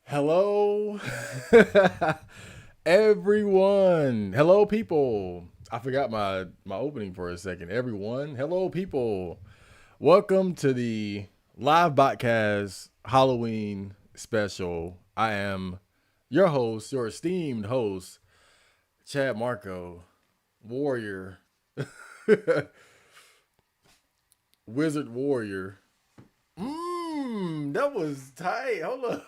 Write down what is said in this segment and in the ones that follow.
Hello, everyone. Hello, people. I forgot my opening for a second. Everyone, hello, people. Welcome to the live Botcast Halloween special. I am your host, your esteemed host, Chad Marco, Warrior, Wizard Warrior. That was tight. Hold up.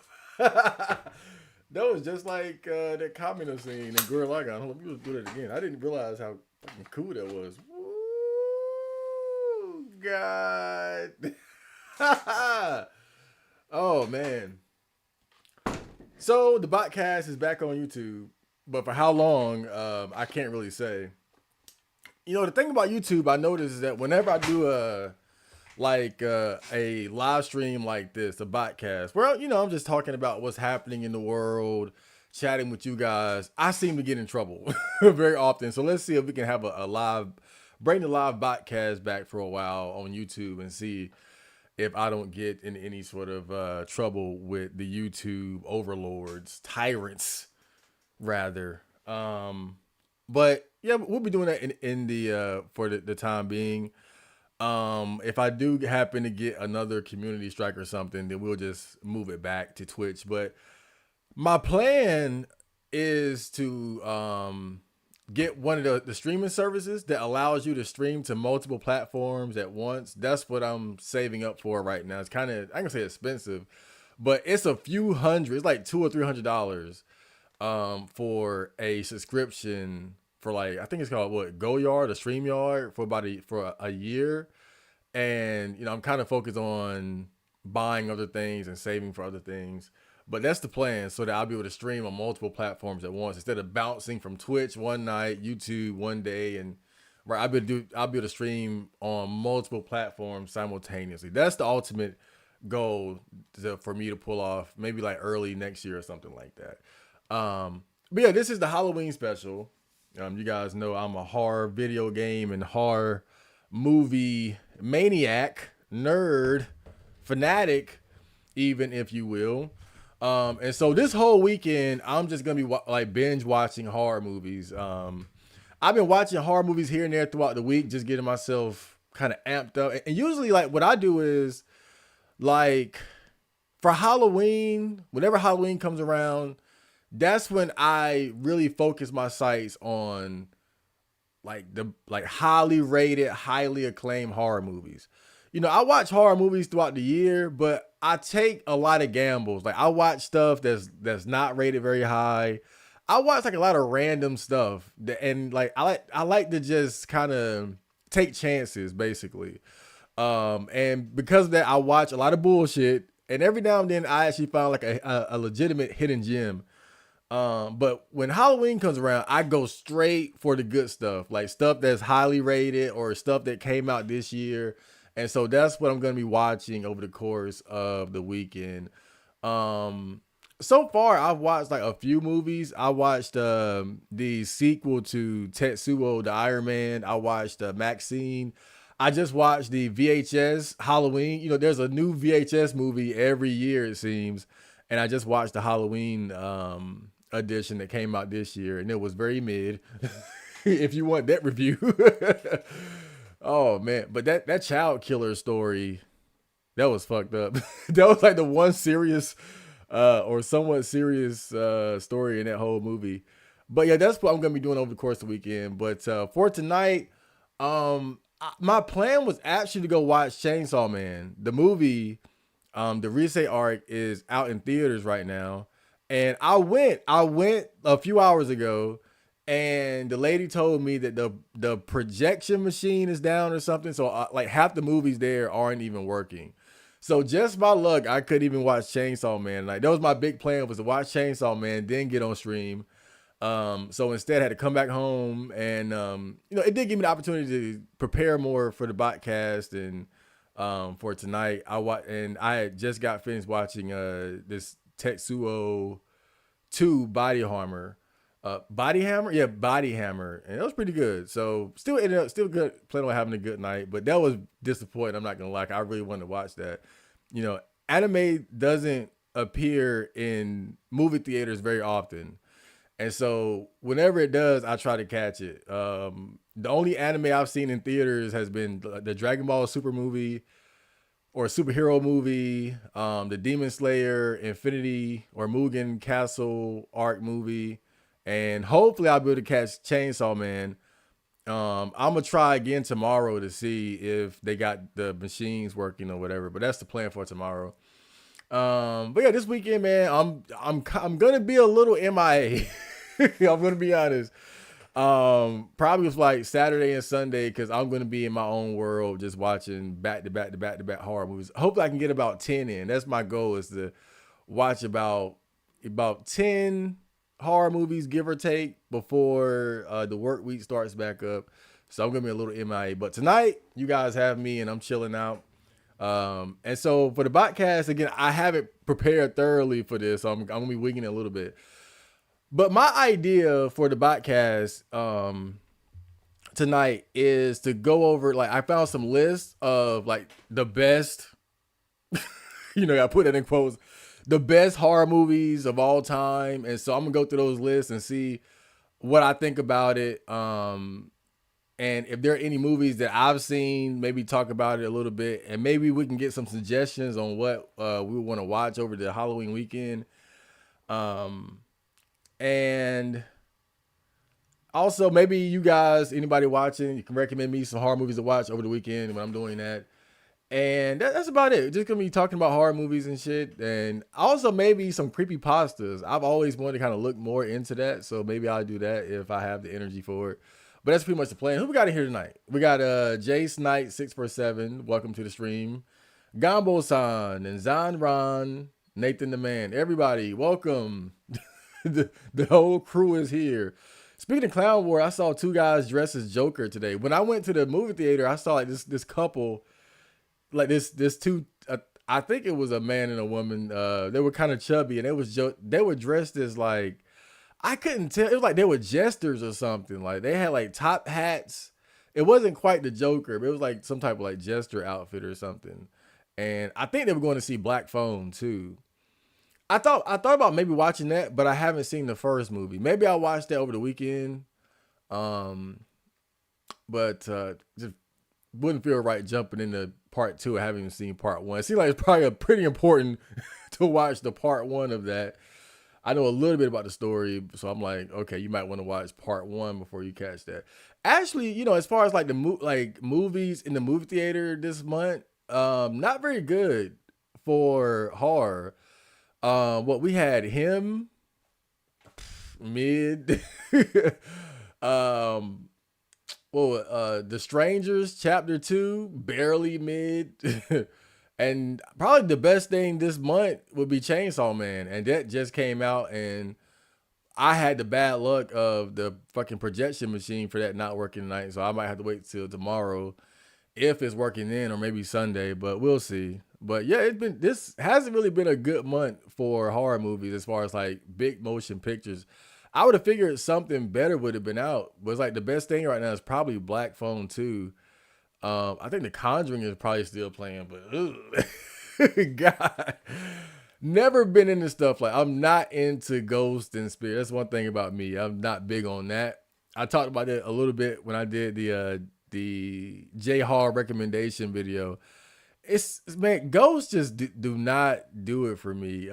That was just like that communist scene in Gurren Lagann. Hold on, let me just do that again. I didn't realize how fucking cool that was. Woo, God. Oh man. So the podcast is back on YouTube, but for how long? I can't really say. You know, the thing about YouTube, I noticed is that whenever I do a live stream like this, a podcast. Well, I'm just talking about what's happening in the world, chatting with you guys. I seem to get in trouble very often. So let's see if we can have a live, bring the live podcast back for a while on YouTube and see if I don't get in any sort of trouble with the YouTube overlords, tyrants, rather. But yeah, we'll be doing that in the for the time being. If I do happen to get another community strike or something, then we'll just move it back to Twitch. But my plan is to get one of the streaming services that allows you to stream to multiple platforms at once. That's what I'm saving up for right now. It's kind of, I can say expensive, but it's a few hundred. It's like $200 or $300 for a subscription for, like, I think it's called what, Go Yard or Stream Yard, for about a year. And I'm kind of focused on buying other things and saving for other things. But that's the plan, so that I'll be able to stream on multiple platforms at once instead of bouncing from Twitch one night, YouTube one day, and right, I'll be able to stream on multiple platforms simultaneously. That's the ultimate goal for me to pull off, maybe like early next year or something like that. But yeah, this is the Halloween special. You guys know I'm a horror video game and horror movie maniac, nerd, fanatic, even, if you will. And so this whole weekend, I'm just gonna be like binge watching horror movies. I've been watching horror movies here and there throughout the week, just getting myself kind of amped up. And usually, like, what I do is, like, for Halloween, whenever Halloween comes around, that's when I really focus my sights on like highly rated, highly acclaimed horror movies. I watch horror movies throughout the year, but I take a lot of gambles. Like, I watch stuff that's not rated very high. I watch like a lot of random stuff, and like I like to just kind of take chances, basically. And because of that, I watch a lot of bullshit, and every now and then I actually find like a legitimate hidden gem. But when Halloween comes around, I go straight for the good stuff, like stuff that's highly rated or stuff that came out this year. And so that's what I'm going to be watching over the course of the weekend. So far, I've watched like a few movies. I watched the sequel to Tetsuo the Iron Man. I watched Maxine. I just watched the VHS Halloween. There's a new VHS movie every year, it seems. And I just watched the Halloween edition that came out this year, and it was very mid. If you want that review. Oh man, but that child killer story, that was fucked up. That was like the one serious or somewhat serious story in that whole movie. But yeah, that's what I'm gonna be doing over the course of the weekend. But for tonight, my plan was actually to go watch Chainsaw Man. The movie, the Risei arc is out in theaters right now. And I went a few hours ago, and the lady told me that the projection machine is down or something. So like half the movies there aren't even working. So just by luck, I couldn't even watch Chainsaw Man. Like that was my big plan, was to watch Chainsaw Man, then get on stream. So instead I had to come back home, and it did give me the opportunity to prepare more for the podcast. And for tonight, I had just got finished watching this Tetsuo 2 Body Hammer, yeah, Body Hammer, and it was pretty good. So still good, planning on having a good night, but that was disappointing. I'm not gonna lie, I really wanted to watch that. Anime doesn't appear in movie theaters very often, and so whenever it does, I try to catch it. The only anime I've seen in theaters has been the Dragon Ball Super movie or superhero movie, the Demon Slayer, Infinity or Mugen Castle arc movie, and hopefully I'll be able to catch Chainsaw Man. I'm gonna try again tomorrow to see if they got the machines working or whatever, but that's the plan for tomorrow. But yeah, this weekend, man, I'm gonna be a little MIA. I'm gonna be honest. Probably was like Saturday and Sunday, because I'm gonna be in my own world, just watching back to back to back to back horror movies. Hopefully, I can get about 10 in. That's my goal, is to watch about 10 horror movies, give or take, before the work week starts back up. So I'm gonna be a little MIA. But tonight, you guys have me, and I'm chilling out. And so for the podcast, again, I haven't prepared thoroughly for this, so I'm gonna be winging it a little bit. But my idea for the podcast tonight is to go over, like, I found some lists of like the best, I put that in quotes, the best horror movies of all time. And so I'm gonna go through those lists and see what I think about it. And if there are any movies that I've seen, maybe talk about it a little bit, and maybe we can get some suggestions on what we want to watch over the Halloween weekend. And also, maybe you guys, anybody watching, you can recommend me some horror movies to watch over the weekend when I'm doing that. And that's about it. Just gonna be talking about horror movies and shit. And also maybe some creepy pastas. I've always wanted to kind of look more into that, so maybe I'll do that if I have the energy for it. But that's pretty much the plan. Who we got in here tonight? We got Jace Knight 647. Welcome to the stream. Gambo-san and Zan Ron, Nathan the Man. Everybody, welcome. the whole crew is here. Speaking of Clown War, I saw two guys dressed as Joker today. When I went to the movie theater, I saw like this couple, like this two. I think it was a man and a woman. They were kind of chubby, and they were dressed as, like, I couldn't tell. It was like they were jesters or something. Like they had like top hats. It wasn't quite the Joker, but it was like some type of like jester outfit or something. And I think they were going to see Black Phone too. I thought about maybe watching that, but I haven't seen the first movie. Maybe I'll watch that over the weekend. But just wouldn't feel right jumping into part two. I haven't even seen part one. It seems like it's probably pretty important to watch the part one of that. I know a little bit about the story, so I'm like, okay, you might want to watch part one before you catch that. Actually, as far as like movies in the movie theater this month, not very good for horror. What we had, him, mid, The Strangers Chapter 2, barely mid. And probably the best thing this month would be Chainsaw Man. And that just came out, and I had the bad luck of the fucking projection machine for that not working tonight. So I might have to wait till tomorrow if it's working then, or maybe Sunday, but we'll see. But yeah, this hasn't really been a good month for horror movies as far as like big motion pictures. I would have figured something better would have been out. But it's like the best thing right now is probably Black Phone 2. I think The Conjuring is probably still playing, but God, never been into stuff like, I'm not into ghosts and spirits. That's one thing about me. I'm not big on that. I talked about that a little bit when I did the J Hall recommendation video. It's, man, ghosts just do not do it for me.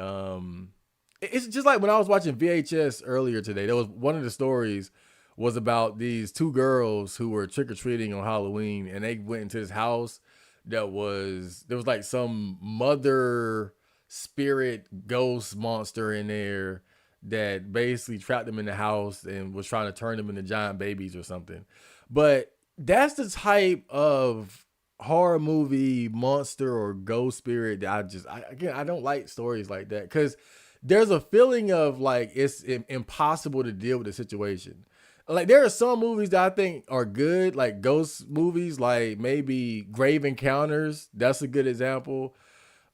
It's just like when I was watching VHS earlier today. There was one of the stories was about these two girls who were trick-or-treating on Halloween, and they went into this house there was like some mother spirit ghost monster in there that basically trapped them in the house and was trying to turn them into giant babies or something. But that's the type of horror movie monster or ghost spirit that again, I don't like stories like that because there's a feeling of like it's impossible to deal with the situation. Like there are some movies that I think are good, like ghost movies, like maybe Grave Encounters. That's a good example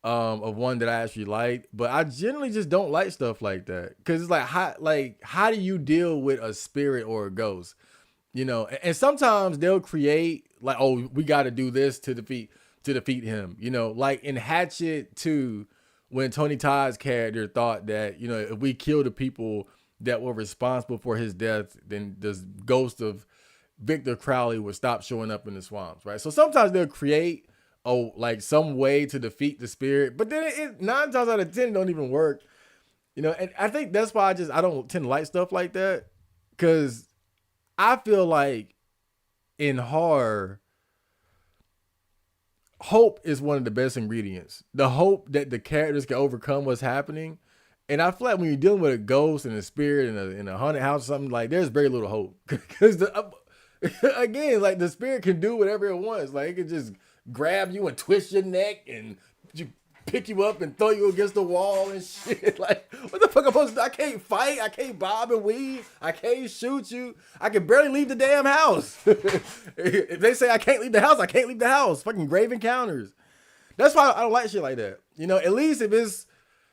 of one that I actually like. But I generally just don't like stuff like that because it's like how do you deal with a spirit or a ghost? You know, and sometimes they'll create like, oh, we got to do this to defeat him. You know, like in Hatchet 2, when Tony Todd's character thought that, you know, if we kill the people that were responsible for his death, then the ghost of Victor Crowley would stop showing up in the swamps, right? So sometimes they'll create like some way to defeat the spirit, but then it 9 times out of 10 it don't even work. You know, and I think that's why I don't tend to like stuff like that, because I feel like in horror, hope is one of the best ingredients. The hope that the characters can overcome what's happening. And I feel like when you're dealing with a ghost and a spirit in a haunted house or something, like there's very little hope. Because again, like the spirit can do whatever it wants. Like it can just grab you and twist your neck and pick you up and throw you against the wall and shit. Like, what the fuck am I supposed to do? I can't fight. I can't bob and weave. I can't shoot you. I can barely leave the damn house. If they say I can't leave the house, I can't leave the house. Fucking Grave Encounters. That's why I don't like shit like that. You know, at least if it's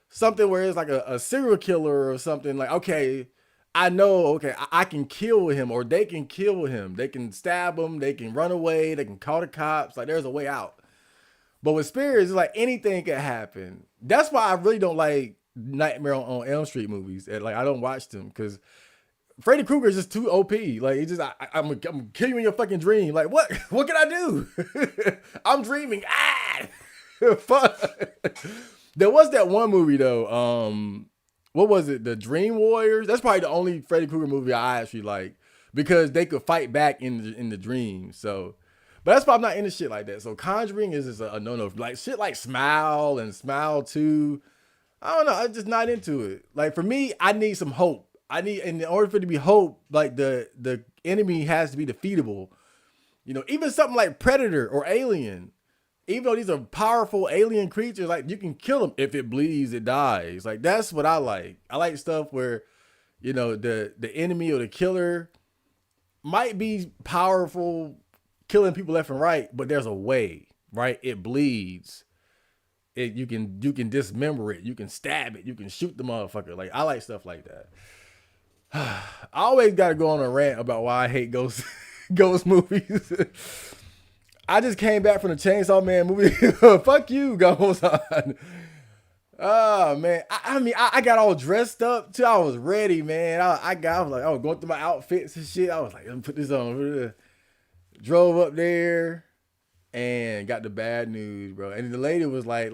something where it's like a serial killer or something, like, okay, I know, okay, I can kill him, or they can kill him. They can stab him. They can run away. They can call the cops. Like, there's a way out. But with spirits, it's like anything can happen. That's why I really don't like Nightmare on Elm Street movies. And like I don't watch them because Freddy Krueger is just too OP. Like it's just I'm gonna kill you in your fucking dream. Like what? What can I do? I'm dreaming. Fuck. There was that one movie though. What was it? The Dream Warriors. That's probably the only Freddy Krueger movie I actually like because they could fight back in the dream. So. But that's why I'm not into shit like that. So Conjuring is just a no-no. Like shit like Smile and Smile 2. I don't know. I'm just not into it. Like for me, I need some hope. In order for it to be hope, like the enemy has to be defeatable. You know, even something like Predator or Alien, even though these are powerful alien creatures, like you can kill them. If it bleeds, it dies. Like that's what I like. I like stuff where, you know, the enemy or the killer might be powerful, killing people left and right, but there's a way, right? It bleeds. You can dismember it. You can stab it. You can shoot the motherfucker. Like I like stuff like that. I always got to go on a rant about why I hate ghost movies. I just came back from the Chainsaw Man movie. Fuck you, Ghost. Oh man, I mean, I got all dressed up too. I was ready, man. I was like, I was going through my outfits and shit. I was like, let me put this on. Drove up there and got the bad news, bro. And the lady was like,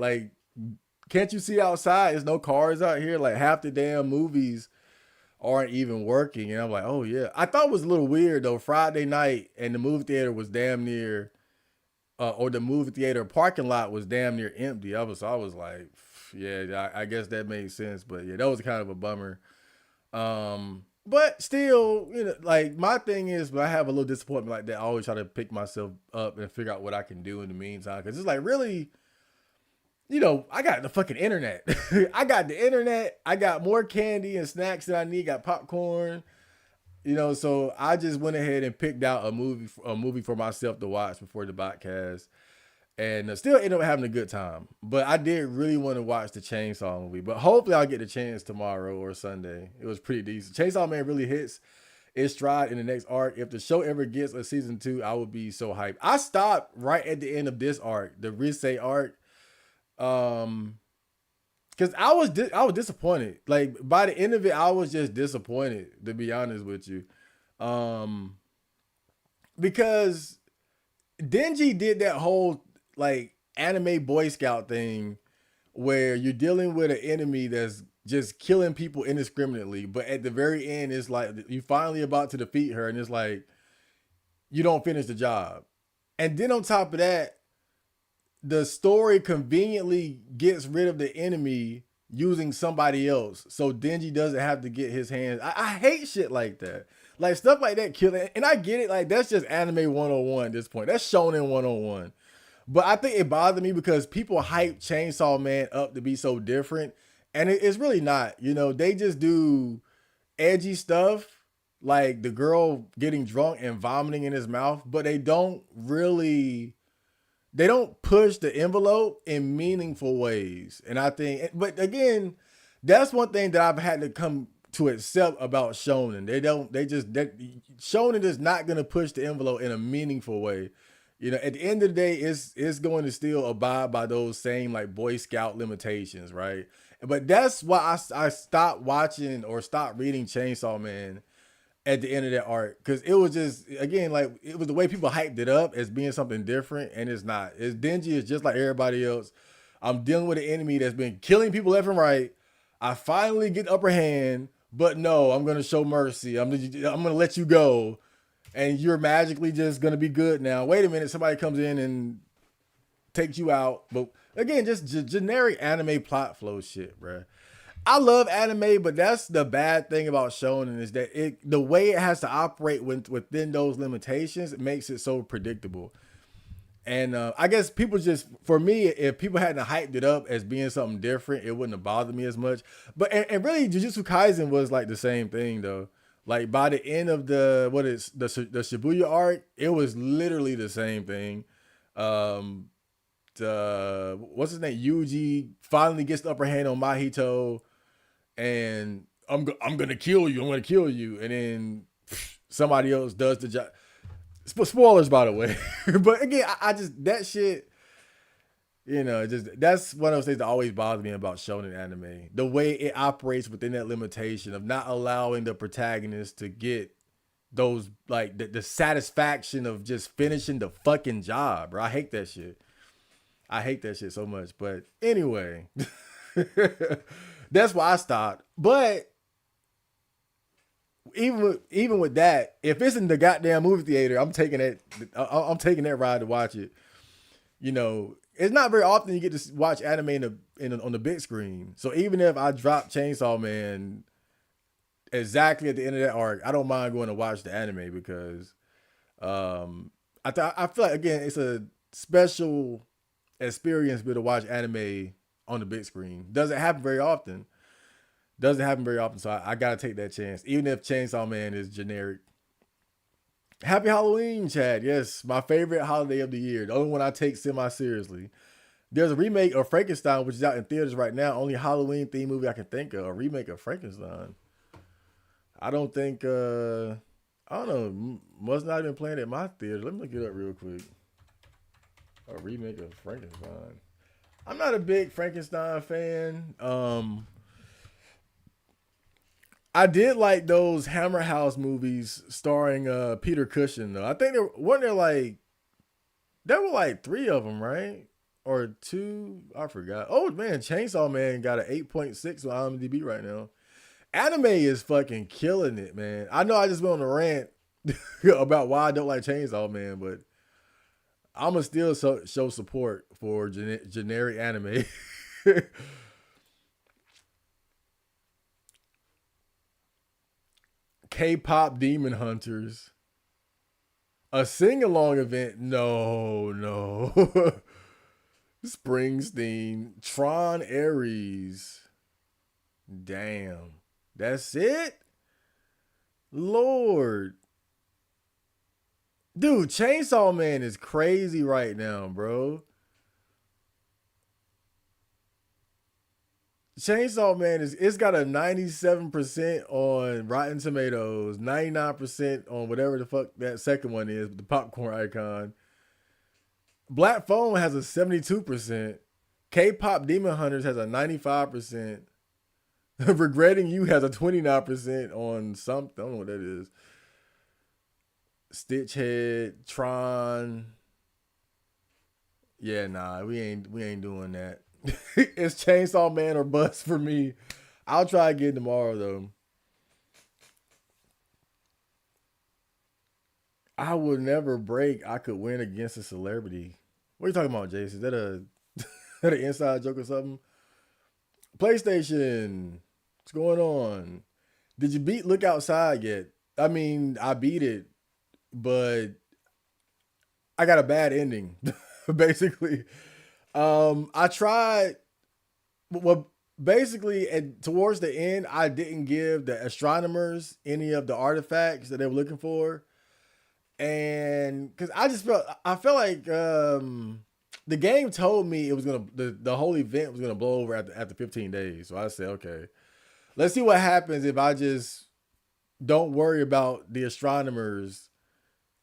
can't you see outside? There's no cars out here. Like half the damn movies aren't even working. And I'm like, oh yeah. I thought it was a little weird though. Friday night and the movie theater was damn near, or the movie theater parking lot was damn near empty. I was like, yeah, I guess that made sense. But yeah, that was kind of a bummer. But still, you know, like my thing is, when I have a little disappointment like that, I always try to pick myself up and figure out what I can do in the meantime. Cause it's like really, you know, I got the fucking internet. I got the internet. I got more candy and snacks than I need. Got popcorn, you know. So I just went ahead and picked out a movie for myself to watch before the podcast. And still ended up having a good time. But I did really want to watch the Chainsaw movie. But hopefully I'll get the chance tomorrow or Sunday. It was pretty decent. Chainsaw Man really hits its stride in the next arc. If the show ever gets a season 2, I would be so hyped. I stopped right at the end of this arc, the Risei arc. Because I was disappointed. Like by the end of it, I was just disappointed, to be honest with you. Because Denji did that whole like anime Boy Scout thing where you're dealing with an enemy that's just killing people indiscriminately, but at the very end it's like you finally about to defeat her and it's like you don't finish the job. And then on top of that, the story conveniently gets rid of the enemy using somebody else, so Denji doesn't have to get his hands. I hate shit like that. Like stuff like that kill it. And I get it, like that's just anime 101 at this point. That's shonen 101. But I think it bothered me because people hype Chainsaw Man up to be so different. And it's really not. You know, they just do edgy stuff like the girl getting drunk and vomiting in his mouth, but they don't push the envelope in meaningful ways. And I think, but again, that's one thing that I've had to come to accept about shonen. Shonen is not going to push the envelope in a meaningful way. You know, at the end of the day, it's going to still abide by those same like Boy Scout limitations, right? But that's why I stopped watching or stopped reading Chainsaw Man at the end of that arc, because it was just, again, like it was the way people hyped it up as being something different, and it's not. It's Denji is just like everybody else. I'm dealing with an enemy that's been killing people left and right. I finally get the upper hand, but no, I'm gonna show mercy. I'm gonna let you go, and you're magically just gonna be good now. Wait a minute, somebody comes in and takes you out. But again, just generic anime plot flow shit, bruh. I love anime, but that's the bad thing about shonen is that the way it has to operate within those limitations, it makes it so predictable. And I guess people just, for me, if people hadn't hyped it up as being something different, it wouldn't have bothered me as much. But and really, Jujutsu Kaisen was like the same thing though. Like by the end of the Shibuya arc, it was literally the same thing. What's his name? Yuji finally gets the upper hand on Mahito, and I'm gonna kill you. I'm gonna kill you, and then somebody else does the job. Spoilers, by the way. But again, I just that shit. You know, just that's one of those things that always bothers me about shonen anime. The way it operates within that limitation of not allowing the protagonist to get those like the satisfaction of just finishing the fucking job, bro. I hate that shit. I hate that shit so much. But anyway, that's why I stopped. But even with that, if it's in the goddamn movie theater, I'm taking that. I'm taking that ride to watch it. You know, it's not very often you get to watch anime on the big screen. So even if I drop Chainsaw Man exactly at the end of that arc, I don't mind going to watch the anime because I feel like again it's a special experience to watch anime on the big screen. Doesn't happen very often. So I gotta take that chance, even if Chainsaw Man is generic. Happy Halloween, Chad. Yes, my favorite holiday of the year. The only one I take semi-seriously. There's a remake of Frankenstein, which is out in theaters right now. Only Halloween themed movie I can think of. A remake of Frankenstein. I don't think, I don't know. Must not have been playing at my theater. Let me look it up real quick. A remake of Frankenstein. I'm not a big Frankenstein fan. I did like those Hammer House movies starring Peter Cushing though. I think there were like three of them, right? Or two? I forgot. Oh man, Chainsaw Man got an 8.6 on IMDb right now. Anime is fucking killing it, man. I know I just went on a rant about why I don't like Chainsaw Man, but I'ma still show support for generic anime. K-pop Demon Hunters. A sing-along event? No. Springsteen. Tron Ares. Damn. That's it? Lord. Dude, Chainsaw Man is crazy right now, bro. Chainsaw Man it's got a 97% on Rotten Tomatoes, 99% on whatever the fuck that second one is, the popcorn icon. Black Phone has a 72%. K-pop Demon Hunters has a 95%. Regretting You has a 29% on something. I don't know what that is. Stitchhead, Tron. Yeah, nah, we ain't doing that. It's Chainsaw Man or bust for me. I'll try again tomorrow though. I would never break. I could win against a celebrity. What are you talking about, Jason? Is that a that an inside joke or something? PlayStation. What's going on? Did you beat Look Outside yet? I mean, I beat it, but I got a bad ending. Basically, I tried. Well, basically, towards the end, I didn't give the astronomers any of the artifacts that they were looking for, and because I felt like the game told me it was gonna the whole event was gonna blow over after 15 days. So I said, okay, let's see what happens if I just don't worry about the astronomers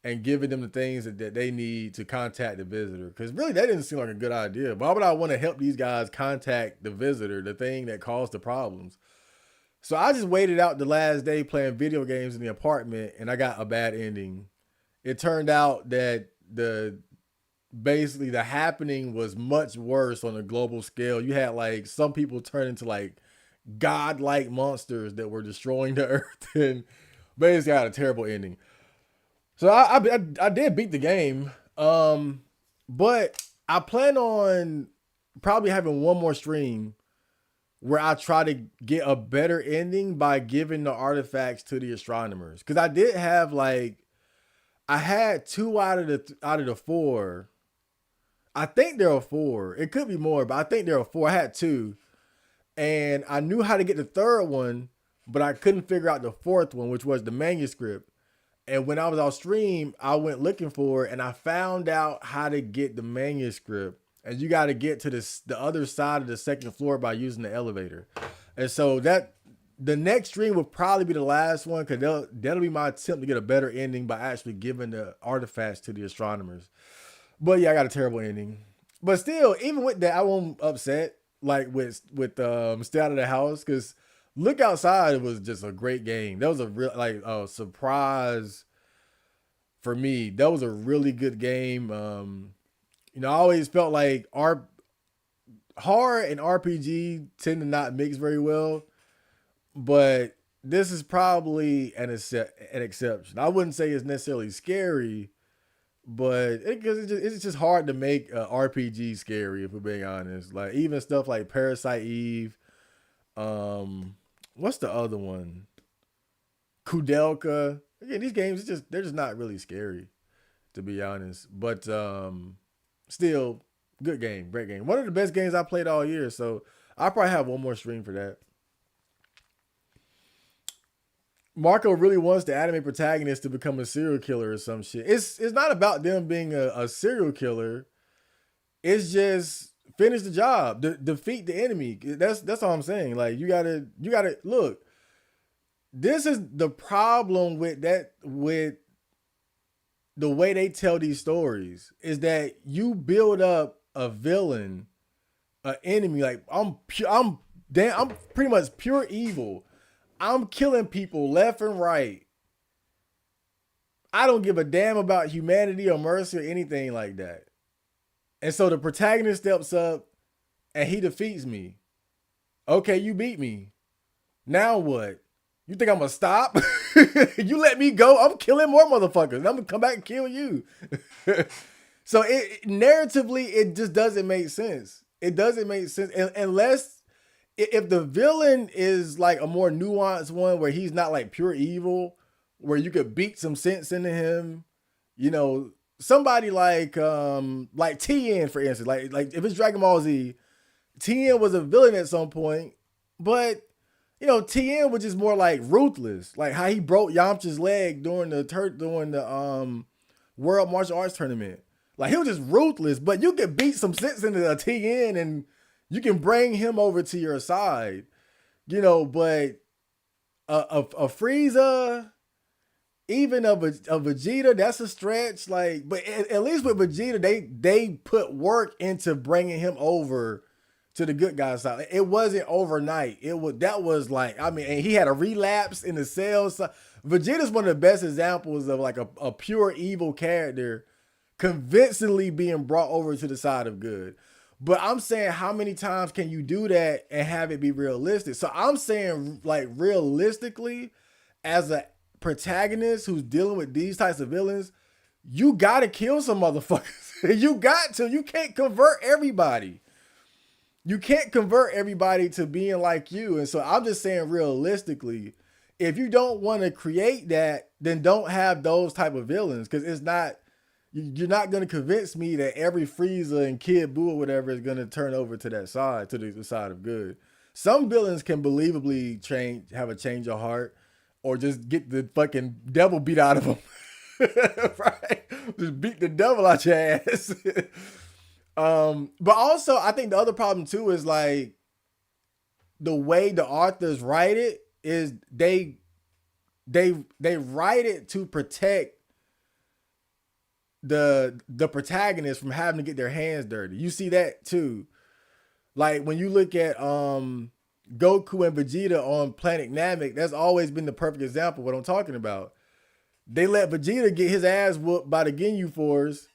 and giving them the things that they need to contact the visitor. Because really, that didn't seem like a good idea. Why would I want to help these guys contact the visitor, the thing that caused the problems? So I just waited out the last day playing video games in the apartment, and I got a bad ending. It turned out that the happening was much worse on a global scale. You had like some people turn into like godlike monsters that were destroying the earth, and basically had a terrible ending. So I did beat the game, but I plan on probably having one more stream where I try to get a better ending by giving the artifacts to the astronomers. Because I did have like I had two out of the four. I think there are four. It could be more, but I think there are four. I had two, and I knew how to get the third one, but I couldn't figure out the fourth one, which was the manuscript. And when I was off stream, I went looking for it, and I found out how to get the manuscript. And you got to get to the other side of the second floor by using the elevator. And so that the next stream will probably be the last one, because that'll be my attempt to get a better ending by actually giving the artifacts to the astronomers. But yeah, I got a terrible ending. But still, even with that, I won't upset like with Stay Out of the House, because Look Outside was just a great game. That was a real like a surprise for me. That was a really good game. I always felt like our horror and RPG tend to not mix very well, but this is probably an exception. I wouldn't say it's necessarily scary, but it's just hard to make a RPG scary, if we're being honest. Like even stuff like Parasite Eve. What's the other one? Kudelka. Again, these games they're just not really scary, to be honest. But still, good game, great game. One of the best games I played all year. So I'll probably have one more stream for that. Marco really wants the anime protagonist to become a serial killer or some shit. It's not about them being a serial killer. It's just finish the job, defeat the enemy. That's all I'm saying. Like you gotta look. This is the problem with the way they tell these stories, is that you build up a villain, an enemy. Like I'm pretty much pure evil. I'm killing people left and right. I don't give a damn about humanity or mercy or anything like that. And so the protagonist steps up and he defeats me. Okay, you beat me. Now what? You think I'm gonna stop? You let me go, I'm killing more motherfuckers. I'm gonna come back and kill you. So narratively, it just doesn't make sense. It doesn't make sense unless if the villain is like a more nuanced one where he's not like pure evil, where you could beat some sense into him, somebody like Tien, for instance, like if it's Dragon Ball Z, Tien was a villain at some point, but Tien was just more like ruthless, like how he broke Yamcha's leg during the World Martial Arts Tournament. Like he was just ruthless, but you could beat some sense into a Tien and you can bring him over to your side, but a Frieza, even a Vegeta, that's a stretch. Like, but at least with Vegeta, they put work into bringing him over to the good guy side. It wasn't overnight. That was like, and he had a relapse in the cells. So Vegeta's one of the best examples of like a pure evil character convincingly being brought over to the side of good. But I'm saying, how many times can you do that and have it be realistic? So I'm saying, like, realistically, as a protagonist who's dealing with these types of villains, you gotta kill some motherfuckers. You got to. You can't convert everybody. You can't convert everybody to being like you. And so I'm just saying realistically, if you don't want to create that, then don't have those type of villains. Cause it's not, you're not going to convince me that every Frieza and Kid Buu or whatever is going to turn over to that side, to the side of good. Some villains can believably have a change of heart or just get the fucking devil beat out of them. Right? Just beat the devil out your ass. But also I think the other problem too is like the way the authors write it is they write it to protect the protagonist from having to get their hands dirty. You see that too. Like when you look at Goku and Vegeta on Planet Namek, that's always been the perfect example of what I'm talking about. They let Vegeta get his ass whooped by the Ginyu Force,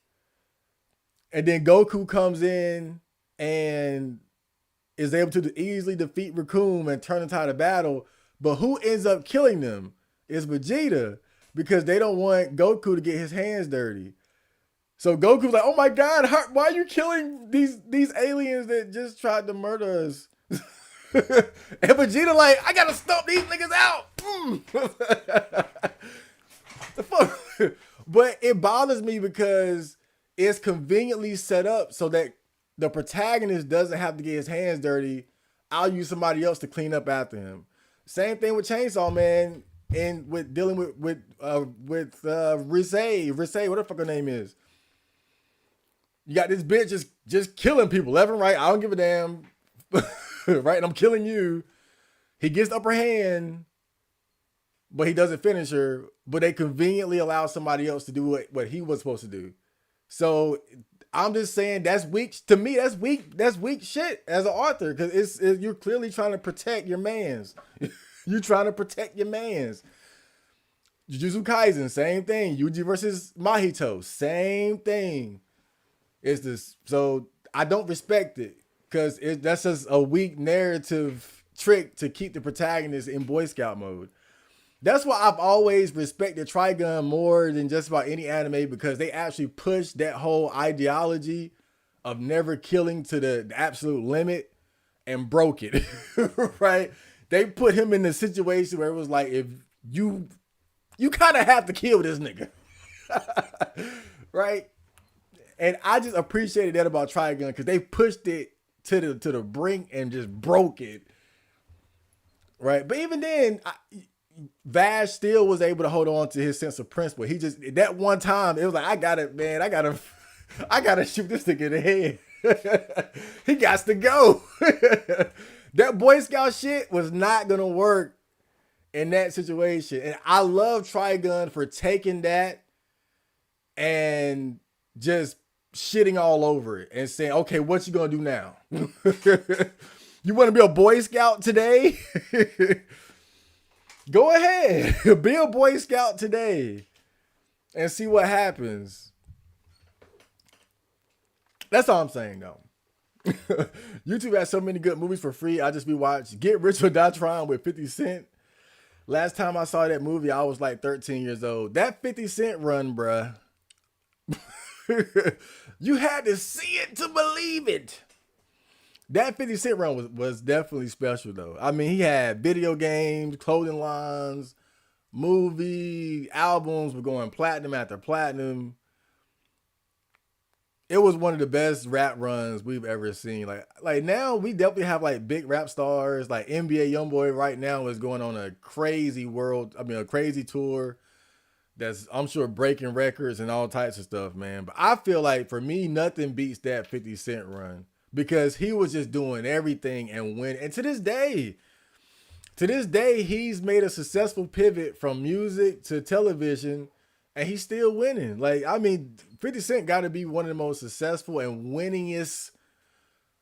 and then Goku comes in and is able to easily defeat Raccoon and turn the tide of battle. But who ends up killing them is Vegeta, because they don't want Goku to get his hands dirty. So Goku's like, oh my God, why are you killing these aliens that just tried to murder us? And Vegeta like, I gotta stomp these niggas out. The fuck? But it bothers me because it's conveniently set up so that the protagonist doesn't have to get his hands dirty. I'll use somebody else to clean up after him. Same thing with Chainsaw Man and with dealing with Risei, what the fuck her name is. You got this bitch just killing people left and right. I don't give a damn. Right? And I'm killing you. He gets the upper hand, but he doesn't finish her. But they conveniently allow somebody else to do what he was supposed to do. So I'm just saying that's weak. To me, that's weak. That's weak shit as an author, because you're clearly trying to protect your mans. You're trying to protect your mans. Jujutsu Kaisen, same thing. Yuji versus Mahito, same thing. It's this. So I don't respect it because that's just a weak narrative trick to keep the protagonist in Boy Scout mode. That's why I've always respected Trigun more than just about any anime, because they actually pushed that whole ideology of never killing to the absolute limit and broke it. Right? They put him in the situation where it was like, if you kind of have to kill this nigga. Right? And I just appreciated that about Trigun, because they pushed it to the brink and just broke it. Right? But even then, Vash still was able to hold on to his sense of principle. He just, that one time, it was like, I gotta shoot this nigga in the head. He got to go. That Boy Scout shit was not gonna work in that situation. And I love Trigun for taking that and just shitting all over it and saying, okay, what you gonna do now? You want to be a Boy Scout today? Go ahead, be a Boy Scout today and see what happens. That's all I'm saying, though. YouTube has so many good movies for free. I just be watching Get Rich or Die Trying with 50 Cent. Last time I saw that movie, I was like 13 years old. That 50 Cent run, bruh. You had to see it to believe it. That 50 Cent run was definitely special, though. I mean, he had video games, clothing lines, movie, albums were going platinum after platinum. It was one of the best rap runs we've ever seen. Like now, we definitely have like big rap stars. Like NBA YoungBoy right now is going on a crazy a crazy tour that's, I'm sure, breaking records and all types of stuff, man. But I feel like for me, nothing beats that 50 Cent run, because he was just doing everything and winning. And to this day, he's made a successful pivot from music to television, and he's still winning. Like, I mean, 50 Cent got to be one of the most successful and winningest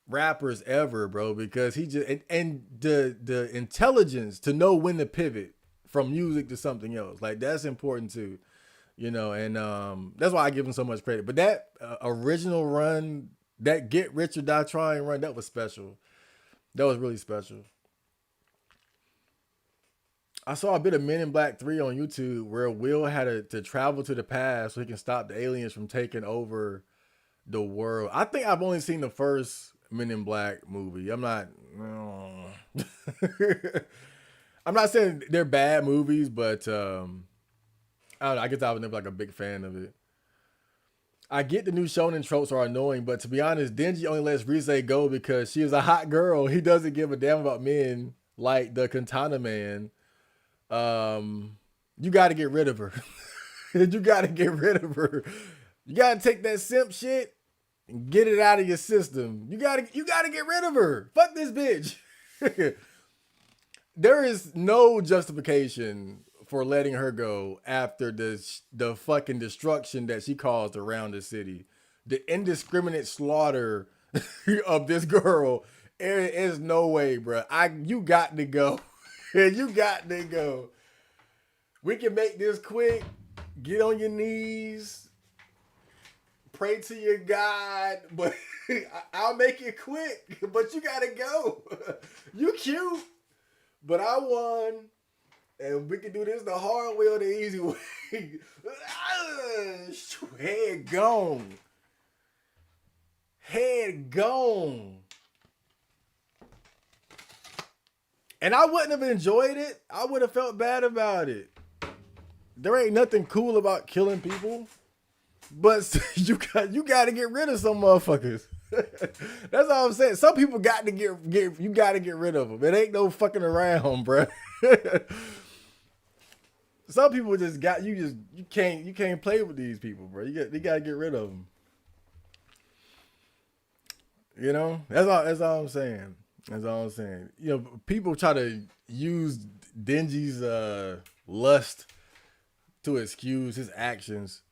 rappers ever, bro, because he just, and the intelligence to know when to pivot from music to something else. Like, that's important too, and that's why I give him so much credit. But that original run, that Get Rich or Die Trying run, that was special. That was really special. I saw a bit of Men in Black 3 on YouTube where Will had to travel to the past so he can stop the aliens from taking over the world. I think I've only seen the first Men in Black movie. I'm not. I'm not saying they're bad movies, but I don't know. I guess I was never like a big fan of it. I get the new shonen tropes are annoying, but to be honest, Denji only lets Rise go because she is a hot girl. He doesn't give a damn about men like the Katana Man. You got to get rid of her. You got to get rid of her. You got to take that simp shit and get it out of your system. You got to get rid of her. Fuck this bitch. There is no justification for letting her go after the fucking destruction that she caused around the city. The indiscriminate slaughter of this girl. There is no way, bro. You got to go. You got to go. We can make this quick. Get on your knees. Pray to your God. But I'll make it quick. But you got to go. You cute. But I won. And we can do this the hard way or the easy way. Head gone. Head gone. And I wouldn't have enjoyed it. I would have felt bad about it. There ain't nothing cool about killing people. But you got to get rid of some motherfuckers. That's all I'm saying. Some people got to you got to get rid of them. It ain't no fucking around, bro. Some people just you can't play with these people, bro. You got to get rid of them. You know, that's all I'm saying. That's all I'm saying. You know, people try to use Denji's lust to excuse his actions.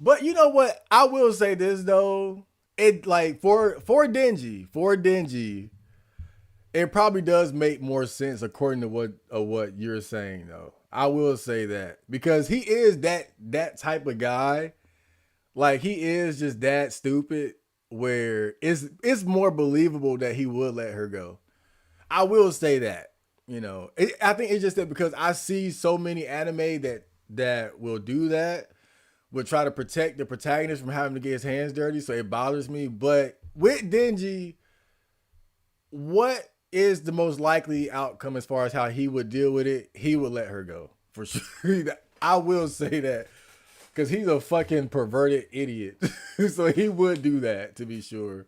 But you know what? I will say this though. It like for Denji, it probably does make more sense according to what you're saying though. I will say that because he is that type of guy. Like he is just that stupid where it's more believable that he would let her go. I will say that. You know, I think it's just that because I see so many anime that will do that, will try to protect the protagonist from having to get his hands dirty, so it bothers me. But with Denji, what is the most likely outcome as far as how he would deal with it? He would let her go for sure. I will say that because he's a fucking perverted idiot, so he would do that to be sure.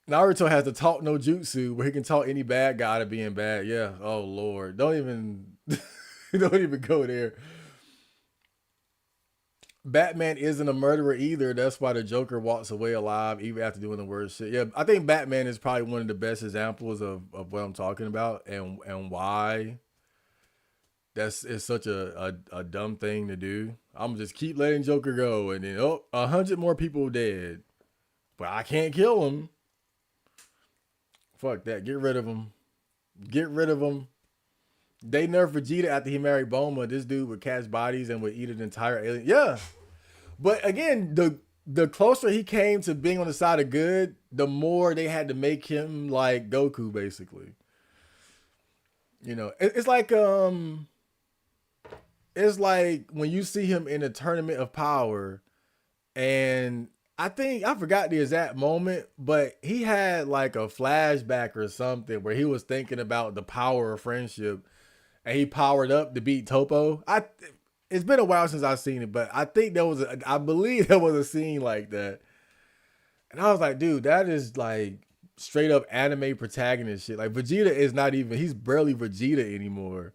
Naruto has the talk no jutsu where he can talk any bad guy to being bad. Yeah. Oh Lord, don't even go there. Batman isn't a murderer either. That's why the Joker walks away alive even after doing the worst shit. Yeah, I think Batman is probably one of the best examples of what I'm talking about and why it's such a dumb thing to do. I'm just keep letting Joker go and then 100 more people dead. But I can't kill him. Fuck that. Get rid of him. Get rid of him. They nerfed Vegeta after he married Bulma. This dude would catch bodies and would eat an entire alien. Yeah. But again, the closer he came to being on the side of good, the more they had to make him like Goku, basically. You know, it's like when you see him in a tournament of power, and I forgot the exact moment, but he had like a flashback or something where he was thinking about the power of friendship. And he powered up to beat Topo. It's been a while since I've seen it, but I think I believe there was a scene like that. And I was like, dude, that is like straight up anime protagonist shit. Like Vegeta is not even, he's barely Vegeta anymore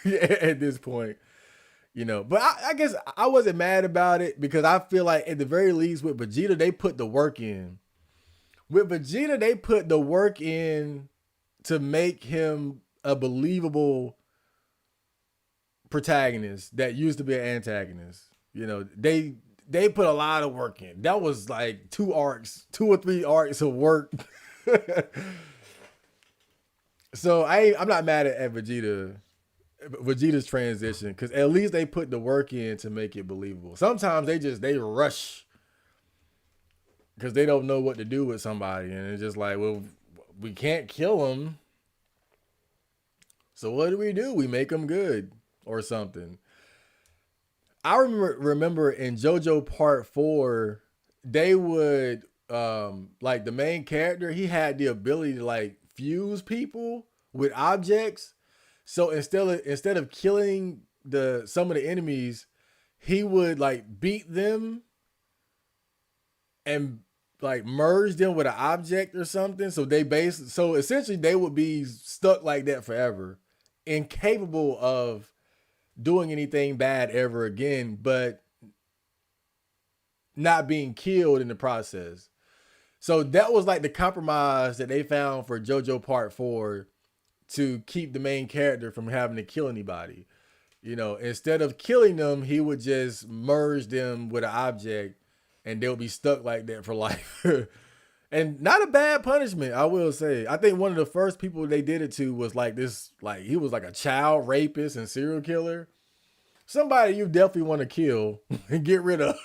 at this point, you know. But I guess I wasn't mad about it because I feel like at the very least with Vegeta, they put the work in. With Vegeta, they put the work in to make him a believable protagonist that used to be an antagonist. You know, they put a lot of work in. That was like 2 or 3 arcs of work. So I'm not mad at Vegeta's transition because at least they put the work in to make it believable. Sometimes they rush because they don't know what to do with somebody, and it's just like, well, we can't kill him. So what do? We make them good or something. I remember in JoJo Part 4, they would like the main character, he had the ability to like fuse people with objects. So instead of killing the some of the enemies, he would like beat them and like merge them with an object or something. So essentially they would be stuck like that forever, incapable of doing anything bad ever again, but not being killed in the process. So that was like the compromise that they found for JoJo Part 4 to keep the main character from having to kill anybody. Instead of killing them, he would just merge them with an object and they'll be stuck like that for life. And not a bad punishment, I will say. I think one of the first people they did it to was like this, like he was like a child rapist and serial killer. Somebody you definitely want to kill and get rid of.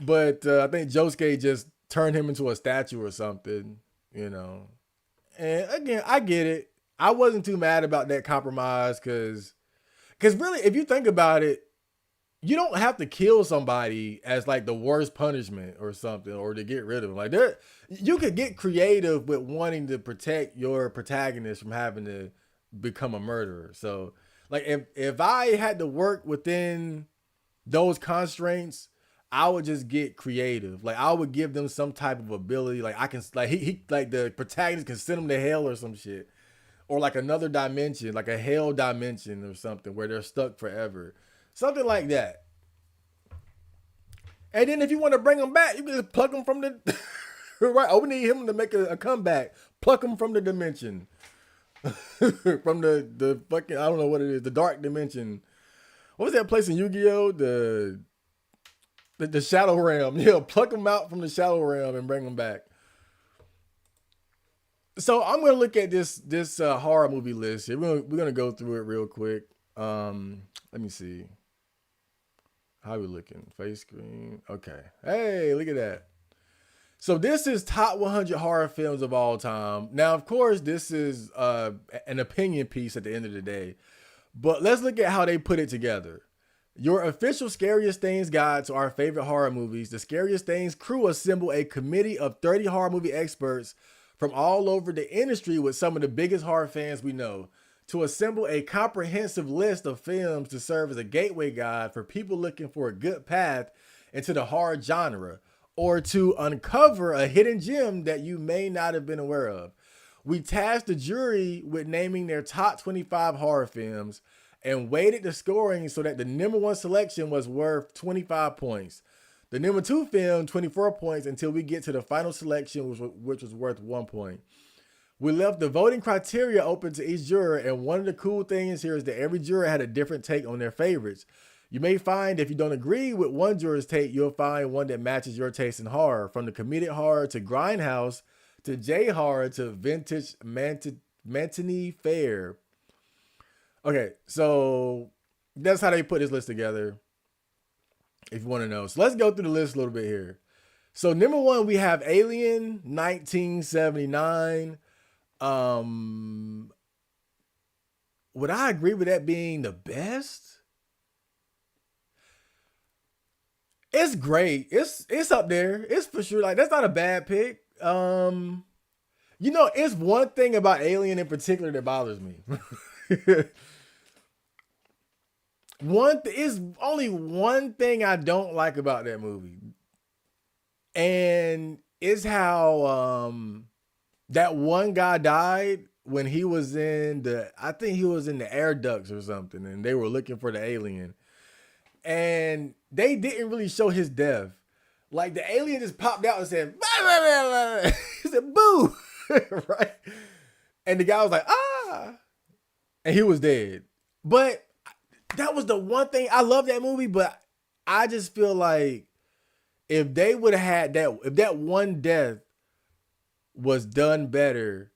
But I think Josuke just turned him into a statue or something. And again, I get it. I wasn't too mad about that compromise because really, if you think about it, you don't have to kill somebody as like the worst punishment or something, or to get rid of them. Like you could get creative with wanting to protect your protagonist from having to become a murderer. So like if I had to work within those constraints, I would just get creative. Like I would give them some type of ability. Like I can like he like the protagonist can send them to hell or some shit. Or like another dimension, like a hell dimension or something where they're stuck forever. Something like that. And then if you want to bring them back, you can just pluck them from the right. Oh, we need him to make a comeback. Pluck him from the dimension. From the fucking, I don't know what it is, the dark dimension. What was that place in Yu-Gi-Oh? The Shadow Realm. Yeah, pluck them out from the Shadow Realm and bring them back. So I'm gonna look at this horror movie list here. We're gonna go through it real quick. Let me see. How are we looking? Face screen. Okay. Hey, look at that. So this is top 100 horror films of all time. Now, of course, this is an opinion piece at the end of the day. But let's look at how they put it together. Your official Scariest Things guide to our favorite horror movies. The Scariest Things crew assembled a committee of 30 horror movie experts from all over the industry with some of the biggest horror fans we know to assemble a comprehensive list of films to serve as a gateway guide for people looking for a good path into the horror genre or to uncover a hidden gem that you may not have been aware of. We tasked the jury with naming their top 25 horror films and weighted the scoring so that the number one selection was worth 25 points. The number two film, 24 points, until we get to the final selection, which was worth 1 point. We left the voting criteria open to each juror, and one of the cool things here is that every juror had a different take on their favorites. You may find if you don't agree with one juror's take, you'll find one that matches your taste in horror, from the comedic horror to grindhouse to J-horror to vintage matinee fare. Okay, so that's how they put this list together, if you want to know. So let's go through the list a little bit here. So number one, we have Alien 1979. Would I agree with that being the best? It's great. It's up there. It's for sure. Like, that's not a bad pick. It's one thing about Alien in particular that bothers me. Is only one thing I don't like about that movie. And it's how that one guy died when he was I think he was in the air ducts or something, and they were looking for the alien. And they didn't really show his death. Like, the alien just popped out and said, blah, blah, blah, blah. He said, boo, right? And the guy was like, ah, and he was dead. But that was the one thing. I love that movie, but I just feel like if they would have had if that one death was done better,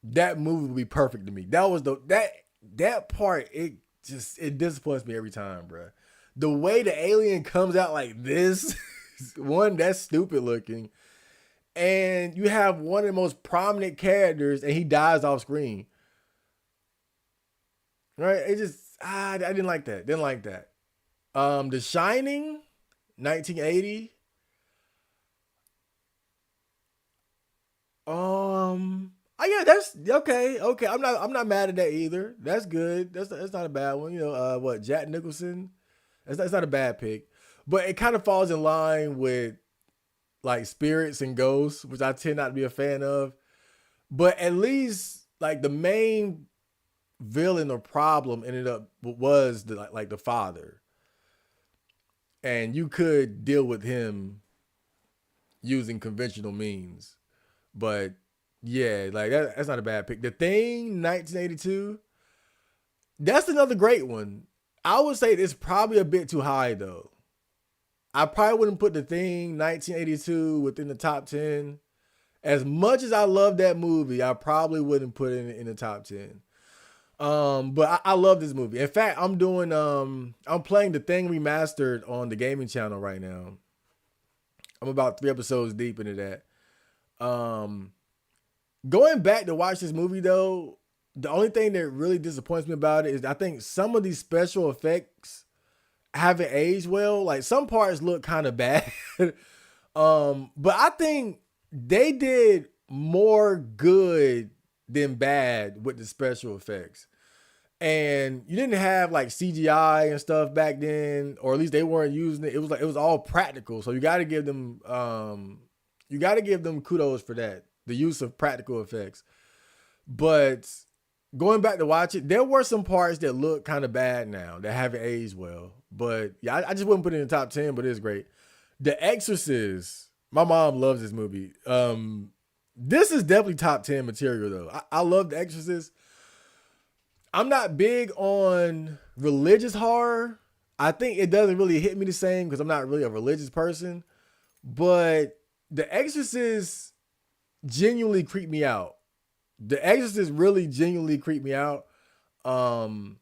that movie would be perfect to me. That was that part, it disappoints me every time, bro. The way the alien comes out like this, one, that's stupid looking. And you have one of the most prominent characters and he dies off screen. Right? It just I didn't like that. Didn't like that. The Shining, 1980. Oh yeah, that's okay. Okay, I'm not mad at that either. That's good. That's not a bad one. What Jack Nicholson? That's not a bad pick, but it kind of falls in line with like spirits and ghosts, which I tend not to be a fan of. But at least like the main villain or problem ended up was like the father, and you could deal with him using conventional means. But yeah, like that's not a bad pick. The Thing, 1982. That's another great one. I would say it's probably a bit too high though. I probably wouldn't put The Thing, 1982 within the top 10. As much as I love that movie, I probably wouldn't put it in the top 10. But I love this movie. In fact, I'm playing The Thing remastered on the gaming channel right now. I'm about 3 episodes deep into that. Um, Going back to watch this movie though, the only thing that really disappoints me about it is I think some of these special effects haven't aged well. Like some parts look kind of bad. But I think they did more good than bad with the special effects. And you didn't have like CGI and stuff back then, or at least they weren't using it. It was like it was all practical. So you got to give them kudos for that, the use of practical effects. But going back to watch it, there were some parts that look kind of bad now that haven't aged well. But yeah, I just wouldn't put it in the top 10, but it's great. The Exorcist. My mom loves this movie. This is definitely top 10 material though. I love The Exorcist. I'm not big on religious horror. I think it doesn't really hit me the same because I'm not really a religious person. But The Exorcist genuinely creeped me out. The Exorcist really genuinely creeped me out. Um,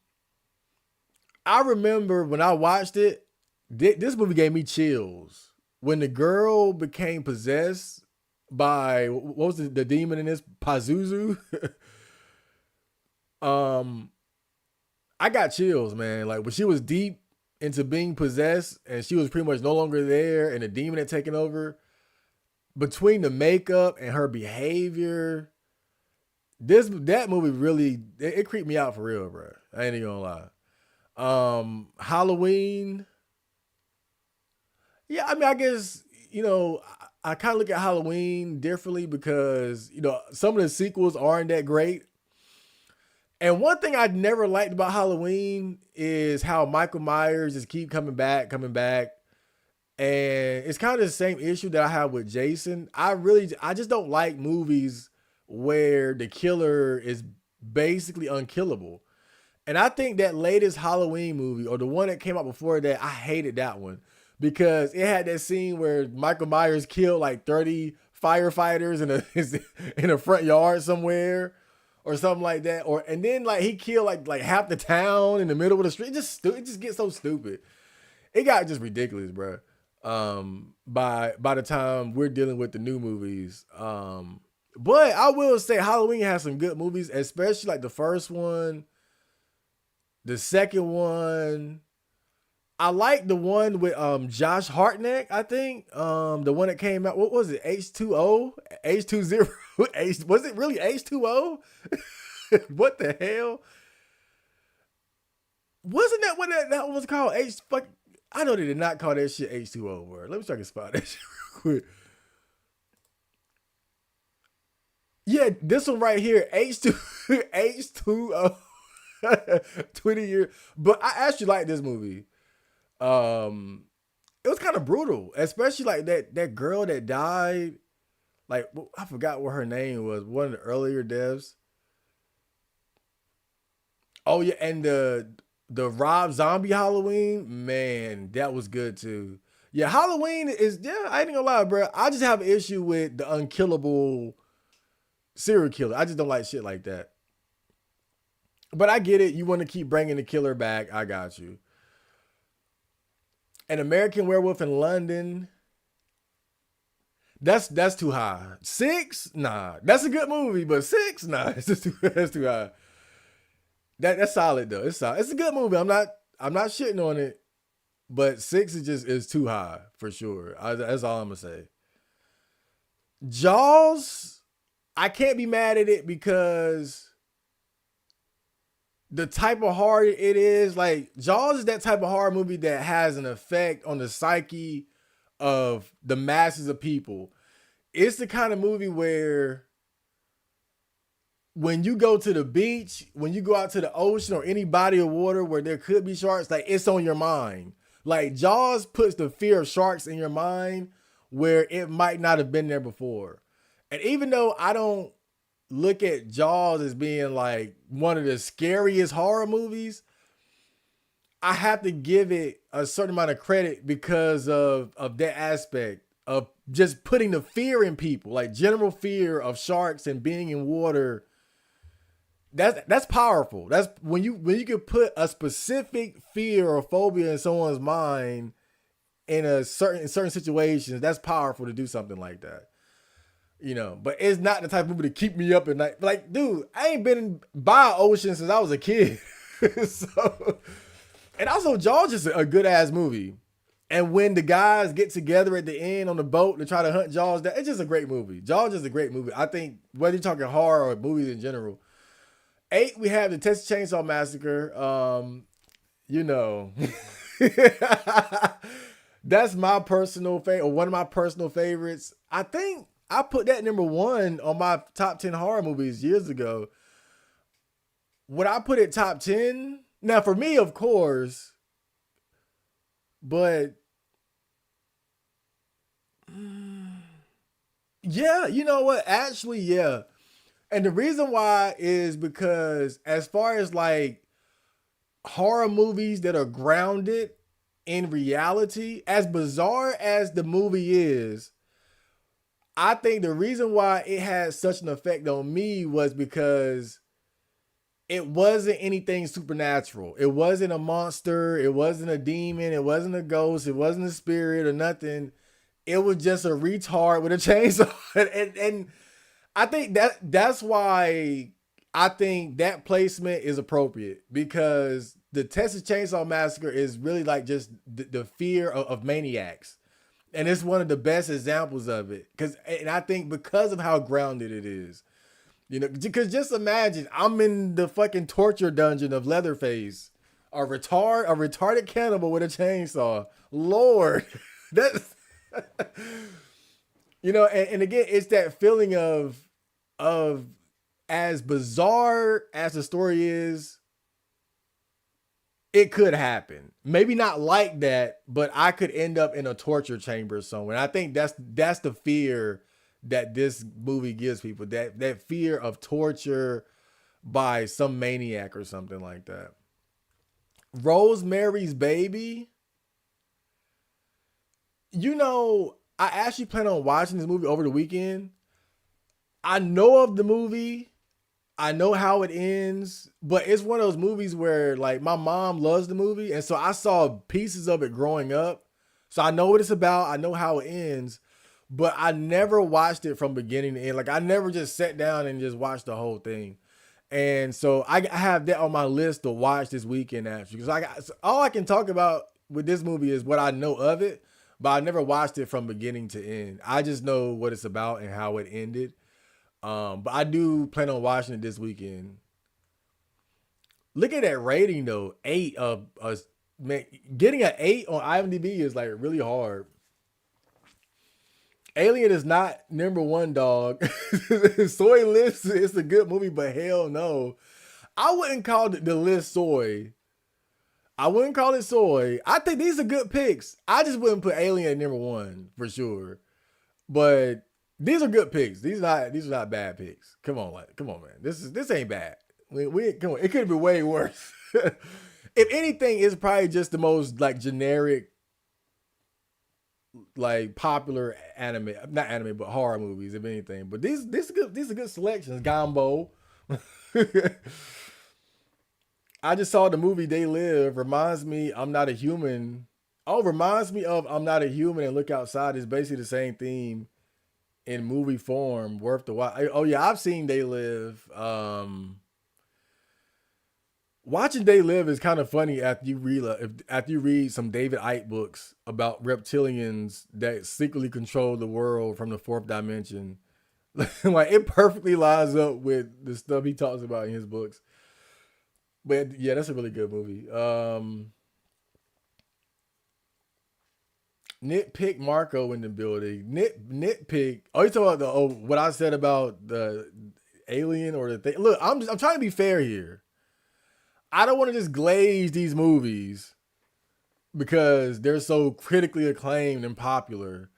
I remember when I watched it, this movie gave me chills. When the girl became possessed by what was the demon in this Pazuzu? um, I got chills, man. Like when she was deep into being possessed and she was pretty much no longer there and the demon had taken over. Between the makeup and her behavior, that movie really it creeped me out for real, bro. I ain't even gonna lie. Halloween. Yeah, I mean, I guess I kind of look at Halloween differently because some of the sequels aren't that great. And one thing I never liked about Halloween is how Michael Myers just keep coming back. And it's kind of the same issue that I have with Jason. I just don't like movies where the killer is basically unkillable. And I think that latest Halloween movie or the one that came out before that, I hated that one because it had that scene where Michael Myers killed like 30 firefighters in a front yard somewhere or something like that. And then like he killed like half the town in the middle of the street. It just gets so stupid. It got just ridiculous, bro. By the time we're dealing with the new movies. But I will say Halloween has some good movies, especially like the first one, the second one. I like the one with Josh Hartnett, I think. The one that came out, what was it? H2O? H20? Was it really H2O? What the hell? Wasn't that what that was called? I know they did not call that shit H2O word. Let me try to spot that shit real quick. Yeah, this one right here, H2 H2O. 20 years. But I actually like this movie. It was kind of brutal, especially like that girl that died. Like I forgot what her name was. One of the earlier deaths. Oh yeah, and the Rob Zombie Halloween, man, that was good too. Yeah, Halloween is I ain't gonna lie, bro. I just have an issue with the unkillable serial killer. I just don't like shit like that. But I get it. You want to keep bringing the killer back. I got you. An American Werewolf in London. That's too high. 6? Nah. That's a good movie, but 6? Nah. That's too high. That's solid though. It's solid. It's a good movie. I'm not shitting on it, but six is too high for sure. That's all I'm gonna say. Jaws, I can't be mad at it because the type of horror it is, like Jaws is that type of horror movie that has an effect on the psyche of the masses of people. It's the kind of movie where when you go to the beach, when you go out to the ocean or any body of water where there could be sharks, like it's on your mind. Like Jaws puts the fear of sharks in your mind where it might not have been there before. And even though I don't look at Jaws as being like one of the scariest horror movies, I have to give it a certain amount of credit because of that aspect of just putting the fear in people, like general fear of sharks and being in water. That's powerful. That's when you can put a specific fear or phobia in someone's mind in certain situations. That's powerful to do something like that. But it's not the type of movie to keep me up at night. Like, dude, I ain't been by ocean since I was a kid. So, and also Jaws is a good ass movie. And when the guys get together at the end on the boat to try to hunt Jaws, it's just a great movie. Jaws is a great movie. I think whether you're talking horror or movies in general. 8, we have the Texas Chainsaw Massacre. You know, that's my personal favorite, or one of my personal favorites. I think I put that number 1 on my top 10 horror movies years ago. Would I put it top 10? Now, for me, of course, but yeah, you know what? Actually, yeah. And the reason why is because as far as like horror movies that are grounded in reality, as bizarre as the movie is, I think the reason why it had such an effect on me was because it wasn't anything supernatural. It wasn't a monster. It wasn't a demon. It wasn't a ghost. It wasn't a spirit or nothing. It was just a retard with a chainsaw. And I think that's why I think that placement is appropriate, because the Texas Chainsaw Massacre is really like just the fear of maniacs. And it's one of the best examples of it. And I think because of how grounded it is, because just imagine I'm in the fucking torture dungeon of Leatherface, a retarded cannibal with a chainsaw. Lord, that's, and again, it's that feeling of as bizarre as the story is, it could happen. Maybe not like that, but I could end up in a torture chamber somewhere. And I think that's the fear that this movie gives people. That fear of torture by some maniac or something like that. Rosemary's Baby. I actually plan on watching this movie over the weekend. I know of the movie. I know how it ends, but it's one of those movies where like my mom loves the movie. And so I saw pieces of it growing up. So I know what it's about. I know how it ends, but I never watched it from beginning to end. Like I never just sat down and just watched the whole thing. And so I have that on my list to watch this weekend actually. Because all I can talk about with this movie is what I know of it, but I never watched it from beginning to end. I just know what it's about and how it ended. But I do plan on watching it this weekend. Look at that rating though. 8 of us, man, getting an 8 on IMDb is like really hard. Alien is not number 1, dog. Soy List, it's a good movie, but hell no. I wouldn't call the list soy. I wouldn't call it soy. I think these are good picks. I just wouldn't put Alien at number 1 for sure. But these are good picks. These are not bad picks. Come on, man. This ain't bad. We come on. It could be way worse. If anything, it's probably just the most like generic, like popular anime, not anime, but horror movies. If anything, but these are good selections. Gumbo. I just saw the movie They Live. Reminds me I'm Not a Human. Oh, reminds me of I'm Not a Human and Look Outside. Is basically the same theme in movie form, worth the watch. Oh yeah, I've seen They Live. Watching They Live is kind of funny after you read after you read some David Icke books about reptilians that secretly control the world from the fourth dimension. Like it perfectly lines up with the stuff he talks about in his books. But yeah, that's a really good movie. Nitpick Marco in the building. Nitpick. Oh, you talking about what I said about the alien or the thing? Look, I'm trying to be fair here. I don't want to just glaze these movies because they're so critically acclaimed and popular.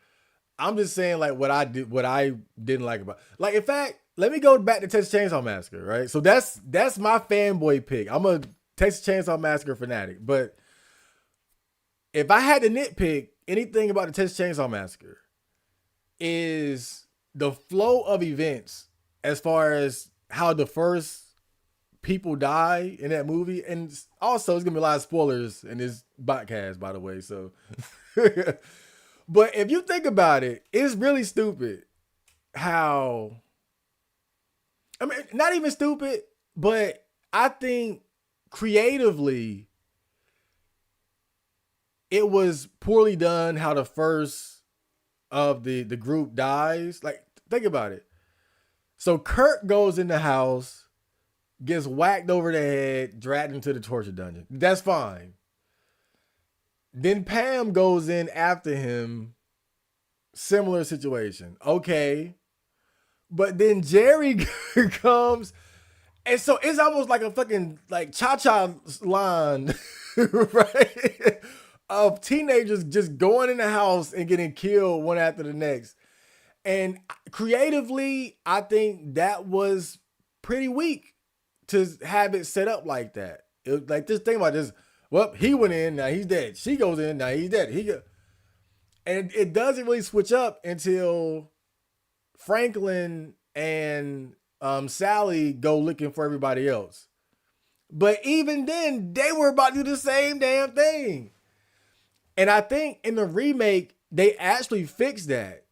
I'm just saying like what I didn't like about. Like in fact, let me go back to Texas Chainsaw Massacre, right? So that's my fanboy pick. I'm a Texas Chainsaw Massacre fanatic, but if I had to nitpick anything about the Texas Chainsaw Massacre, is the flow of events as far as how the first people die in that movie, and also it's gonna be a lot of spoilers in this podcast, by the way. So, but if you think about it, it's really stupid how. I mean, not even stupid, but I think creatively it was poorly done how the first of the group dies. Like, think about it. So Kurt goes in the house, gets whacked over the head, dragged into the torture dungeon. That's fine. Then Pam goes in after him. Similar situation. Okay. But then Jerry comes. And so it's almost like a fucking like cha-cha line, right? Of teenagers just going in the house and getting killed one after the next. And creatively, I think that was pretty weak to have it set up like that. It was like, just think about this. Well, he went in, now he's dead. She goes in, now he's dead. And it doesn't really switch up until Franklin and Sally go looking for everybody else. But even then, they were about to do the same damn thing. And I think in the remake, they actually fixed that.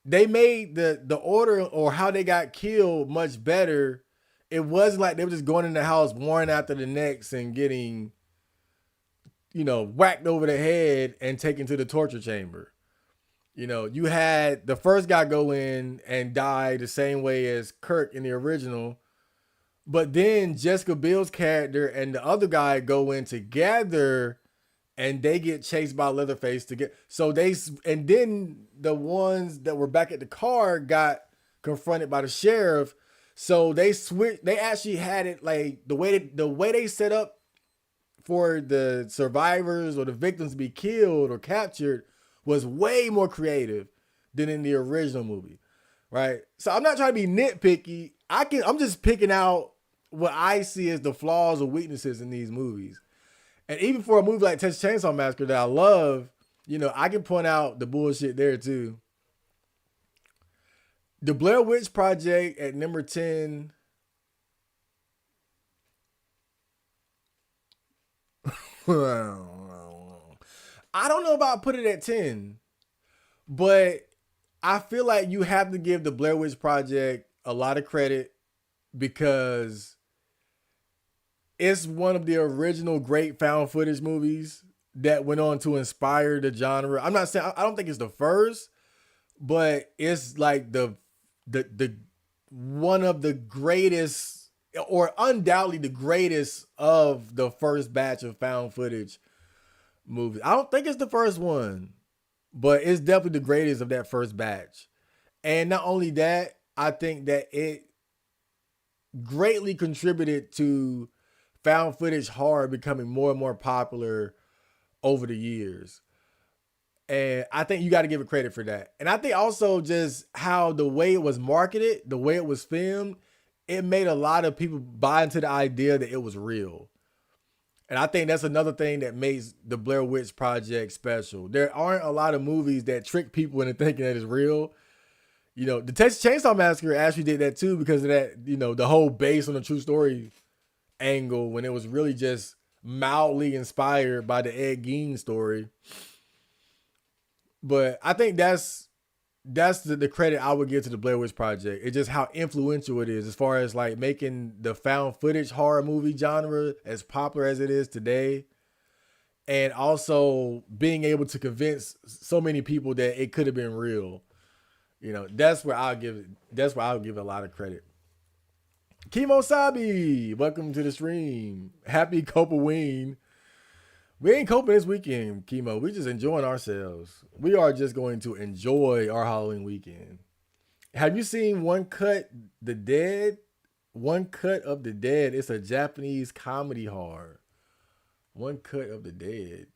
They made the order or how they got killed much better. It wasn't like they were just going in the house one after the next and getting, whacked over the head and taken to the torture chamber. You had the first guy go in and die the same way as Kirk in the original. But then Jessica Biel's character and the other guy go in together and they get chased by Leatherface to get. And then the ones that were back at the car got confronted by the sheriff. So they switched. They actually had it like the way they set up for the survivors or the victims to be killed or captured was way more creative than in the original movie, right? So I'm not trying to be nitpicky. I'm just picking out what I see as the flaws or weaknesses in these movies. And even for a movie like Texas Chainsaw Massacre that I love, I can point out the bullshit there too. The Blair Witch Project at number 10. I don't know about putting it at 10, but I feel like you have to give the Blair Witch Project a lot of credit because it's one of the original great found footage movies that went on to inspire the genre. I'm not saying, I don't think it's the first, but it's like the one of the greatest, or undoubtedly the greatest of the first batch of found footage movies. I don't think it's the first one, but it's definitely the greatest of that first batch. And not only that, I think that it greatly contributed to found footage horror becoming more and more popular over the years. And I think you got to give it credit for that. And I think also just how the way it was marketed, the way it was filmed, it made a lot of people buy into the idea that it was real. And I think that's another thing that makes the Blair Witch Project special. There aren't a lot of movies that trick people into thinking that it's real. The Texas Chainsaw Massacre actually did that too because of that, the whole based on a true story angle when it was really just mildly inspired by the Ed Gein story. But I think that's that's the credit I would give to the Blair Witch Project. It's just how influential it is as far as like making the found footage horror movie genre as popular as it is today. And also being able to convince so many people that it could have been real. You know, that's where I'll give it a lot of credit. Kimo Sabi, welcome to the stream. Happy Copaween. We ain't coping this weekend, Chemo. We just enjoying ourselves. We are just going to enjoy our Halloween weekend. Have you seen One Cut the Dead? One Cut of the Dead. It's a Japanese comedy horror. One Cut of the Dead.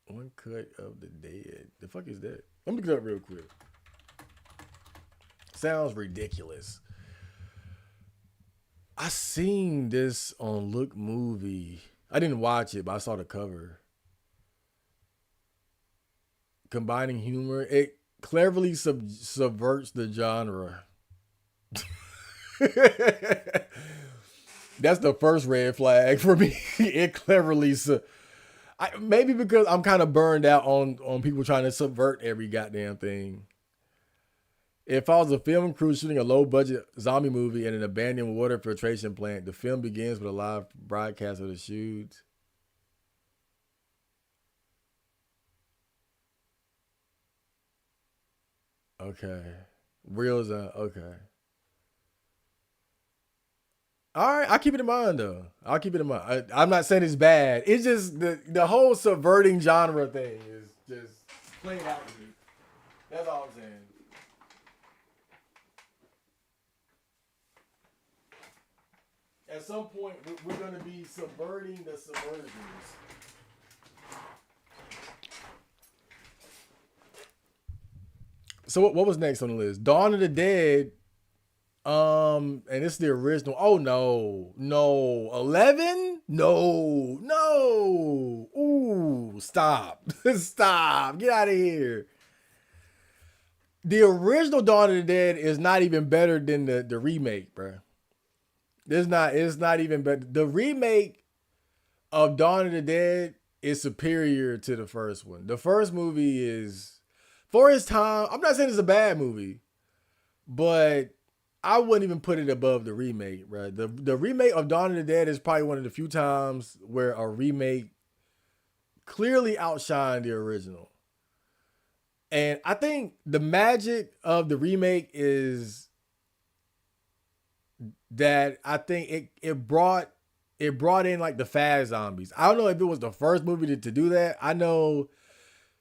One Cut of the Dead. The fuck is that? Let me look it up real quick. Sounds ridiculous. I seen this on Look Movie. I didn't watch it, but I saw the cover. Combining humor, it cleverly subverts the genre. That's the first red flag for me. It cleverly, maybe because I'm kind of burned out on people trying to subvert every goddamn thing. It follows a film crew shooting a low-budget zombie movie in an abandoned water filtration plant. The film begins with a live broadcast of the shoots. Okay. Reels okay. All right, I'll keep it in mind though. I'll keep it in mind. I'm not saying it's bad. It's just the whole subverting genre thing is just playing out with me. That's all I'm saying. At some point, we're going to be subverting the subversions. So what was next on the list? Dawn of the Dead. And it's the original. Oh no, 11? No. Ooh, stop, stop, get out of here. The original Dawn of the Dead is not even better than the remake, bro. It's not even better. The remake of Dawn of the Dead is superior to the first one. The first movie is, for its time, I'm not saying it's a bad movie, but I wouldn't even put it above the remake, right? The remake of Dawn of the Dead is probably one of the few times where a remake clearly outshined the original. And I think the magic of the remake is that I think it brought in like the fast zombies. I don't know if it was the first movie to do that. I know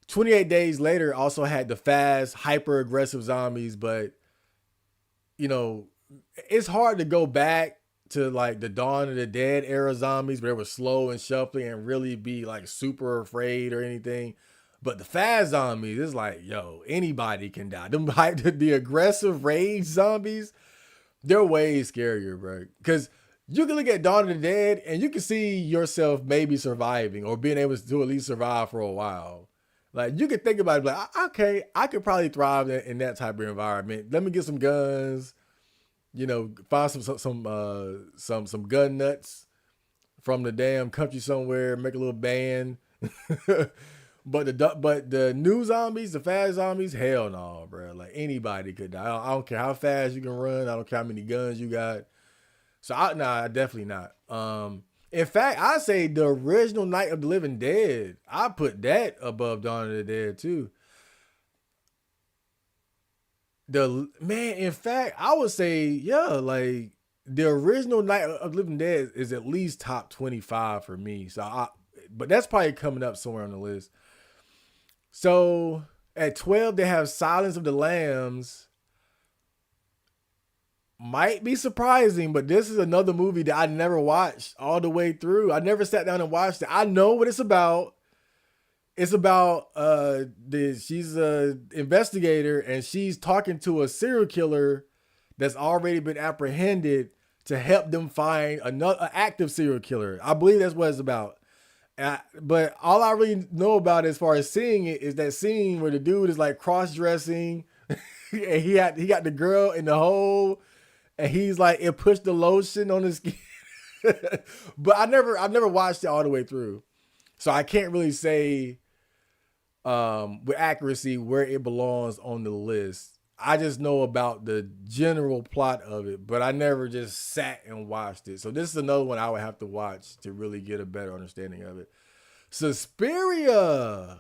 28 Days Later also had the fast, hyper aggressive zombies, but you know, it's hard to go back to like the Dawn of the Dead era zombies where they were slow and shuffling and really be like super afraid or anything. But the fast zombies, it's like, yo, anybody can die. Them the aggressive rage zombies, they're way scarier, bro. Because you can look at Dawn of the Dead and you can see yourself maybe surviving or being able to at least survive for a while. Like you could think about it, like, okay, I could probably thrive in that type of environment. Let me get some guns, you know, find some gun nuts from the damn country somewhere, make a little band. But the new zombies, the fast zombies, hell no, bro. Like anybody could die. I don't care how fast you can run. I don't care how many guns you got. So definitely not. In fact, I say the original Night of the Living Dead. I put that above Dawn of the Dead too. In fact, I would say, yeah, like the original Night of the Living Dead is at least top 25 for me. But that's probably coming up somewhere on the list. So at 12, they have Silence of the Lambs. Might be surprising, but this is another movie that I never watched all the way through. I never sat down and watched it. I know what it's about. It's about she's an investigator and she's talking to a serial killer that's already been apprehended to help them find another active serial killer. I believe that's what it's about. But all I really know about as far as seeing it is that scene where the dude is like cross-dressing and he got the girl in the hole and he's like, it pushed the lotion on his skin. But I've never watched it all the way through. So I can't really say with accuracy where it belongs on the list. I just know about the general plot of it, but I never just sat and watched it. So this is another one I would have to watch to really get a better understanding of it. Suspiria.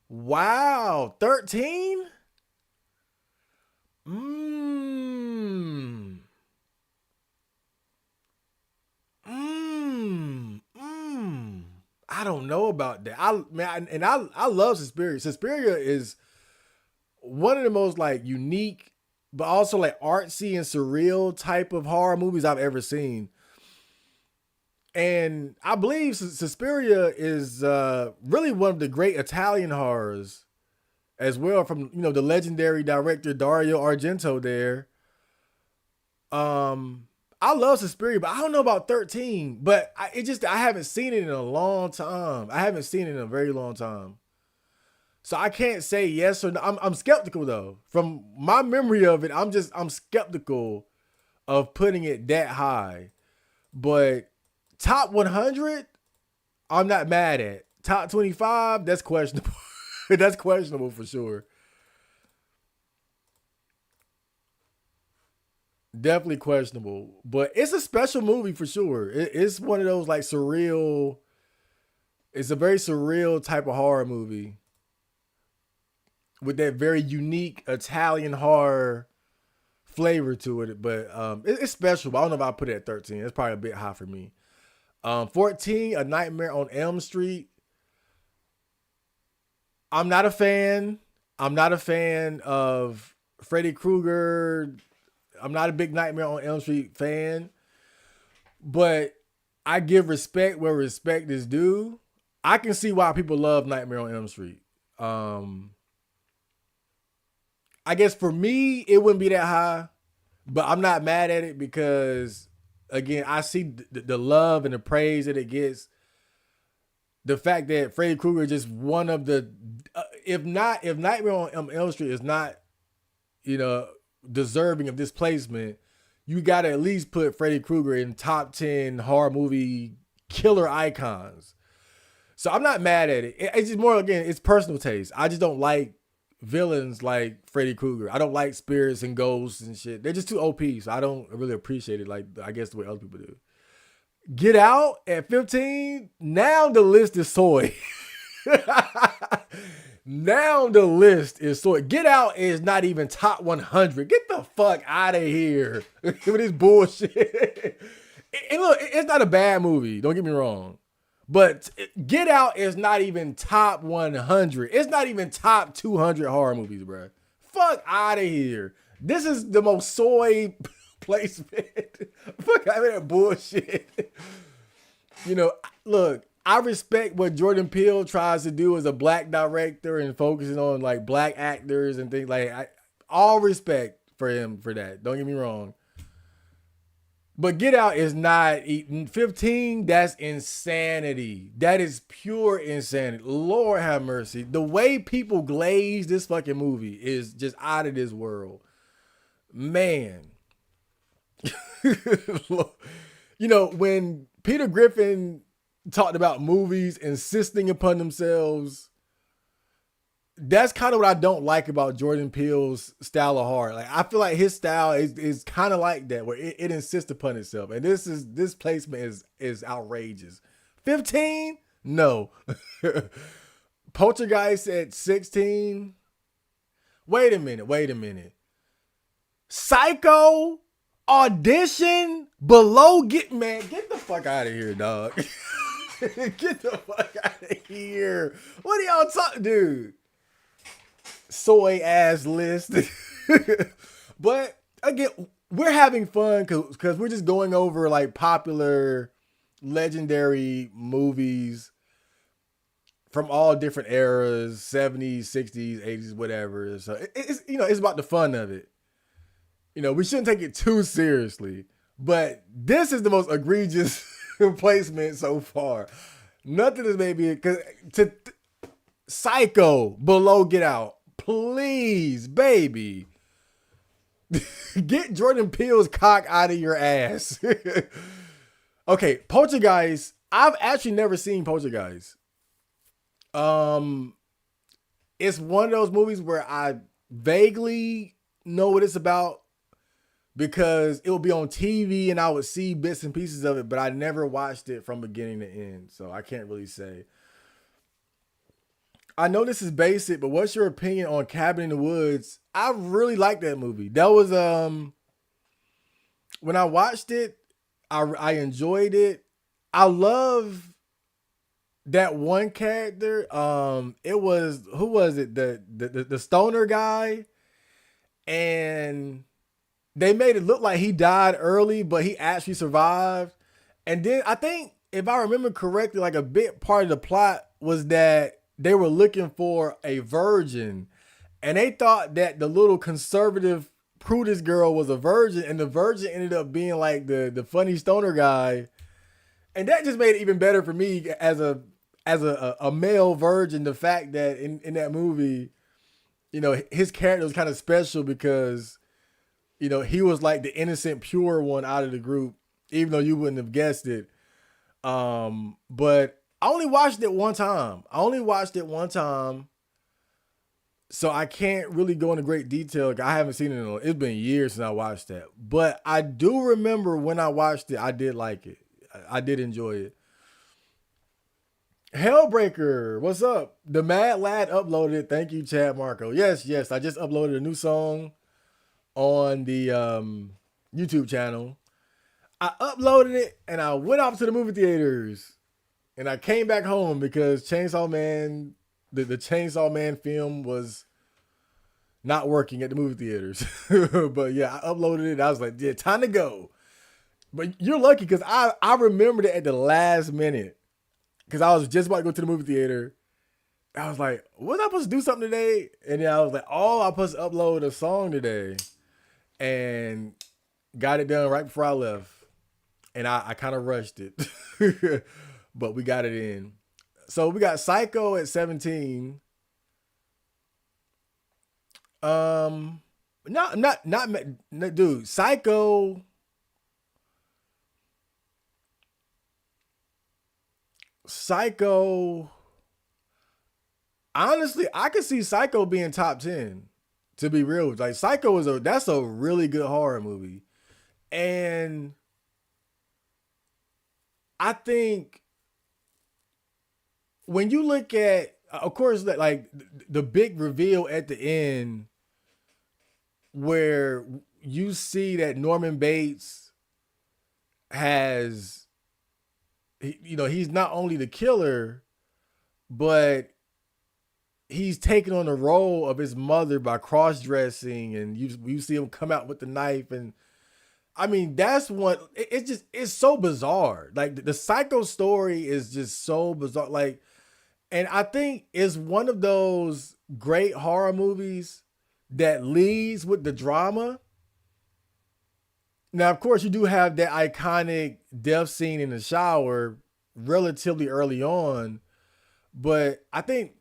Wow. 13? Mmm. Mmm. Mmm. I don't know about that. I love Suspiria. Suspiria is one of the most like unique, but also like artsy and surreal type of horror movies I've ever seen. And I believe Suspiria is really one of the great Italian horrors as well, from the legendary director Dario Argento. There, I love Suspiria, but I don't know about 13. But I haven't seen it in a long time. I haven't seen it in a very long time. So I can't say yes or no. I'm skeptical though. From my memory of it, I'm skeptical of putting it that high. But top 100, I'm not mad at. Top 25, that's questionable. That's questionable for sure. Definitely questionable. But it's a special movie for sure. It's one of those like surreal. It's a very surreal type of horror movie with that very unique Italian horror flavor to it. But it's special. But I don't know if I put it at 13. It's probably a bit high for me. 14, A Nightmare on Elm Street. I'm not a fan. I'm not a fan of Freddy Krueger. I'm not a big Nightmare on Elm Street fan, but I give respect where respect is due. I can see why people love Nightmare on Elm Street. I guess for me, it wouldn't be that high, but I'm not mad at it because, again, I see the love and the praise that it gets. The fact that Freddy Krueger is just one of the, if Nightmare on Elm Street is not, you know, deserving of this placement, you got to at least put Freddy Krueger in top 10 horror movie killer icons. So I'm not mad at it. It's just more, again, it's personal taste. I just don't like villains like Freddy Krueger. I don't like spirits and ghosts and shit. They're just too OP, so I don't really appreciate it like, I guess, the way other people do. Get Out at 15. Now the list is soy. Now the list is soy. Get Out is not even top 100. Get the fuck out of here with this bullshit. And look, it's not a bad movie. Don't get me wrong. But Get Out is not even top 100. It's not even top 200 horror movies, bro. Fuck out of here. This is the most soy placement. Fuck out of that bullshit. Look, I respect what Jordan Peele tries to do as a black director and focusing on like black actors and things like. All respect for him for that. Don't get me wrong. But Get Out is not 15. That's insanity. That is pure insanity. Lord have mercy. The way people glaze this fucking movie is just out of this world. Man. When Peter Griffin talked about movies insisting upon themselves, that's kind of what I don't like about Jordan Peele's style of horror. Like, I feel like his style is kind of like that, where it insists upon itself. And this placement is outrageous. 15? No. Poltergeist at 16. Wait a minute. Psycho, Audition, get the fuck out of here, dog. Get the fuck out of here. What are y'all talking, dude? Soy ass list. But again, we're having fun because we're just going over like popular, legendary movies from all different eras, 70s, 60s, 80s, whatever. So it's about the fun of it. We shouldn't take it too seriously, but this is the most egregious placement so far. Nothing is maybe because Psycho below Get Out. Please, baby. Get Jordan Peele's cock out of your ass. Okay, Poltergeist. I've actually never seen Poltergeist. it's one of those movies where I vaguely know what it's about because it would be on TV and I would see bits and pieces of it, but I never watched it from beginning to end. So I can't really say. I know this is basic, but what's your opinion on Cabin in the Woods? I really like that movie. That was when I watched it, I enjoyed it. I love that one character. It was, who was it? The stoner guy, and they made it look like he died early, but he actually survived. And then I think, if I remember correctly, like a big part of the plot was that they were looking for a virgin, and they thought that the little conservative prudish girl was a virgin, and the virgin ended up being like the funny stoner guy. And that just made it even better for me as a male virgin. The fact that in that movie, his character was kind of special because, he was like the innocent, pure one out of the group, even though you wouldn't have guessed it. But I only watched it one time. So I can't really go into great detail. I haven't seen it it's been years since I watched that. But I do remember when I watched it, I did like it. I did enjoy it. Hellbreaker, what's up? The Mad Lad uploaded it. Thank you, Chad Marco. Yes. I just uploaded a new song on the YouTube channel. I uploaded it and I went off to the movie theaters. And I came back home because Chainsaw Man, the Chainsaw Man film was not working at the movie theaters. But yeah, I uploaded it. I was like, yeah, time to go. But you're lucky because I remembered it at the last minute. Because I was just about to go to the movie theater. I was like, was I supposed to do something today? And then I was like, oh, I'm supposed to upload a song today. And got it done right before I left. And I kind of rushed it. But we got it in. So we got Psycho at 17. Not dude. Psycho. Honestly, I could see Psycho being top 10. To be real, like Psycho that's a really good horror movie, and I think when you look at, of course, like the big reveal at the end, where you see that Norman Bates has, he's not only the killer, but he's taking on the role of his mother by cross-dressing, and you see him come out with the knife. And I mean, that's what it's so bizarre. Like the Psycho story is just so bizarre. Like, and I think it's one of those great horror movies that leads with the drama. Now, of course, you do have that iconic death scene in the shower relatively early on, but I think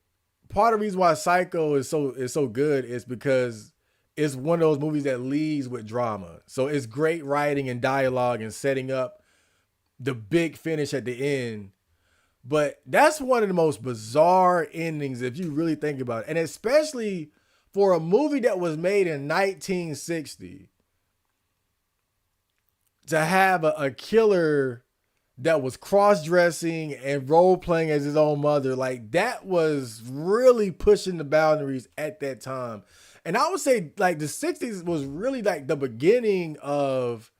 part of the reason why Psycho is so good is because it's one of those movies that leads with drama. So it's great writing and dialogue and setting up the big finish at the end. But that's one of the most bizarre endings if you really think about it. And especially for a movie that was made in 1960, to have a killer that was cross-dressing and role-playing as his own mother, like that was really pushing the boundaries at that time. And I would say like the 60s was really like the beginning of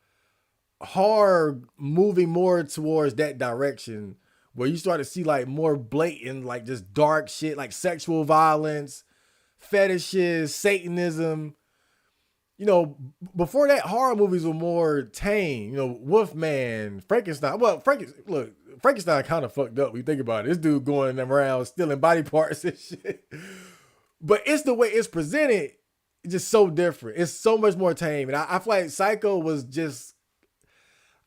horror moving more towards that direction, where you start to see like more blatant, like just dark shit, like sexual violence, fetishes, Satanism. Before that, horror movies were more tame. Wolfman, Frankenstein. Well, Frankenstein kind of fucked up when you think about it. This dude going around stealing body parts and shit. But it's the way it's presented, it's just so different. It's so much more tame. And I feel like Psycho was just,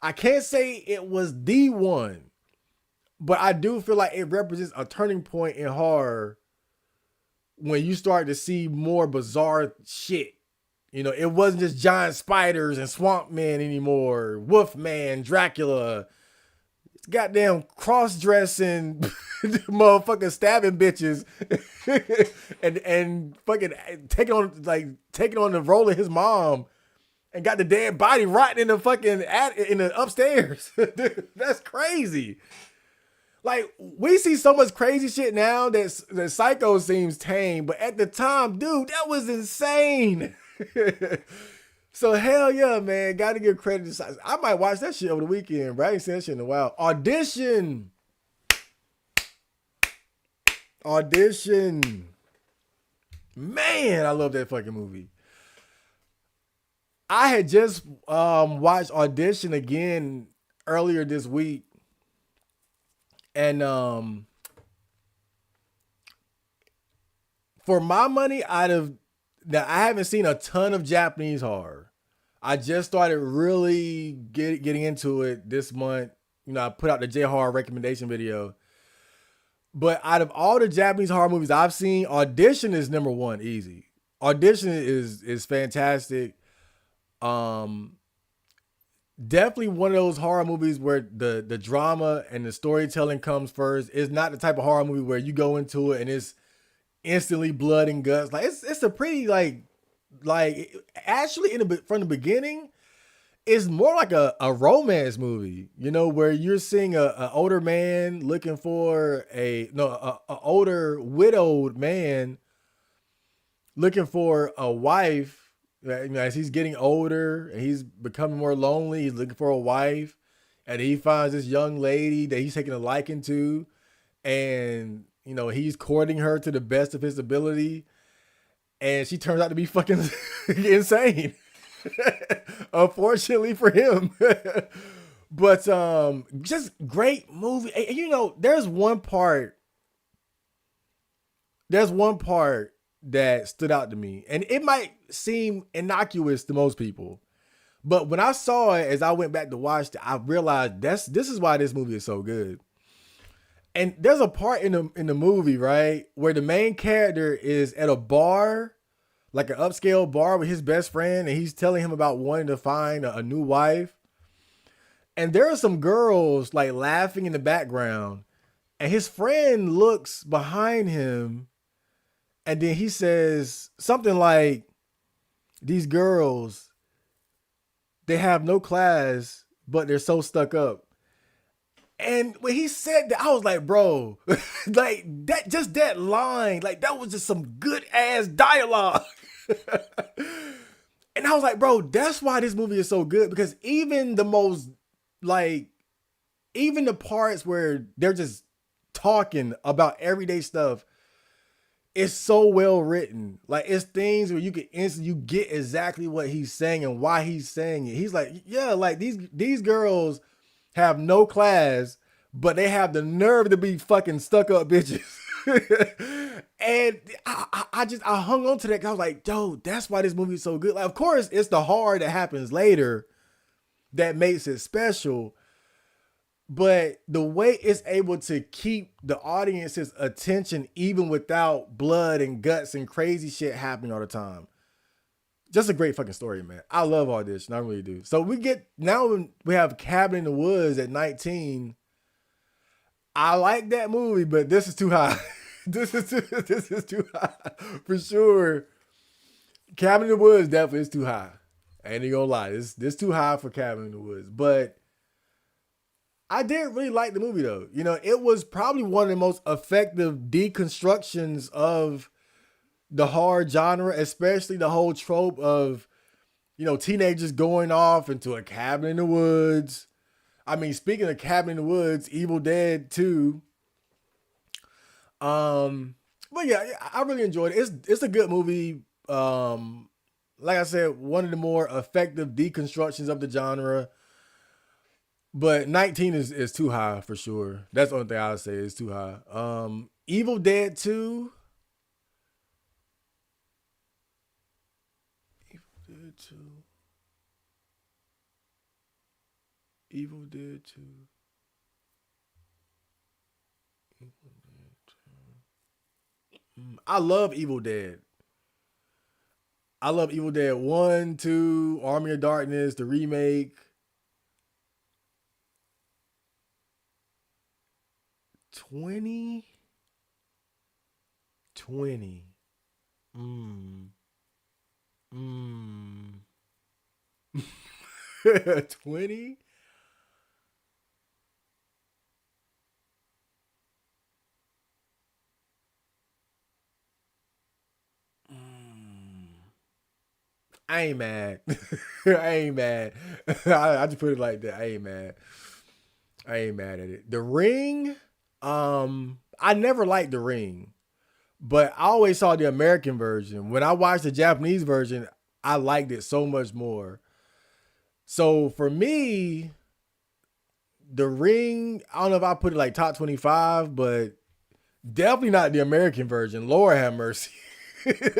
I can't say it was the one, but I do feel like it represents a turning point in horror when you start to see more bizarre shit. It wasn't just giant spiders and swamp men anymore. Wolfman, Dracula. goddamn cross-dressing motherfucking stabbing bitches and fucking taking on the role of his mom and got the dead body rotting in the fucking in the upstairs. That's crazy. Like, we see so much crazy shit now that Psycho seems tame, but at the time, dude, that was insane. So hell yeah, man. Gotta give credit to Psycho. I might watch that shit over the weekend, bro. I ain't seen that shit in a while. Audition. Man, I love that fucking movie. I had just watched Audition again earlier this week. And for my money, I haven't seen a ton of Japanese horror. I just started really getting into it this month. You know, I put out the J horror recommendation video. But out of all the Japanese horror movies I've seen, Audition is number one, easy. Audition is fantastic. Definitely one of those horror movies where the drama and the storytelling comes first. It's not the type of horror movie where you go into it and it's instantly blood and guts. Like it's a pretty like actually from the beginning, it's more like a romance movie, you know, where you're seeing a older man looking for a older widowed man looking for a wife. You know, as he's getting older and he's becoming more lonely, he's looking for a wife, and he finds this young lady that he's taking a liking to, and you know he's courting her to the best of his ability, and she turns out to be fucking insane. Unfortunately for him. But just great movie. And, you know, there's one part that stood out to me, and it might seem innocuous to most people, but when I saw it, as I went back to watch it, I realized this is why this movie is so good. And there's a part in the movie, right, where the main character is at a bar, like an upscale bar with his best friend, and he's telling him about wanting to find a new wife. And there are some girls like laughing in the background, and his friend looks behind him, and then he says something like, "These girls, they have no class, but they're so stuck up." And when he said that, I was like, bro, like that line, like that was just some good ass dialogue. And I was like, bro, that's why this movie is so good, because even the parts where they're just talking about everyday stuff, it's so well written. Like, it's things where you get exactly what he's saying and why he's saying it. He's like, yeah, like these girls have no class, but they have the nerve to be fucking stuck up bitches. And I hung on to that, 'cause I was like, yo, that's why this movie is so good. Like, of course, it's the horror that happens later that makes it special, but the way it's able to keep the audience's attention even without blood and guts and crazy shit happening all the time. Just a great fucking story, man. I love Audition. I really do. So we have Cabin in the Woods at 19. I like that movie, but this is too high. This is too high for sure. Cabin in the Woods definitely is too high. I ain't gonna lie. This too high for Cabin in the Woods. But I did really like the movie though. You know, it was probably one of the most effective deconstructions of the horror genre, especially the whole trope of, you know, teenagers going off into a cabin in the woods. I mean, speaking of Cabin in the Woods, Evil Dead 2. But yeah, I really enjoyed it. It's a good movie. Like I said, one of the more effective deconstructions of the genre. But 19 is too high for sure. That's the only thing I would say is too high. Evil Dead 2. Evil Dead 2. Evil Dead 2. Evil Dead 2. I love Evil Dead. I love Evil Dead 1, 2, Army of Darkness, the remake. 20, 20. Mm. Mm. 20? Mm. I ain't mad. I ain't mad. I just put it like that. I ain't mad at it. The Ring, I never liked The Ring, but I always saw the American version. When I watched the Japanese version, I liked it so much more. So for me, The Ring, I don't know if I put it like top 25, but definitely not the American version. Lord have mercy.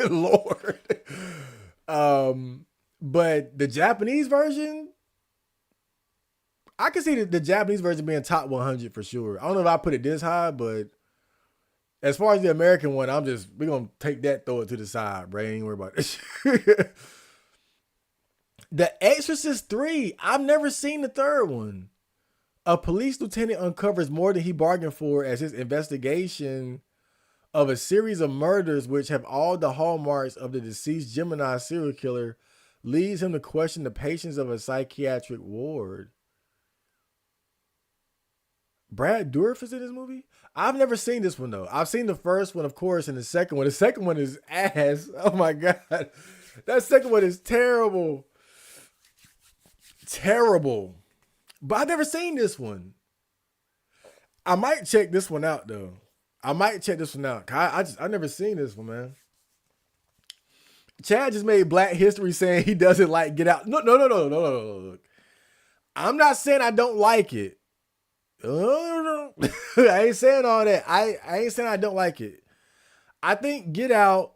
Lord. Um, but the Japanese version, I can see the Japanese version being top 100 for sure. I don't know if I put it this high, but as far as the American one, we're going to take that, throw it to the side, bro. Ain't worry about this. The Exorcist 3, I've never seen the third one. A police lieutenant uncovers more than he bargained for as his investigation of a series of murders which have all the hallmarks of the deceased Gemini serial killer leads him to question the patience of a psychiatric ward. Brad Dourif is in this movie? I've never seen this one though. I've seen the first one, of course, and the second one. The second one is ass. Oh my God. That second one is terrible. Terrible. But I've never seen this one. I might check this one out though. I might check this one out. I never seen this one, man. Chad just made Black History saying he doesn't like Get Out. No. Look, I'm not saying I don't like it. I ain't saying all that. I ain't saying I don't like it. I think Get Out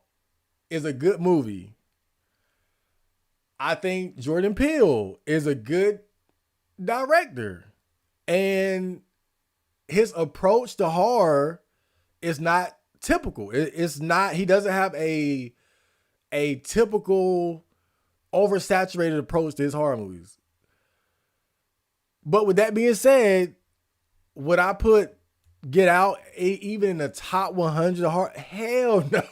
is a good movie. I think Jordan Peele is a good director. And his approach to horror is not typical. It's not, he doesn't have a typical oversaturated approach to his horror movies. But with that being said, would I put Get Out even in the top 100 of horror? Hell no.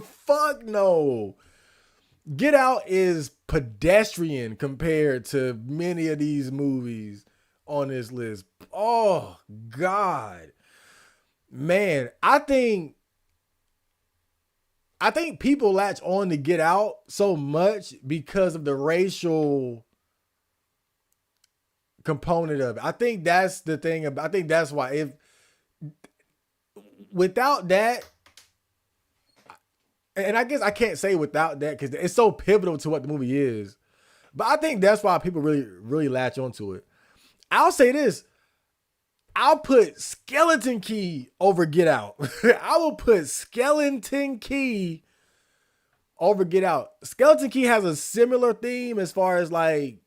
Fuck no. Get Out is pedestrian compared to many of these movies on this list. Oh, God. Man, I think people latch on to Get Out so much because of the racial component of it. I think that's the thing. I think that's why. If without that, and I guess I can't say without that because it's so pivotal to what the movie is. But I think that's why people really latch onto it. I'll say this. I'll put Skeleton Key over Get Out. I will put Skeleton Key over Get Out. Skeleton Key has a similar theme as far as like,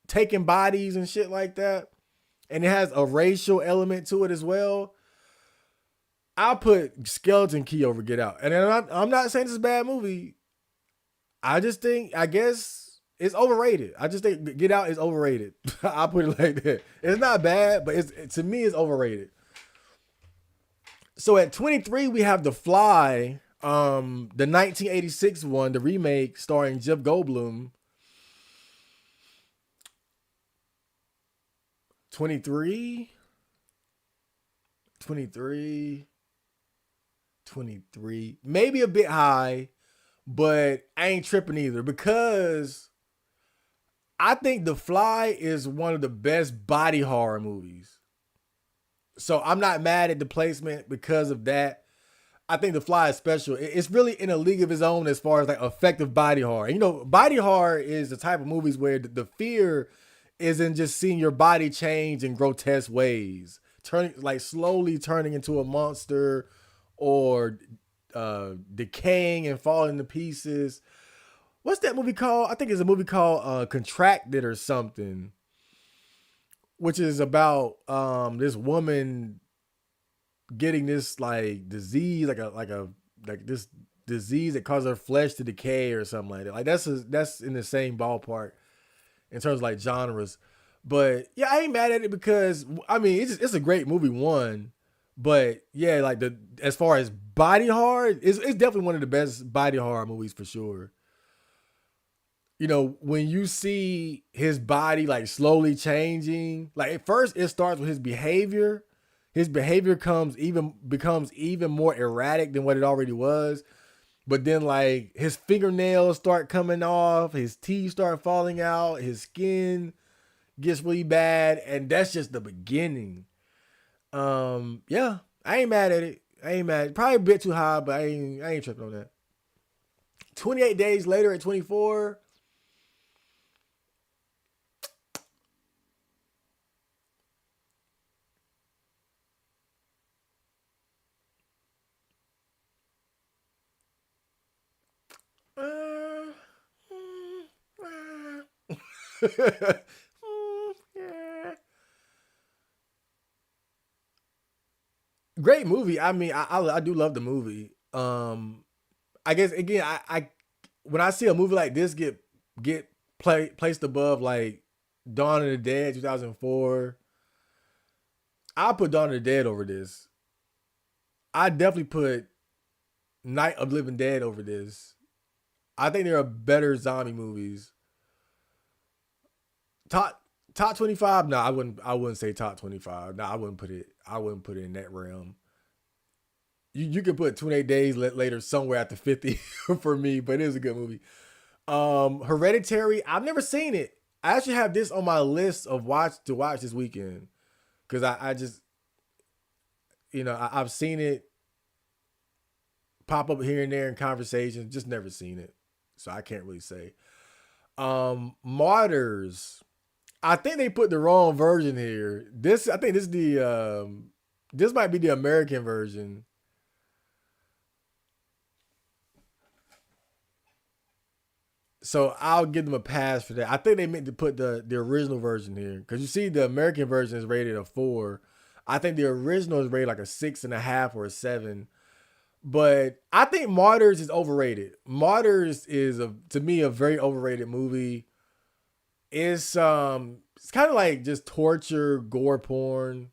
taking bodies and shit like that. And it has a racial element to it as well. I'll put Skeleton Key over Get Out. And I'm not saying it's a bad movie. I guess it's overrated. I just think Get Out is overrated. I'll put it like that. It's not bad, but to me, it's overrated. So at 23, we have The Fly, the 1986 one, the remake starring Jeff Goldblum. 23, 23, maybe a bit high, but I ain't tripping either because I think The Fly is one of the best body horror movies. So I'm not mad at the placement because of that. I think The Fly is special. It's really in a league of its own as far as like effective body horror. Body horror is the type of movies where the fear isn't just seeing your body change in grotesque ways, slowly turning into a monster or decaying and falling to pieces. What's that movie called? I think it's a movie called Contracted or something, which is about this woman getting this like disease, like this disease that causes her flesh to decay or something like that. Like that's in the same ballpark in terms of like genres. But yeah, I ain't mad at it because I mean it's a great movie, one. But yeah, like the as far as body horror, it's definitely one of the best body horror movies for sure. You know, when you see his body like slowly changing, like at first it starts with his behavior. His behavior becomes even more erratic than what it already was. But then like his fingernails start coming off, his teeth start falling out, his skin gets really bad, and that's just the beginning. Yeah, I ain't mad at it. I ain't mad. Probably a bit too high, but I ain't tripping on that. 28 days later at 24. Uh, yeah. Great movie. I mean, I do love the movie. I guess again, I when I see a movie like this get placed above like Dawn of the Dead 2004, I put Dawn of the Dead over this. I definitely put Night of Living Dead over this. I think there are better zombie movies. Top top 25? No, I wouldn't say top 25. No, I wouldn't put it in that realm. You could put 28 days later somewhere at the 50 for me, but it is a good movie. Hereditary, I've never seen it. I actually have this on my list of watch this weekend because I just I've seen it pop up here and there in conversations, just never seen it, so I can't really say. Martyrs, I think they put the wrong version here. I think this might be the American version. So I'll give them a pass for that. I think they meant to put the original version here because you see the American version is rated a 4. I think the original is rated like a 6.5 or a 7. But I think Martyrs is overrated. Martyrs is to me a very overrated movie. It's kind of like just torture, gore porn,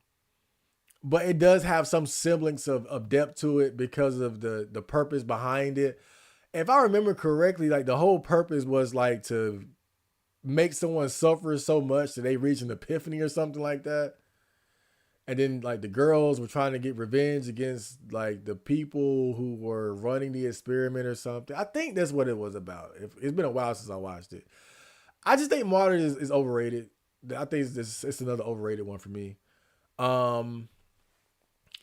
but it does have some semblance of depth to it because of the purpose behind it. If I remember correctly, like the whole purpose was like to make someone suffer so much that they reach an epiphany or something like that. And then like the girls were trying to get revenge against like the people who were running the experiment or something. I think that's what it was about. It's been a while since I watched it. I just think Martyr is overrated. I think it's another overrated one for me. Um,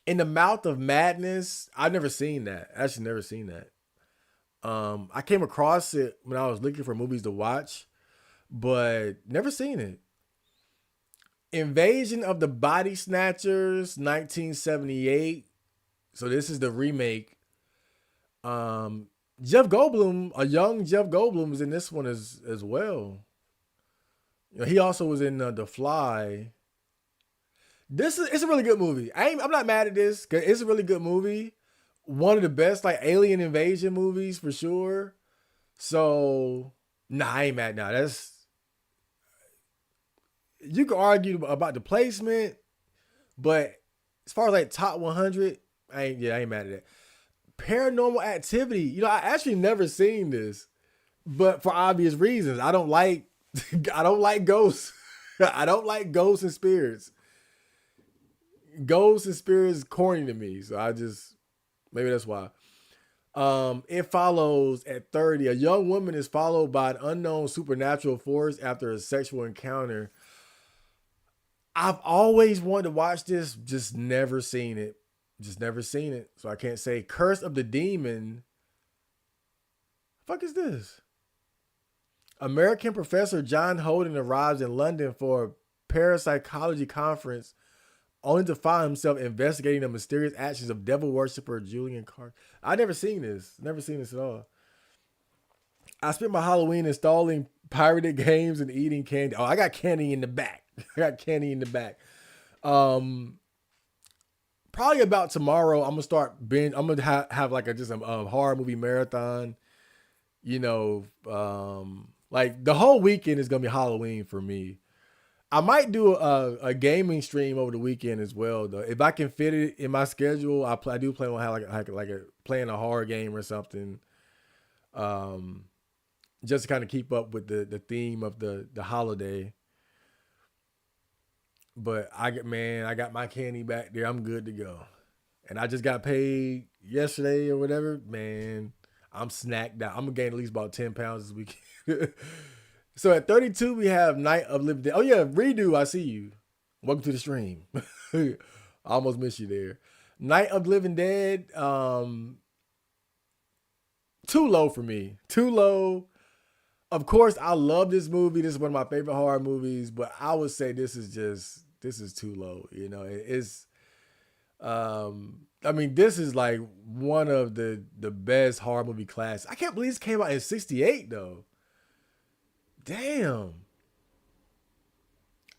in the Mouth of Madness, I've never seen that. Actually, never seen that. I came across it when I was looking for movies to watch, but never seen it. Invasion of the Body Snatchers, 1978. So this is the remake. Jeff Goldblum, a young Jeff Goldblum, is in this one as well. You know, he also was in The Fly. It's a really good movie. I'm not mad at this because it's a really good movie. One of the best like alien invasion movies for sure. So nah, I ain't mad now. That's You can argue about the placement, but as far as like top 100, I ain't mad at that. Paranormal Activity. I actually never seen this, but for obvious reasons, I don't like I don't like ghosts. I don't like ghosts and spirits. Ghosts and spirits corny to me, so I just maybe that's why. It follows at 30. A young woman is followed by an unknown supernatural force after a sexual encounter. I've always wanted to watch this, just never seen it. Just never seen it. So I can't say. Curse of the Demon. Fuck is this? American professor John Holden arrives in London for a parapsychology conference only to find himself investigating the mysterious actions of devil worshiper Julian Carr. I never seen this. Never seen this at all. I spent my Halloween installing pirated games and eating candy. Oh, I got candy in the back. I got candy in the back. Probably about tomorrow, I'm gonna start binge. I'm gonna have like just a horror movie marathon. Like the whole weekend is gonna be Halloween for me. I might do a gaming stream over the weekend as well, though. If I can fit it in my schedule, I do plan on having playing a horror game or something, um, just to kind of keep up with the theme of the holiday. But I got my candy back there. I'm good to go. And I just got paid yesterday or whatever. Man, I'm snacked out. I'm gonna gain at least about 10 pounds this weekend. So at 32, we have Night of Living Dead. Oh yeah, Redo, I see you. Welcome to the stream. I almost missed you there. Night of Living Dead, too low for me. Too low. Of course, I love this movie. This is one of my favorite horror movies, but I would say this is too low. You know, it's I mean, this is like one of the best horror movie classics. I can't believe this came out in '68 though. Damn.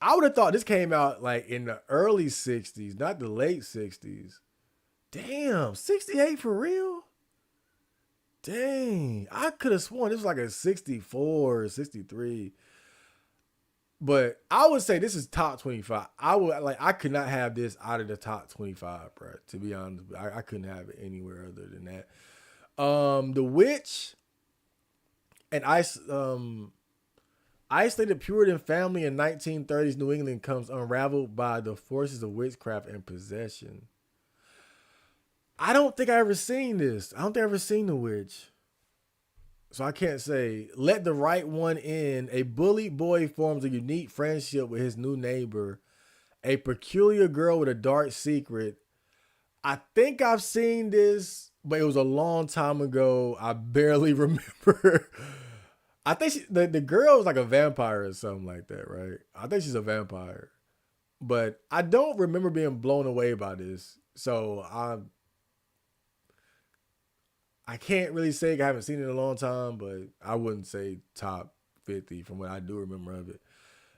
I would have thought this came out like in the early '60s, not the late '60s. Damn, '68 for real? Dang, I could have sworn this was like a '64 or '63. But I would say this is top 25. I could not have this out of the top 25, bro. To be honest, I couldn't have it anywhere other than that. The Witch and isolated Puritan family in 1930s New England comes unraveled by the forces of witchcraft and possession. I don't think I ever seen this. I don't think I ever seen The Witch. So I can't say. Let the right one in. A bullied boy forms a unique friendship with his new neighbor, a peculiar girl with a dark secret. I think I've seen this, but it was a long time ago. I barely remember. I think the girl is like a vampire or something like that, right? I think she's a vampire. But I don't remember being blown away by this. So I can't really say I haven't seen it in a long time, but I wouldn't say top 50 from what I do remember of it.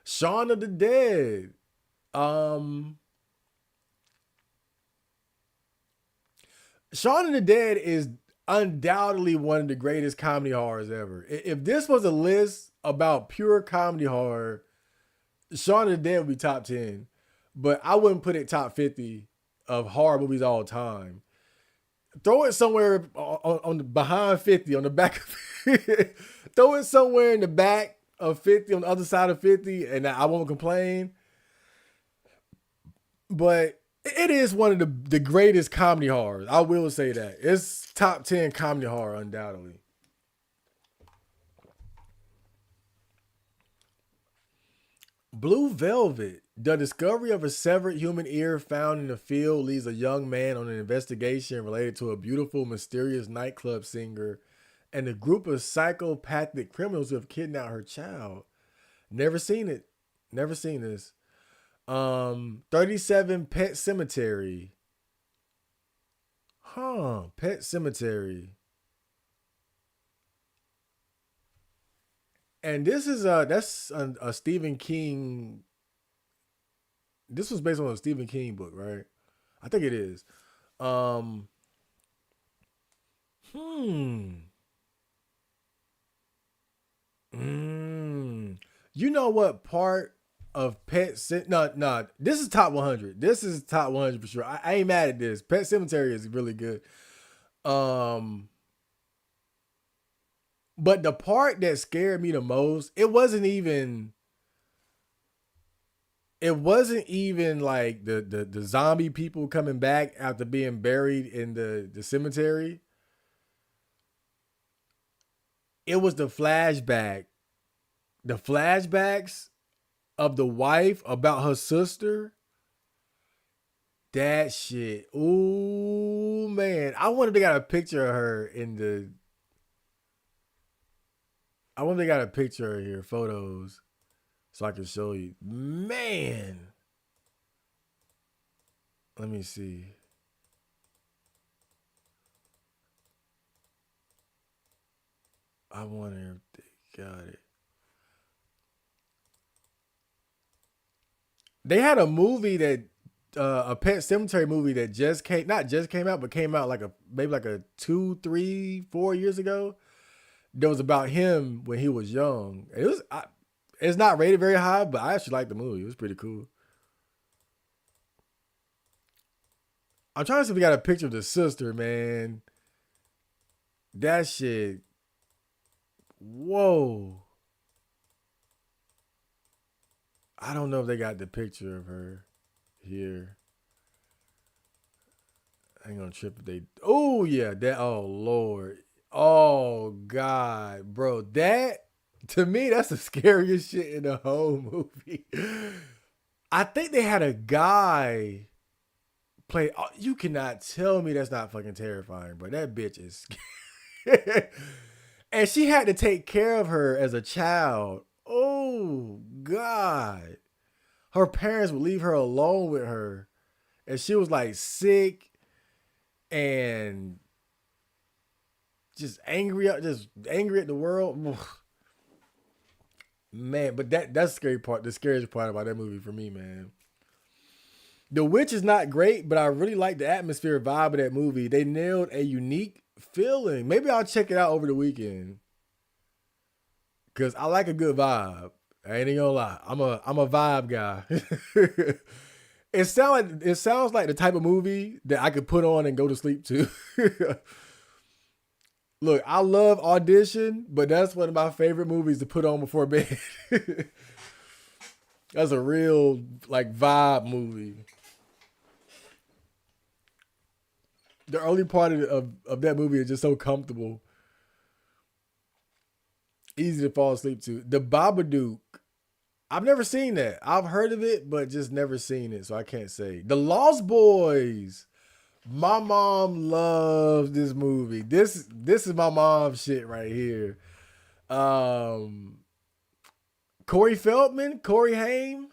Shaun of the Dead. Shaun of the Dead is undoubtedly one of the greatest comedy horrors ever. If this was a list about pure comedy horror, Shaun of the Dead would be top 10. But I wouldn't put it top 50 of horror movies all time. Throw it somewhere on the behind 50, on the back of throw it somewhere in the back of 50, on the other side of 50, and I won't complain. But it is one of the greatest comedy horrors. I will say that. It's top 10 comedy horror, undoubtedly. Blue Velvet. The discovery of a severed human ear found in the field leads a young man on an investigation related to a beautiful, mysterious nightclub singer and a group of psychopathic criminals who have kidnapped her child. Never seen it. Never seen this. 37 Pet Cemetery. Pet Cemetery. And this is that's a Stephen King. This was based on a Stephen King book, right? I think it is. Um, hmm. You know what part of No. This is top 100. This is top 100 for sure. I ain't mad at this. Pet Cemetery is really good. Um, but the part that scared me the most, it wasn't even like the zombie people coming back after being buried in the cemetery. It was the flashbacks of the wife about her sister. That shit. Ooh, man. I got a picture of her in the. I wonder if they got a picture of here, photos, so I can show you. Man. Let me see. I wonder if they got it. They had a movie that a Pet Cemetery movie that not just came out, but came out like maybe like a 2, 3, 4 years ago. That was about him when he was young. It's not rated very high, but I actually like the movie. It was pretty cool. I'm trying to see if we got a picture of the sister, man. That shit. Whoa. I don't know if they got the picture of her here. I ain't gonna trip if they. Oh yeah, that. Oh Lord. Oh God, bro. That to me, that's the scariest shit in the whole movie. I think they had a guy play. Oh, you cannot tell me that's not fucking terrifying, bro. That bitch is. And she had to take care of her as a child. Oh God. Her parents would leave her alone with her. And she was like sick and just angry at the world. Man, but that's the scary part, the scariest part about that movie for me, man. The Witch is not great, but I really like the atmosphere vibe of that movie. They nailed a unique feeling. Maybe I'll check it out over the weekend. Cause I like a good vibe. I ain't even gonna lie. I'm a vibe guy. It sounds like the type of movie that I could put on and go to sleep to. Look, I love Audition, but that's one of my favorite movies to put on before bed. That's a real like vibe movie. The early part of that movie is just so comfortable. Easy to fall asleep to. The Babadook. I've never seen that. I've heard of it, but just never seen it, so I can't say. The Lost Boys. My mom loves this movie. This is my mom's shit right here. Corey Feldman, Corey Haim.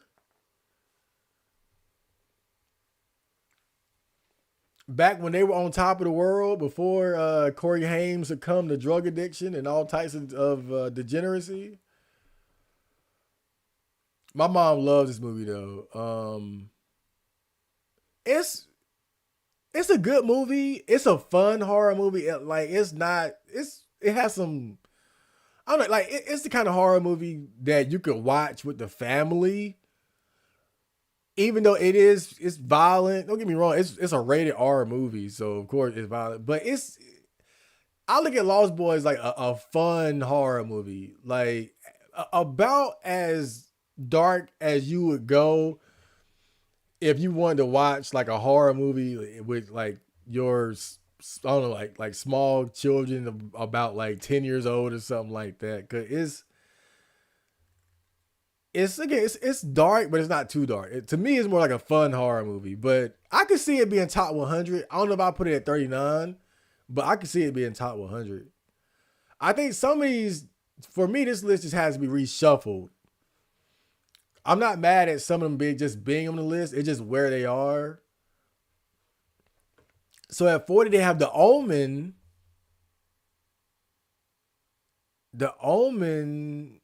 Back when they were on top of the world, before Corey Haim succumbed to drug addiction and all types of degeneracy. My mom loves this movie though. It's a good movie. It's a fun horror movie. It has some. I don't know. Like it's the kind of horror movie that you could watch with the family. Even though it's violent. Don't get me wrong. It's a rated R movie, so of course it's violent. But I look at Lost Boys like a fun horror movie, like about as dark as you would go if you wanted to watch like a horror movie with like yours. I don't know, like small children about like 10 years old or something like that. Cause it's dark, but it's not too dark. To me, it's more like a fun horror movie. But I could see it being top 100. I don't know if I put it at 39, but I could see it being top 100. I think some of these, for me, this list just has to be reshuffled. I'm not mad at some of them being on the list. It's just where they are. So at 40, they have The Omen. The Omen.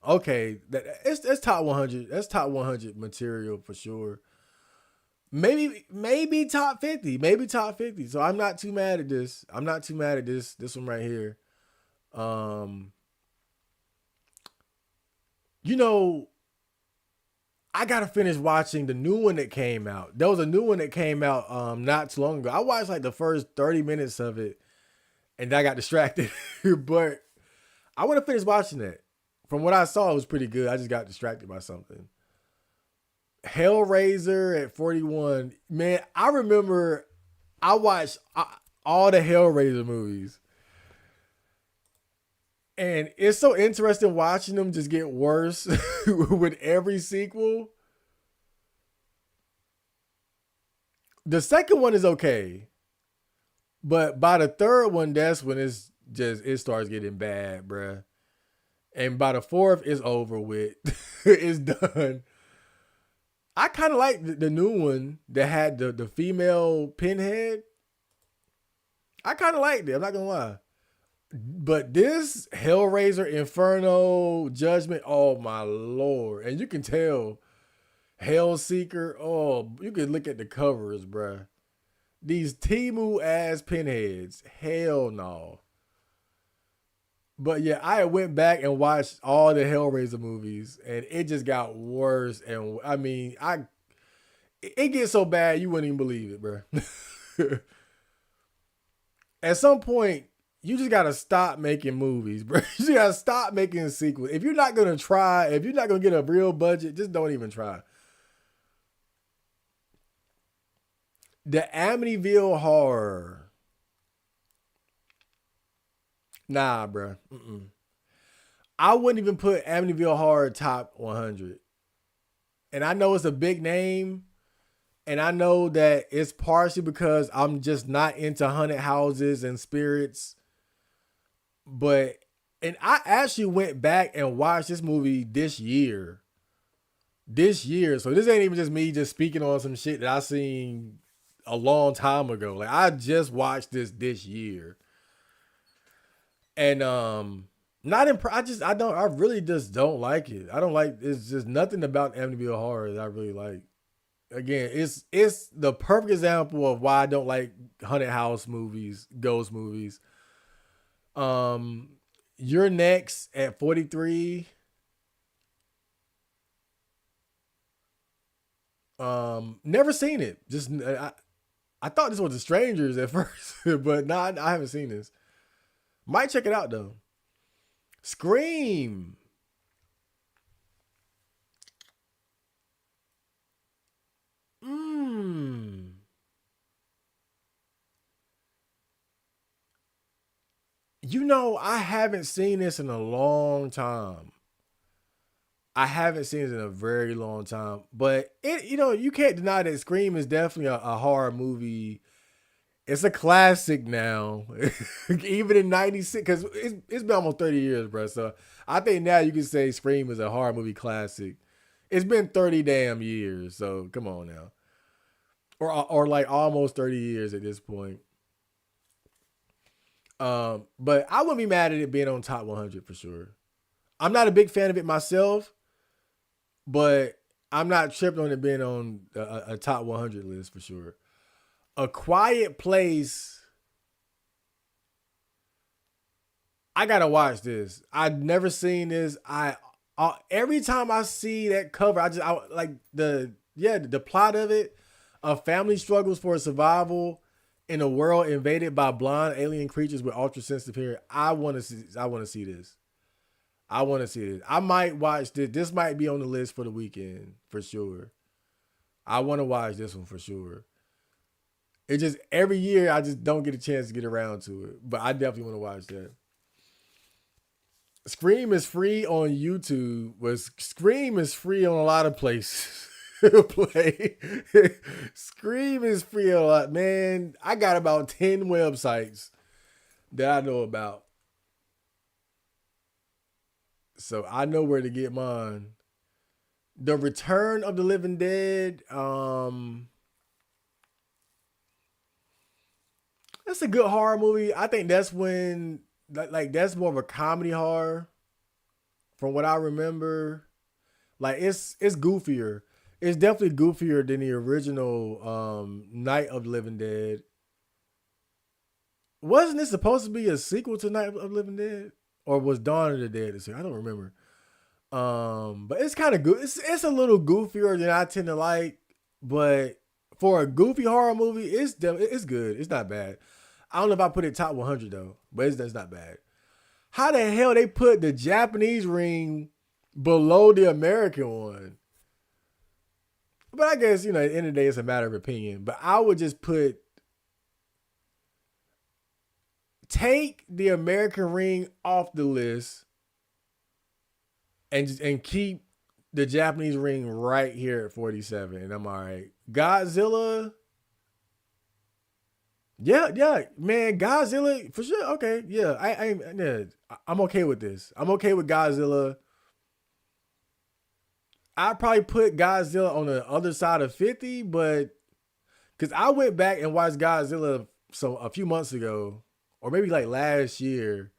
Okay. It's top 100. That's top 100 material for sure. Maybe top 50. Maybe top 50. So I'm not too mad at this. I'm not too mad at this one right here. You know, I gotta finish watching the new one that came out. There was a new one that came out not too long ago. I watched like the first 30 minutes of it and I got distracted. But I want to finish watching that. From what I saw, it was pretty good. I just got distracted by something. Hellraiser at 41. Man, I remember I watched all the Hellraiser movies. And it's so interesting watching them just get worse with every sequel. The second one is okay. But by the third one, that's when it starts getting bad, bruh. And by the fourth, it's over with. It's done. I kind of like the new one that had the female pinhead. I kind of liked it. I'm not going to lie. But this Hellraiser, Inferno, Judgment, oh my Lord. And you can tell Hellseeker, oh, you can look at the covers, bruh. These Timu ass pinheads, hell no. But yeah, I went back and watched all the Hellraiser movies, and it just got worse. And I mean, it gets so bad you wouldn't even believe it, bro. At some point, you just gotta stop making movies, bro. You just gotta stop making sequels. If you're not gonna try, if you're not gonna get a real budget, just don't even try. The Amityville Horror, nah, bro. Mm-mm. I wouldn't even put Amityville Horror top 100. And I know it's a big name, and I know that it's partially because I'm just not into haunted houses and spirits. But and I actually went back and watched this movie this year. This year. So this ain't even just me just speaking on some shit that I seen a long time ago. Like I just watched this year. And not I really just don't like it. I don't like it's just nothing about Amityville Horror that I really like. Again, it's the perfect example of why I don't like haunted house movies, ghost movies. You're next at 43. Never seen it. I thought this was The Strangers at first, but nah, I haven't seen this. Might check it out though. Scream. Mmm. You know, I haven't seen this in a long time. I haven't seen it in a very long time. But you can't deny that Scream is definitely a horror movie. It's a classic now. Even in 96, because it's been almost 30 years, bro. So I think now you can say Scream is a horror movie classic. It's been 30 damn years, so come on now. Or like almost 30 years at this point. But I wouldn't be mad at it being on top 100 for sure. I'm not a big fan of it myself, but I'm not tripping on it being on a top 100 list for sure. A Quiet Place. I gotta watch this. I've never seen this. Every time I see that cover, I like the plot of it. A family struggles for survival in a world invaded by blind alien creatures with ultra sensitive hearing. I want to see. I want to see this. I want to see this. I might watch this. This might be on the list for the weekend for sure. I want to watch this one for sure. It just every year I just don't get a chance to get around to it, but I definitely want to watch that. Scream is free on YouTube. Was Scream is free on a lot of places. Play. Scream is free on a lot. Man, I got about 10 websites that I know about. So I know where to get mine. The Return of the Living Dead. That's a good horror movie. I think that's when like that's more of a comedy horror from what I remember. Like it's goofier. It's definitely goofier than the original Night of the Living Dead. Wasn't this supposed to be a sequel to Night of the Living Dead? Or was Dawn of the Dead? I don't remember. But it's kind of good. It's a little goofier than I tend to like, but for a goofy horror movie, it's good. It's not bad. I don't know if I put it top 100 though, but that's not bad. How the hell they put the Japanese Ring below the American one? But I guess, at the end of the day, it's a matter of opinion. But I would just take the American Ring off the list and keep the Japanese Ring right here at 47, and I'm all right. Godzilla, yeah, man, Godzilla for sure. Okay, yeah, I'm okay with this. I'm okay with Godzilla. I'd probably put Godzilla on the other side of 50, but because I went back and watched Godzilla a few months ago, or maybe like last year,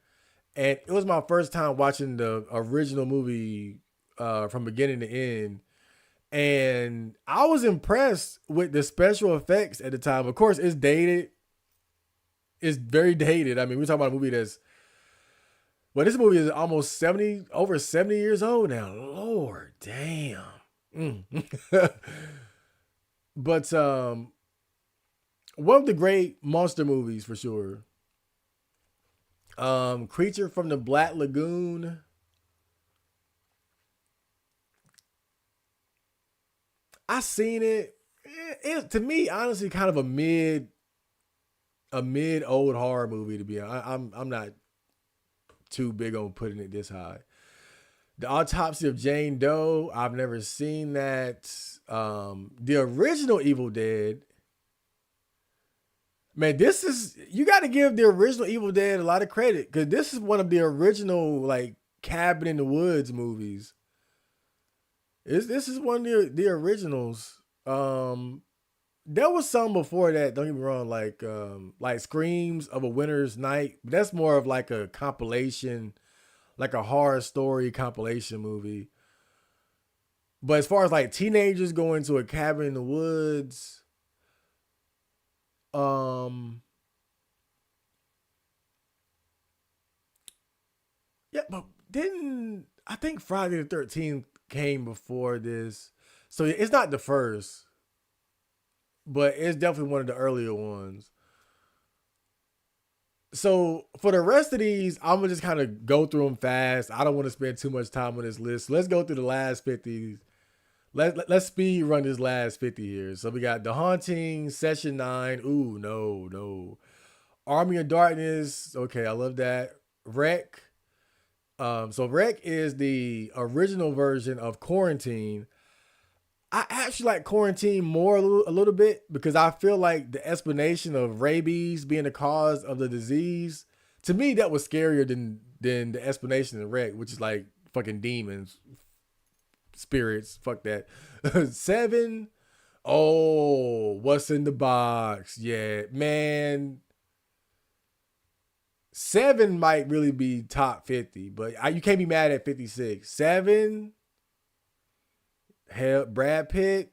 and it was my first time watching the original movie from beginning to end. And I was impressed with the special effects at the time. Of course, it's dated. It's very dated. I mean, we're talking about a movie that's Well, this movie is almost 70, over 70 years old now. Lord damn. Mm. But one of the great monster movies for sure. Creature from the Black Lagoon. I seen it. To me, honestly, kind of a mid old horror movie to be honest. I'm not too big on putting it this high. The Autopsy of Jane Doe. I've never seen that. The original Evil Dead. Man, this is, you got to give the original Evil Dead a lot of credit because this is one of the original like cabin in the woods movies. This is one of the originals. There was some before that. Don't get me wrong, like Screams of a Winter's Night. That's more of like a compilation, like a horror story compilation movie. But as far as like teenagers going to a cabin in the woods, um, yeah, but didn't I think Friday the 13th came before this? So it's not the first, but it's definitely one of the earlier ones. So for the rest of these, I'm gonna just kind of go through them fast. I don't want to spend too much time on this list. So let's go through the last 50. Let's speed run this last 50 here. So we got The Haunting, Session 9. Ooh, no, no. Army of Darkness. Okay, I love that. Wreck. So Wreck is the original version of Quarantine. I actually like Quarantine more a little bit because I feel like the explanation of rabies being the cause of the disease, to me that was scarier than the explanation of Wreck, which is like fucking demons, spirits, fuck that. Seven. Oh, what's in the box? Yeah, man. Seven might really be top 50, but you can't be mad at 56. Seven, hell, Brad Pitt,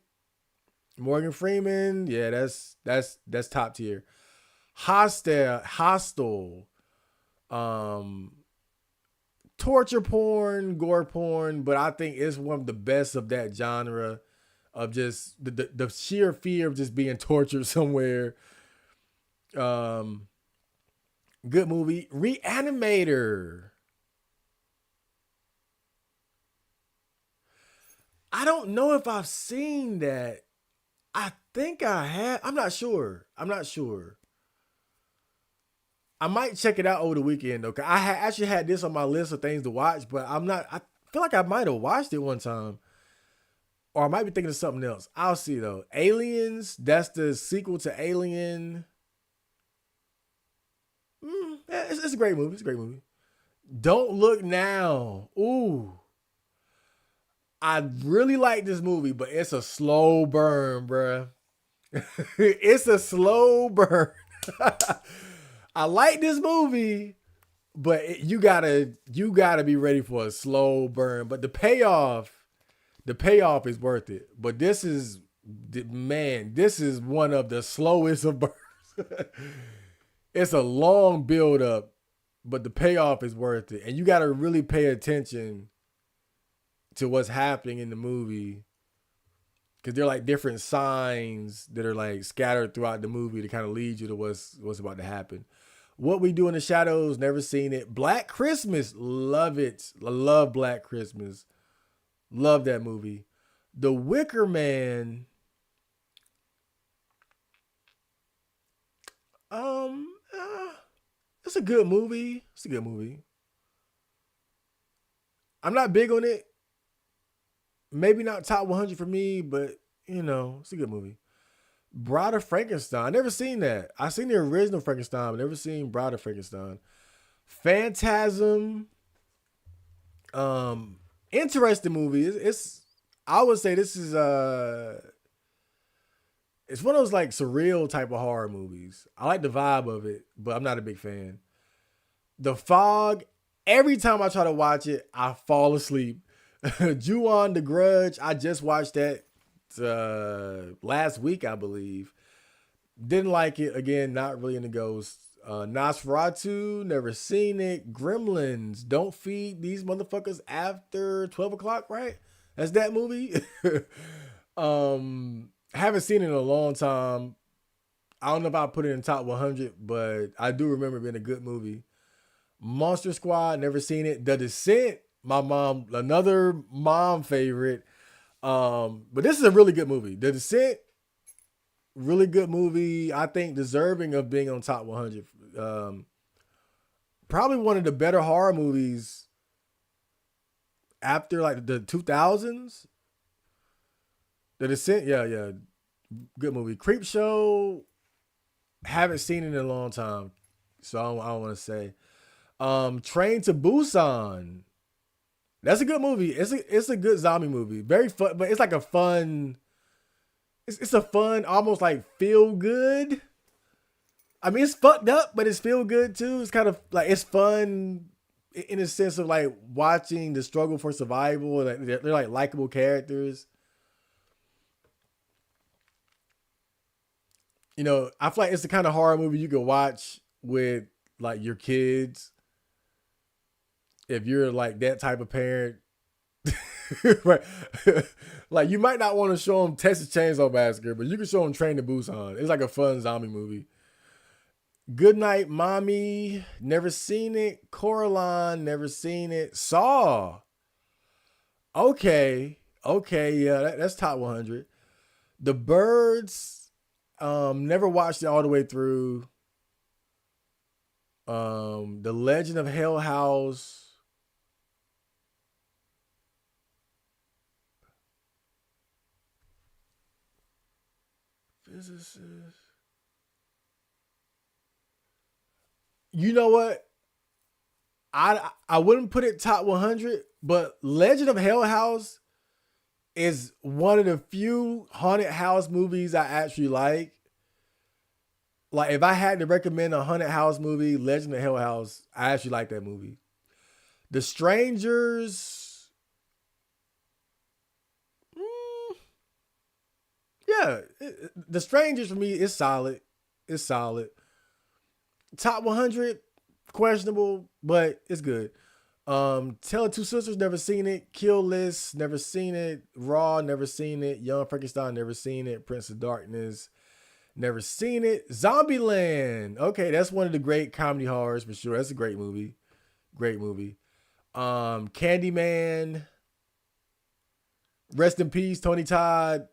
Morgan Freeman. Yeah, that's top tier. Hostile, um, torture porn, gore porn, but I think it's one of the best of that genre of just the sheer fear of just being tortured somewhere. Um, Good movie. Reanimator. I don't know if I've seen that. I think I have. I'm not sure. I might check it out over the weekend though. 'Cause actually had this on my list of things to watch, but I'm not. I feel like I might have watched it one time, or I might be thinking of something else. I'll see though. Aliens. That's the sequel to Alien. Yeah, it's a great movie. It's a great movie. Don't Look Now. Ooh, I really like this movie, but it's a slow burn, bruh. It's a slow burn. I like this movie, but you gotta be ready for a slow burn. But the payoff is worth it. But this is one of the slowest of burns. It's a long build up, but the payoff is worth it. And you gotta really pay attention to what's happening in the movie because they're like different signs that are like scattered throughout the movie to kind of lead you to what's about to happen. What We Do in the Shadows, never seen it. Black Christmas, love it. I love Black Christmas. Love that movie. The Wicker Man. It's a good movie. It's a good movie. I'm not big on it. Maybe not top 100 for me, but it's a good movie. Bride of Frankenstein. I never seen that. I seen the original Frankenstein, but never seen Bride of Frankenstein. Phantasm. Interesting movie. I would say this is it's one of those like surreal type of horror movies. I like the vibe of it, but I'm not a big fan. The Fog. Every time I try to watch it, I fall asleep. Ju-on The Grudge. I just watched that last week, I believe. Didn't like it. Again, not really into ghosts. Nosferatu, never seen it. Gremlins, don't feed these motherfuckers after 12 o'clock, right? That's that movie. Haven't seen it in a long time. I don't know if I put it in top 100, but I do remember it being a good movie. Monster Squad, never seen it. The Descent, my mom, another mom favorite. But this is a really good movie. The Descent, really good movie. I think deserving of being on top 100. Probably one of the better horror movies after like the 2000s. The Descent, yeah, good movie. Creep Show, haven't seen it in a long time, so I don't want to say. Train to Busan, that's a good movie. It's a good zombie movie. Very fun, but it's like a fun. It's a fun, almost like feel good. I mean, it's fucked up, but it's feel good too. It's kind of like it's fun in a sense of like watching the struggle for survival. Like they're like likable characters. You know, I feel like it's the kind of horror movie you can watch with like your kids if you're like that type of parent. Right. Like you might not want to show them Texas Chainsaw Massacre, but you can show them Train to Busan. It's like a fun zombie movie. Good Night Mommy, never seen it. Coraline, never seen it. Saw, okay, yeah, that's top 100. The Birds, never watched it all the way through. The Legend of Hell House. Physicist. You know what? I wouldn't put it top 100, but Legend of Hell House is one of the few haunted house movies I actually like. Like if I had to recommend a haunted house movie, Legend of Hell House, I actually like that movie. The Strangers, yeah, The Strangers for me is solid. It's solid. Top 100, questionable, but it's good. Tale of Two Sisters, never seen it. Kill List, never seen it. Raw, never seen it. Young Frankenstein, never seen it. Prince of Darkness, never seen it. Zombieland, okay, that's one of the great comedy horrors for sure. That's a great movie. Great movie. Candyman, rest in peace, Tony Todd.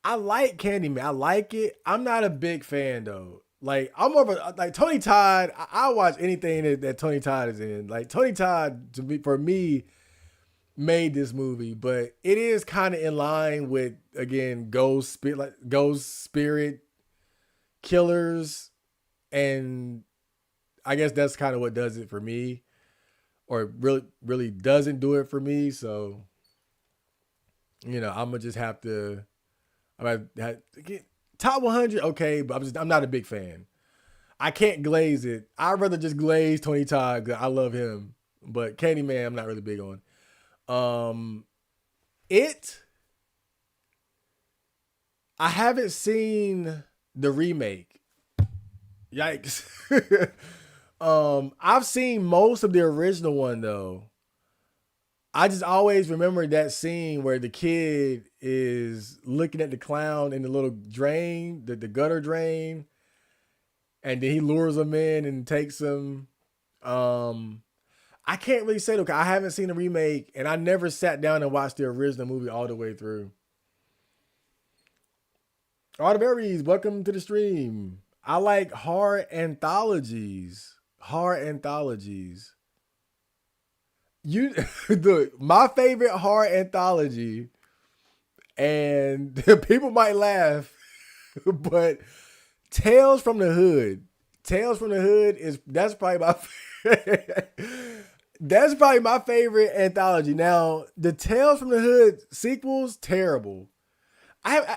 I like Candyman. I like it. I'm not a big fan though. Like I'm more of a like Tony Todd. I watch anything that Tony Todd is in. Like Tony Todd to me for me made this movie, but it is kind of in line with again ghost spirit killers, and I guess that's kind of what does it for me, or really doesn't do it for me. So you know I'm gonna just have to. Top 100, okay, but I'm not a big fan. I can't glaze it. I'd rather just glaze Tony Todd because I love him. But Candyman, I'm not really big on. It. I haven't seen the remake. Yikes. I've seen most of the original one though. I just always remember that scene where the kid is looking at the clown in the little drain, the gutter drain, and then he lures him in and takes him. I can't really say though, 'cause I haven't seen the remake, and I never sat down and watched the original movie all the way through. Art of Aries, welcome to the stream. I like horror anthologies. Horror anthologies. You look, my favorite horror anthology, and people might laugh, but Tales from the Hood. Tales from the Hood that's probably my favorite anthology. Now, the Tales from the Hood sequels, terrible. I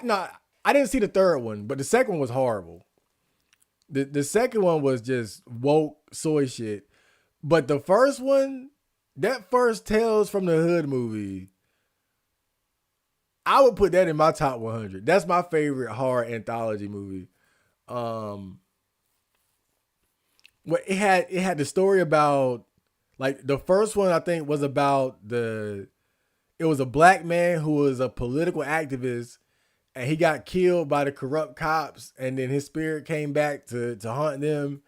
didn't see the third one, but the second one was horrible. The second one was just woke soy shit. But the first one, that first Tales from the Hood movie I would put that in my top 100. That's my favorite horror anthology movie. Well, it had the story about, like, the first one I think was about it was a black man who was a political activist, and he got killed by the corrupt cops, and then his spirit came back to haunt them.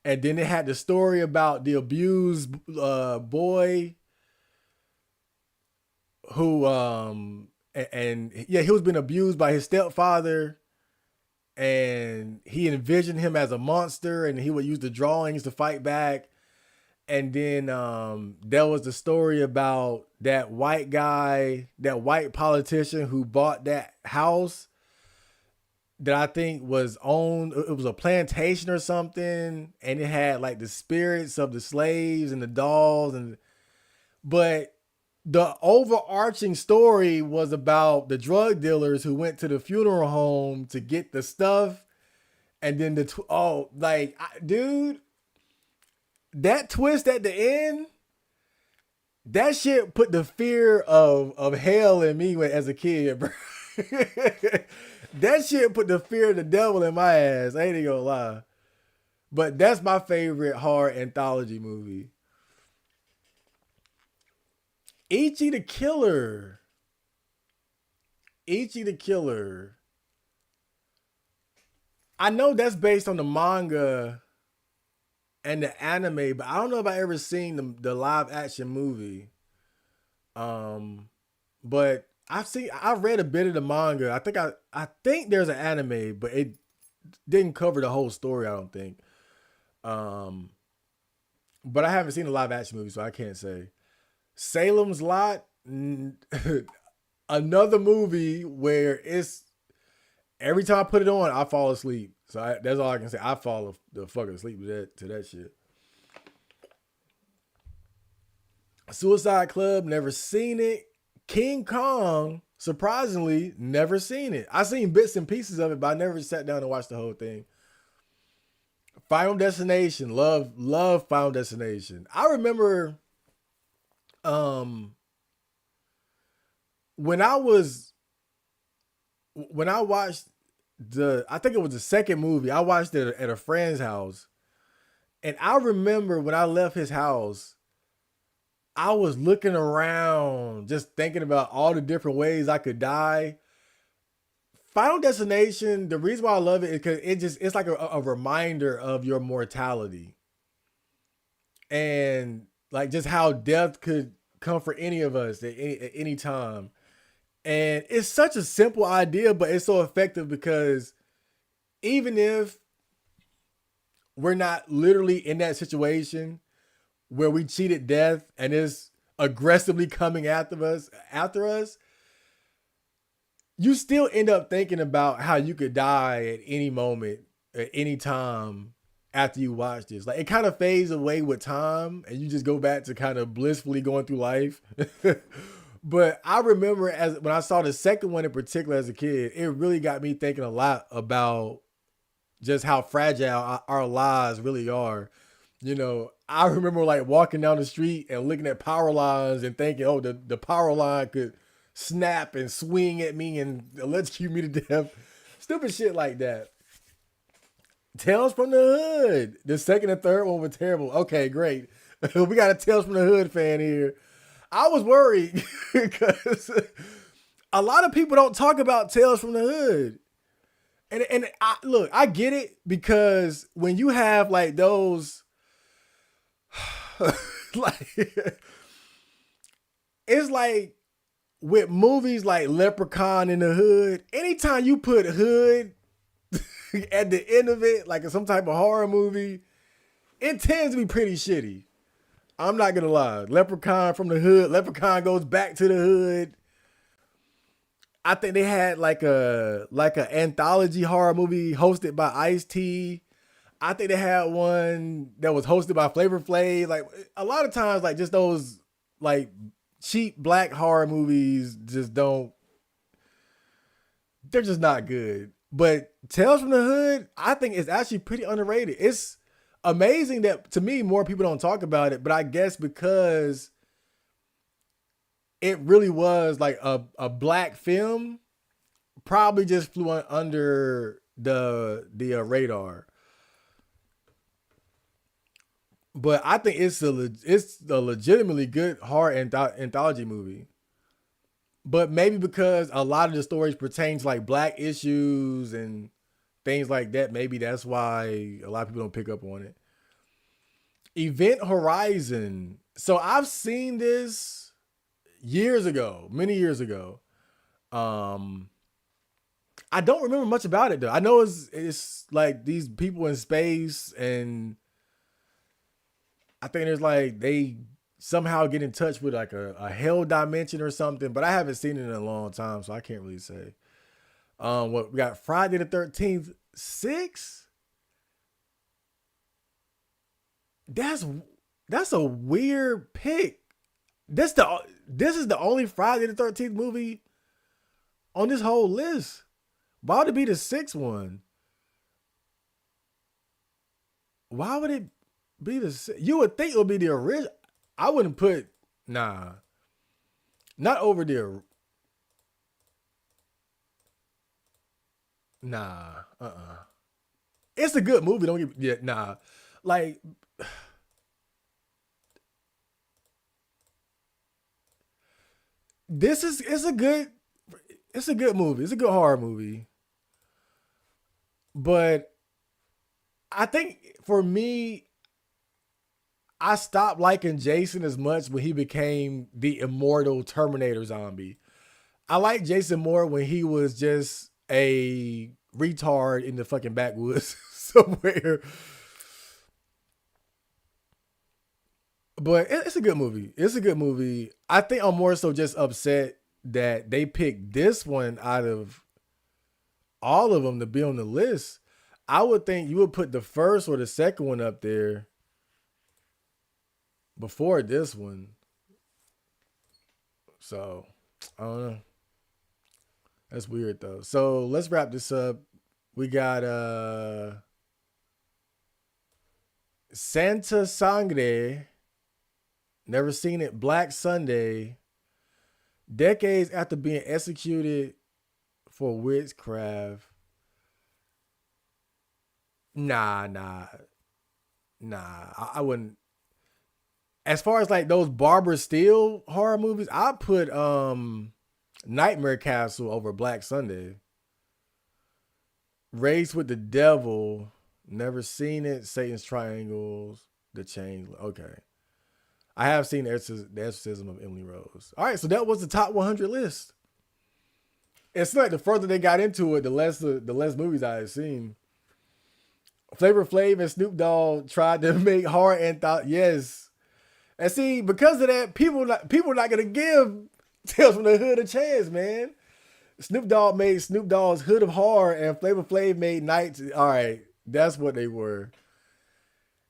And then it had the story about the abused boy who and yeah, he was being abused by his stepfather, and he envisioned him as a monster, and he would use the drawings to fight back. And then there was the story about that white guy, that white politician who bought that house that I think was owned. It was a plantation or something, and it had like the spirits of the slaves and the dolls, but the overarching story was about the drug dealers who went to the funeral home to get the stuff, and then dude, that twist at the end, that shit put the fear of hell in me as a kid, bro. That shit put the fear of the devil in my ass. I ain't even gonna lie. But that's my favorite horror anthology movie. Ichi the Killer. Ichi the Killer. I know that's based on the manga and the anime, but I don't know if I ever seen the live action movie. But I've read a bit of the manga. I think there's an anime, but it didn't cover the whole story, I don't think. But I haven't seen the live action movie, so I can't say. Salem's Lot, another movie where it's every time I put it on, I fall asleep. So that's all I can say. I fall the fucking asleep to that shit. Suicide Club, never seen it. King Kong, surprisingly, never seen it. I seen bits and pieces of it, but I never sat down and watched the whole thing. Final Destination, love Final Destination. I remember when I watched I think it was the second movie, I watched it at a friend's house. And I remember when I left his house, I was looking around, just thinking about all the different ways I could die. Final Destination, the reason why I love it is because it's like a reminder of your mortality. And like just how death could come for any of us at any time. And it's such a simple idea, but it's so effective because even if we're not literally in that situation where we cheated death and it's aggressively coming after us, you still end up thinking about how you could die at any moment, at any time after you watch this. Like it kind of fades away with time and you just go back to kind of blissfully going through life. But I remember when I saw the second one in particular as a kid, it really got me thinking a lot about just how fragile our lives really are. You know, I remember like walking down the street and looking at power lines and thinking, oh, the power line could snap and swing at me and electrocute me to death. Stupid shit like that. Tales from the Hood. The second and third one were terrible. Okay, great. We got a Tales from the Hood fan here. I was worried because a lot of people don't talk about Tales from the Hood. And I get it because when you have like those like it's like with movies like Leprechaun in the Hood, anytime you put hood at the end of it, like some type of horror movie, it tends to be pretty shitty. I'm not gonna lie. Leprechaun from the Hood, Leprechaun goes back to the hood. I think they had like a anthology horror movie hosted by Ice-T. I think they had one that was hosted by Flavor Flav. Like a lot of times, like just those like cheap black horror movies they're just not good. But Tales from the Hood, I think is actually pretty underrated. It's amazing that to me more people don't talk about it, but I guess because it really was like a black film. Probably just flew under the radar. But I think it's a legitimately good horror anthology movie. But maybe because a lot of the stories pertain to like black issues and things like that, maybe that's why a lot of people don't pick up on it. Event Horizon. So I've seen this years ago, many years ago. Um, I don't remember much about it though. I know it's like these people in space, and I think there's like they somehow get in touch with like a hell dimension or something, but I haven't seen it in a long time, so I can't really say. What we got? Friday the 13th, 6. That's that's a weird pick. This is the only Friday the 13th movie on this whole list. Why would it be the sixth one? Why would it be you would think it would be the original. I wouldn't put nah, not over there. Nah, It's a good movie. Don't get yeah, nah. Like this is it's a good movie. It's a good horror movie. But I think for me, I stopped liking Jason as much when he became the immortal Terminator zombie. I like Jason more when he was just a retard in the fucking backwoods somewhere. But it's a good movie. It's a good movie. I think I'm more so just upset that they picked this one out of all of them to be on the list. I would think you would put the first or the second one up there before this one. So I don't know. That's weird though. So let's wrap this up. We got Santa Sangre. Never seen it. Black Sunday. Decades after being executed for witchcraft. Nah, nah, nah. I wouldn't. As far as like those Barbara Steele horror movies, I put Nightmare Castle over Black Sunday. Raised with the Devil. Never seen it. Satan's Triangles. The Chain. Okay. I have seen the Exorcism of Emily Rose. All right, so that was the top 100 list. It's like the further they got into it, the less movies I had seen. Flavor Flav and Snoop Dogg tried to make horror anthology. Yes, and see, because of that, people not gonna give Tales from the Hood a chance, man. Snoop Dogg made Snoop Dogg's Hood of Horror, and Flavor Flav made Nights. All right, that's what they were.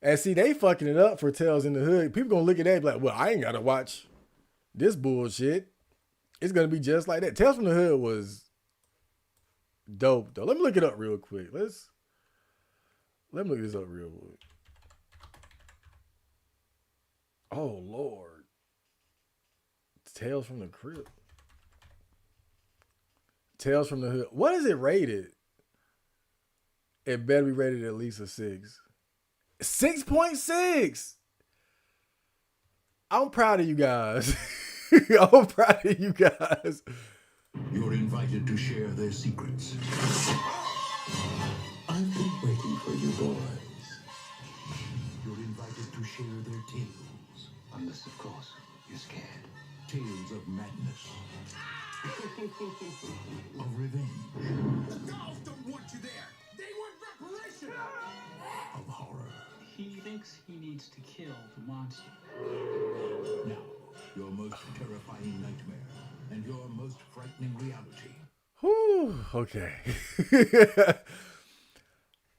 And see, they fucking it up for Tales in the Hood. People gonna look at that and be like, well, I ain't gotta watch this bullshit. It's gonna be just like that. Tales from the Hood was dope though. Let me look it up real quick. Let me look this up real quick. Oh Lord. Tales from the Crypt. Tales from the Hood. What is it rated? It better be rated at least a 6. 6.6. I'm proud of you guys. I'm proud of you guys. You're invited to share their secrets. I've been waiting for you boys. You're invited to share their tales. Unless, of course, you're scared. Tales of madness. Of revenge. The dolls don't want you there. They want reparation. Of horror. He thinks he needs to kill the monster. Now, your most terrifying nightmare and your most frightening reality. Whew, okay.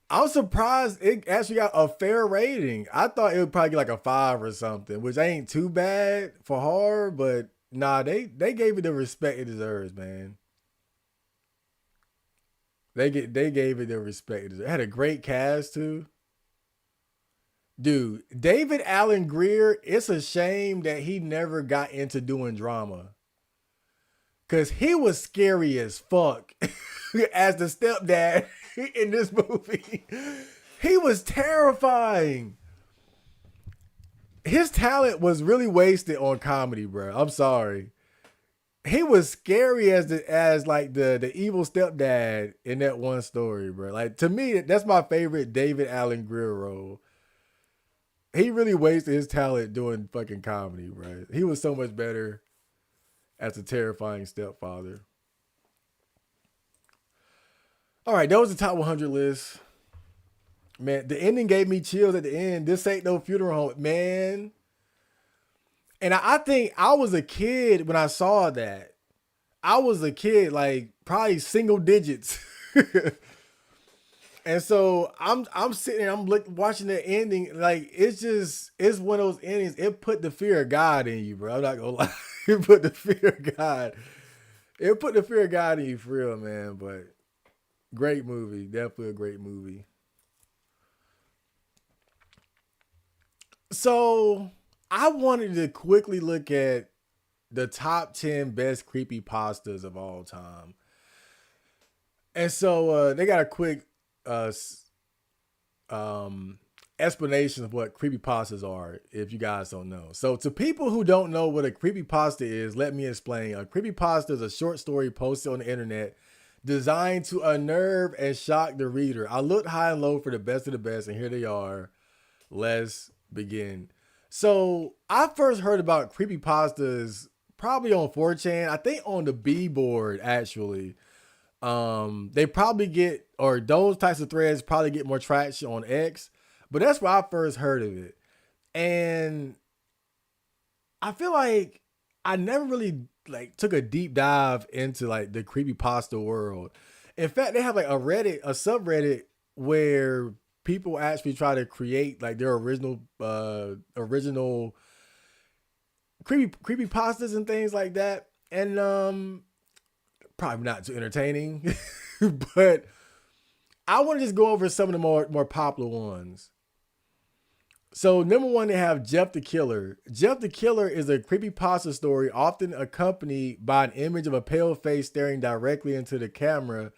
I'm surprised it actually got a fair rating. I thought it would probably get like a 5 or something, which ain't too bad for horror, but nah, they gave it the respect it deserves, man. They gave it the respect it deserves. It had a great cast too. Dude, David Allen Greer, it's a shame that he never got into doing drama. Cause he was scary as fuck as the stepdad in this movie. He was terrifying. His talent was really wasted on comedy, bro. I'm sorry. He was scary as like the evil stepdad in that one story, bro. Like to me, that's my favorite David Allen Greer role. He really wasted his talent doing fucking comedy, bro. He was so much better as a terrifying stepfather. All right, that was the top 100 list. Man, the ending gave me chills at the end. This ain't no funeral home, man. And I think I was a kid when I saw that. I was a kid, like probably single digits. And so I'm sitting there, watching the ending. Like it's one of those endings. It put the fear of God in you, bro. I'm not gonna lie. It put the fear of God. It put the fear of God in you for real, man. But great movie, definitely a great movie. So I wanted to quickly look at the top 10 best creepy pastas of all time. And so they got a quick uh, um, explanation of what creepypastas are, if you guys don't know. So to people who don't know what a creepypasta is, let me explain. A creepypasta is a short story posted on the internet designed to unnerve and shock the reader. I looked high and low for the best of the best, and here they are. Let's begin. So I first heard about creepypastas probably on 4chan. I think on the B board actually. They probably get, or those types of threads probably get more traction on X, but that's where I first heard of it. And I feel like I never really like took a deep dive into like the creepypasta world. In fact, they have like a subreddit where people actually try to create like their original creepy pastas and things like that. And probably not too entertaining, but I want to just go over some of the more popular ones. So number one, they have Jeff the Killer. Jeff the Killer is a creepypasta story often accompanied by an image of a pale face staring directly into the camera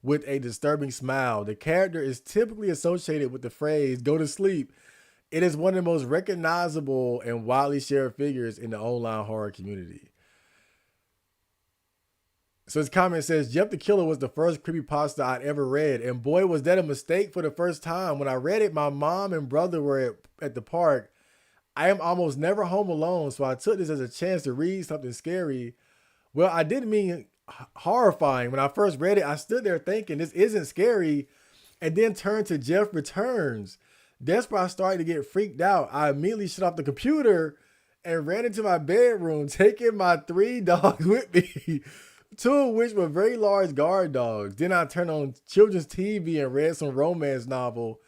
with a disturbing smile. The character is typically associated with the phrase "go to sleep." It is one of the most recognizable and widely shared figures in the online horror community. So his comment says, Jeff the Killer was the first creepypasta I'd ever read. And boy, was that a mistake for the first time. When I read it, my mom and brother were at the park. I am almost never home alone, so I took this as a chance to read something scary. Well, I didn't mean horrifying. When I first read it, I stood there thinking this isn't scary, and then turned to Jeff Returns. That's where I started to get freaked out. I immediately shut off the computer and ran into my bedroom, taking my 3 dogs with me. 2 of which were very large guard dogs. Then I turned on children's TV and read some romance novel.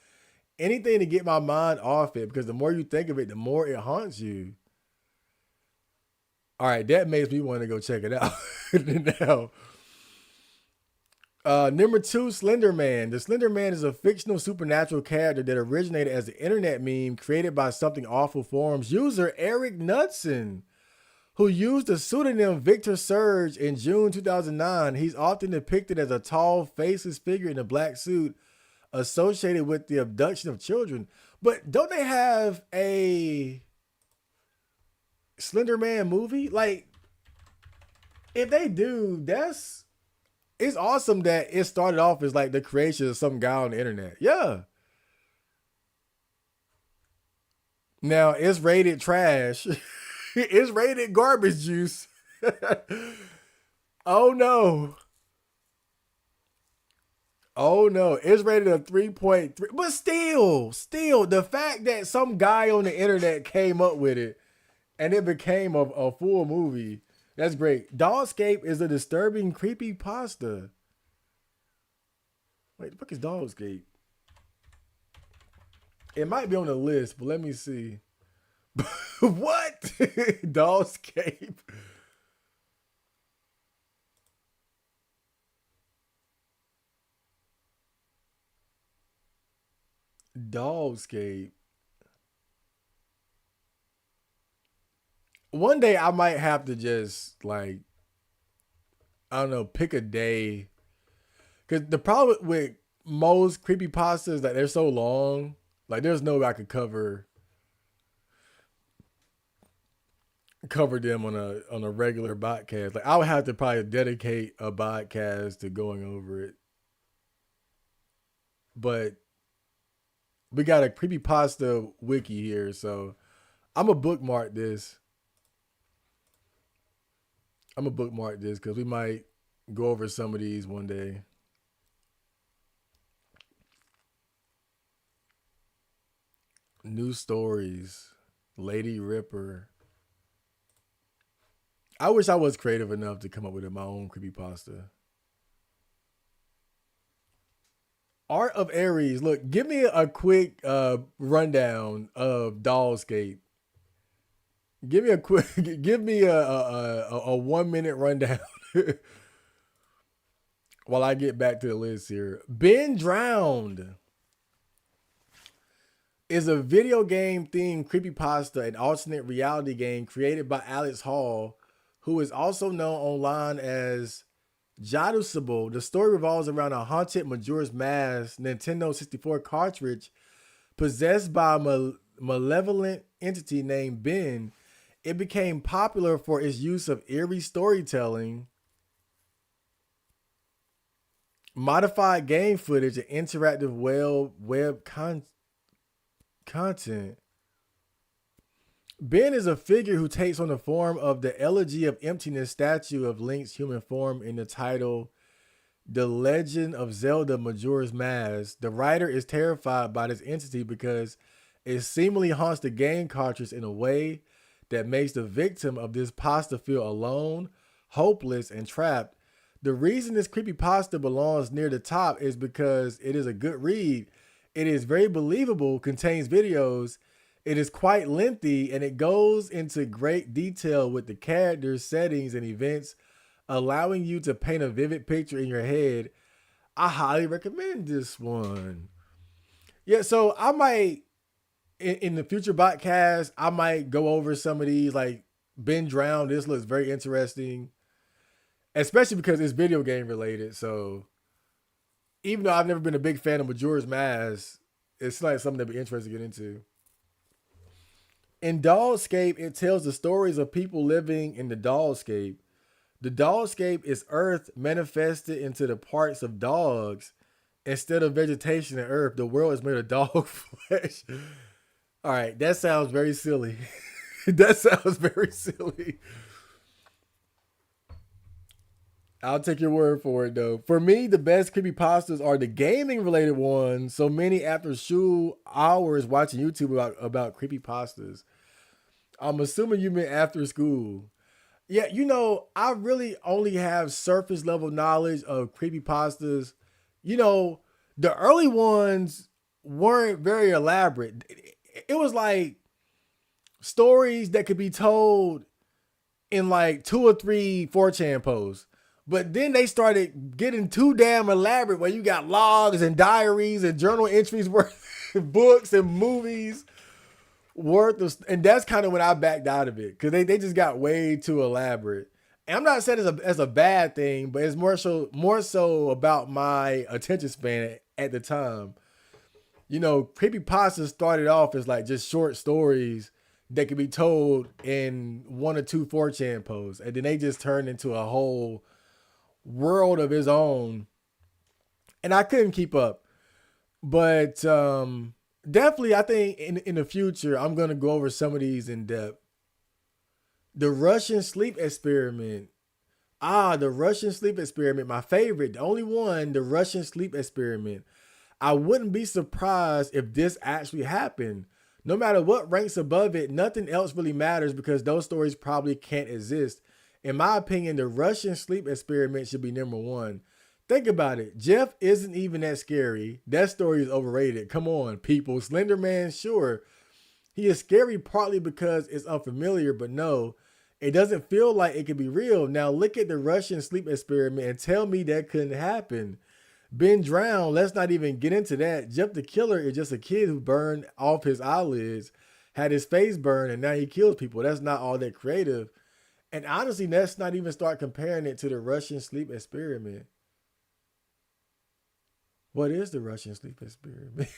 Anything to get my mind off it, because the more you think of it, the more it haunts you. All right, that makes me want to go check it out now. Number 2, Slender Man. The Slender Man is a fictional supernatural character that originated as an internet meme created by Something Awful Forums user Eric Knudsen, who used the pseudonym Victor Surge in June 2009. He's often depicted as a tall, faceless figure in a black suit associated with the abduction of children. But don't they have a Slender Man movie? Like, if they do, it's awesome that it started off as like the creation of some guy on the internet. Yeah. Now it's rated trash. It's rated garbage juice. Oh no. Oh no. It's rated a 3.3. But still, the fact that some guy on the internet came up with it and it became a full movie, that's great. Dogscape is a disturbing, creepy pasta. Wait, the fuck is Dogscape? It might be on the list, but let me see. What? Dogscape. Dogscape. One day I might have to just like I don't know, pick a day. Because the problem with most creepypastas is that they're so long. Like, there's no way I could cover them on a regular podcast. Like, I would have to probably dedicate a podcast to going over it. But we got a creepypasta wiki here, so I'm a bookmark this. I'm gonna bookmark this because we might go over some of these one day. New stories, Lady Ripper. I wish I was creative enough to come up with my own creepypasta. Art of Aries. Look, give me a quick rundown of Dollscape. Give me a quick. Give me a 1 minute rundown while I get back to the list here. Been Drowned is a video game themed creepypasta and alternate reality game created by Alex Hall, who is also known online as Jaducible. The story revolves around a haunted Majora's Mask Nintendo 64 cartridge possessed by a malevolent entity named Ben. It became popular for its use of eerie storytelling, modified game footage, and interactive web content. Ben is a figure who takes on the form of the Elegy of Emptiness statue of Link's human form in the title The Legend of Zelda Majora's Mask. The writer is terrified by this entity because it seemingly haunts the game cartridge in a way that makes the victim of this pasta feel alone, hopeless, and trapped. The reason this creepypasta belongs near the top is because it is a good read. It is very believable, contains videos. It is quite lengthy, and it goes into great detail with the characters, settings, and events, allowing you to paint a vivid picture in your head. I highly recommend this one. Yeah, so I might, in the future podcast, I might go over some of these, like Been Drowned. This looks very interesting, especially because it's video game related. So even though I've never been a big fan of Majora's Mask, it's like something that'd be interesting to get into. In Dollscape, it tells the stories of people living in the Dollscape. The Dollscape is Earth manifested into the parts of dogs. Instead of vegetation and earth, the world is made of dog flesh. All right, that sounds very silly. That sounds very silly. I'll take your word for it, though. For me, the best creepypastas are the gaming-related ones. So many after school hours watching YouTube about creepypastas. I'm assuming you meant after school. Yeah, I really only have surface level knowledge of creepypastas. The early ones weren't very elaborate. It was like stories that could be told in like 2 or 3 4chan posts. But then they started getting too damn elaborate where you got logs and diaries and journal entries worth books and movies worth of, and that's kind of when I backed out of it because they just got way too elaborate. And I'm not saying as a bad thing, but it's more so about my attention span at the time. Creepypasta started off as like just short stories that could be told in 1 or 2 4chan posts, and then they just turned into a whole world of his own, and I couldn't keep up. But definitely, I think in the future, I'm going to go over some of these in depth. The Russian sleep experiment. The Russian sleep experiment, my favorite, the only one, the Russian sleep experiment. I wouldn't be surprised if this actually happened. No matter what ranks above it, nothing else really matters because those stories probably can't exist. In my opinion, the Russian sleep experiment should be number 1. Think about it. Jeff isn't even that scary. That story is overrated. Come on, people. Slender Man, sure. He is scary partly because it's unfamiliar, but no, it doesn't feel like it could be real. Now look at the Russian sleep experiment and tell me that couldn't happen. Been Drowned, let's not even get into that. Jeff the Killer is just a kid who burned off his eyelids, had his face burned, and now he kills people. That's not all that creative. And honestly, let's not even start comparing it to the Russian sleep experiment. What is the Russian sleep experiment?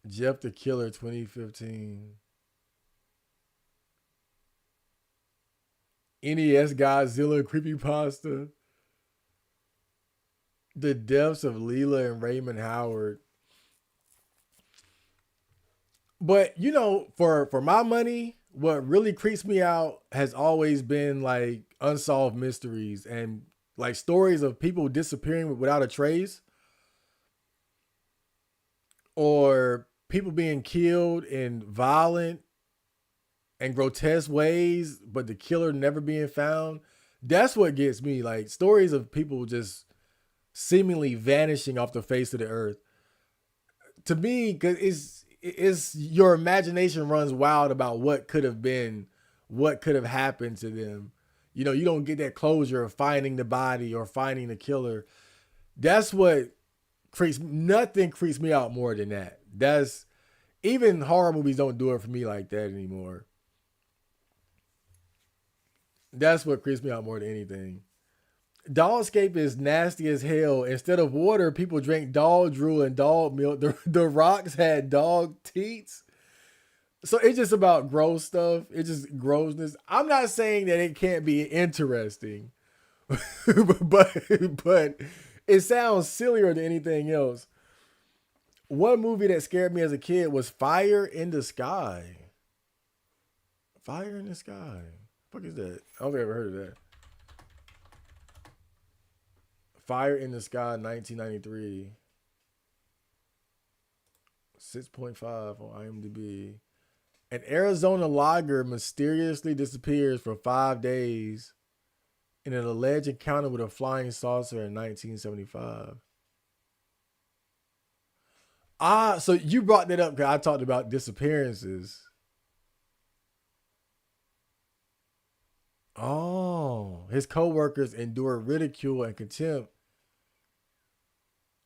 Jeff the Killer 2015. NES Godzilla creepypasta. The deaths of Leela and Raymond Howard. But for my money, what really creeps me out has always been like unsolved mysteries and like stories of people disappearing without a trace, or people being killed in violent and grotesque ways, but the killer never being found. That's what gets me. Like stories of people just seemingly vanishing off the face of the earth. To me, because it's your imagination runs wild about what could have been, what could have happened to them. You don't get that closure of finding the body or finding the killer. That's what creeps. Nothing creeps me out more than that. That's even horror movies don't do it for me like that anymore. That's what creeps me out more than anything. Dogscape is nasty as hell. Instead of water, people drink dog drool and dog milk. The rocks had dog teats. So it's just about gross stuff. It's just grossness. I'm not saying that it can't be interesting, but it sounds sillier than anything else. One movie that scared me as a kid was Fire in the Sky. Fire in the Sky. What the fuck is that? I don't think I've ever heard of that. Fire in the Sky, 1993. 6.5 on IMDb. An Arizona logger mysteriously disappears for 5 days in an alleged encounter with a flying saucer in 1975. So you brought that up because I talked about disappearances. Oh, his coworkers endure ridicule and contempt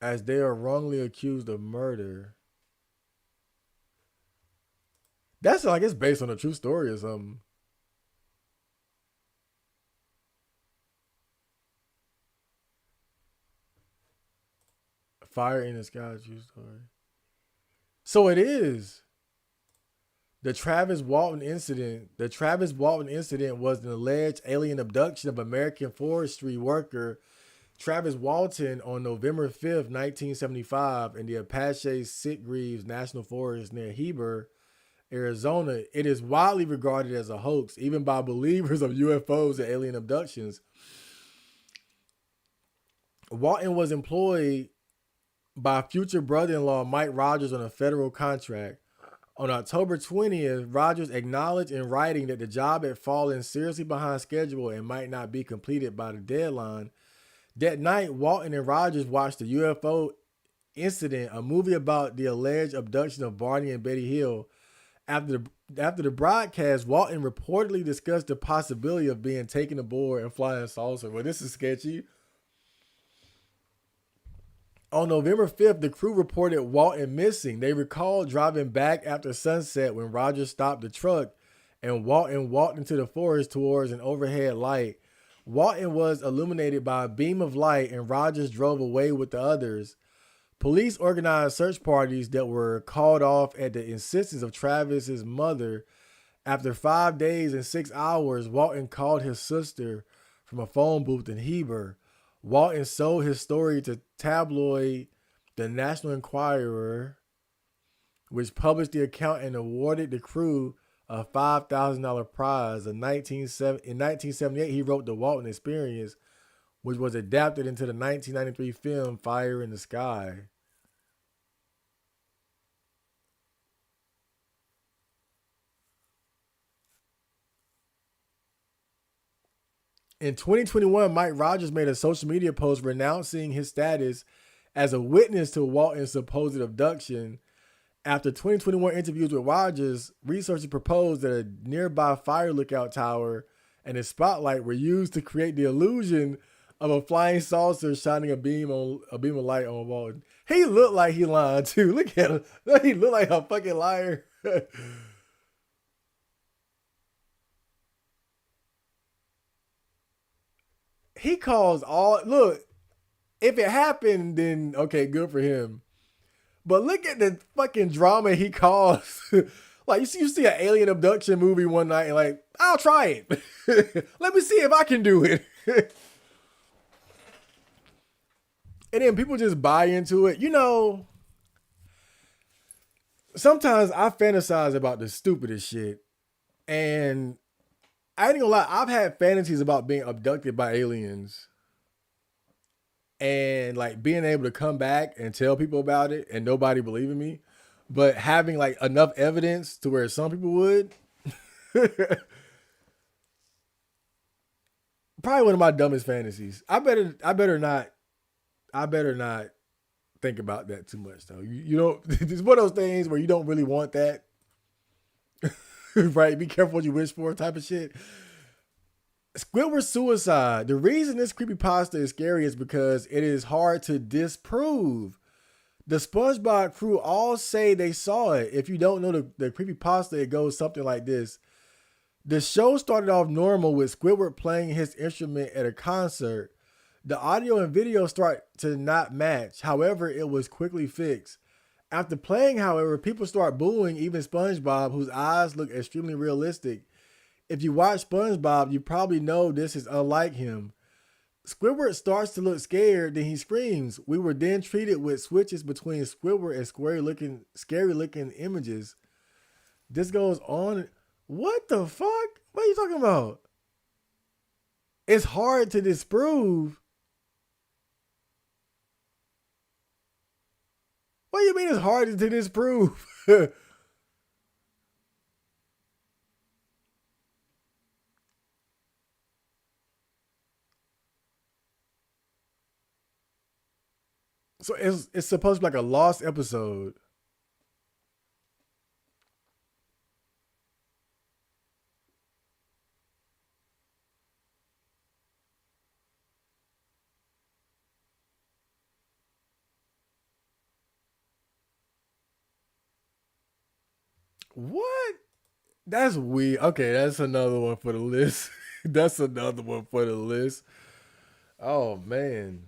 as they are wrongly accused of murder. That's like it's based on a true story or something. Fire in the Sky, true story. So it is. The Travis Walton incident was an alleged alien abduction of American forestry worker Travis Walton on November 5th, 1975, in the Apache Sitgreaves National Forest near Heber, Arizona. It is widely regarded as a hoax, even by believers of UFOs and alien abductions. Walton was employed by future brother-in-law Mike Rogers on a federal contract. On October 20th, Rogers acknowledged in writing that the job had fallen seriously behind schedule and might not be completed by the deadline. That night, Walton and Rogers watched the UFO Incident, a movie about the alleged abduction of Barney and Betty Hill. After the broadcast, Walton reportedly discussed the possibility of being taken aboard and flying a saucer. Well, this is sketchy. On November 5th, the crew reported Walton missing. They recalled driving back after sunset when Rogers stopped the truck and Walton walked into the forest towards an overhead light. Walton was illuminated by a beam of light and Rogers drove away with the others. Police organized search parties that were called off at the insistence of Travis's mother. After 5 days and 6 hours, Walton called his sister from a phone booth in Heber. Walton sold his story to tabloid The National Enquirer, which published the account and awarded the crew a $5,000 prize. In 1978, he wrote The Walton Experience, which was adapted into the 1993 film Fire in the Sky. In 2021, Mike Rogers made a social media post renouncing his status as a witness to Walton's supposed abduction. After 2021 interviews with Rogers, researchers proposed that a nearby fire lookout tower and a spotlight were used to create the illusion of a flying saucer shining a beam of light on Walton. He looked like he lying too. Look at him. He looked like a fucking liar. He caused all look. If it happened, then okay, good for him. But look at the fucking drama he caused. Like you see an alien abduction movie one night and like, I'll try it. Let me see if I can do it. And then people just buy into it. You know, sometimes I fantasize about the stupidest shit. And I ain't gonna lie, I've had fantasies about being abducted by aliens and like being able to come back and tell people about it and nobody believing me. But having like enough evidence to where some people would. Probably one of my dumbest fantasies. I better not think about that too much though. You don't it's one of those things where you don't really want that. Right? Be careful what you wish for type of shit. Squidward suicide. The reason this creepypasta is scary is because it is hard to disprove. The SpongeBob crew all say they saw it. If you don't know the creepypasta, it goes something like this. The show started off normal with Squidward playing his instrument at a concert. The audio and video start to not match. However, it was quickly fixed. After playing, however, people start booing even SpongeBob, whose eyes look extremely realistic. If you watch SpongeBob, you probably know this is unlike him. Squidward starts to look scared, then he screams. We were then treated with switches between Squidward and scary looking images. This goes on. What the fuck? What are you talking about? It's hard to disprove. What do you mean it's hard to disprove? So it's supposed to be like a lost episode. What? That's weird. Okay, that's another one for the list. That's another one for the list. Oh man.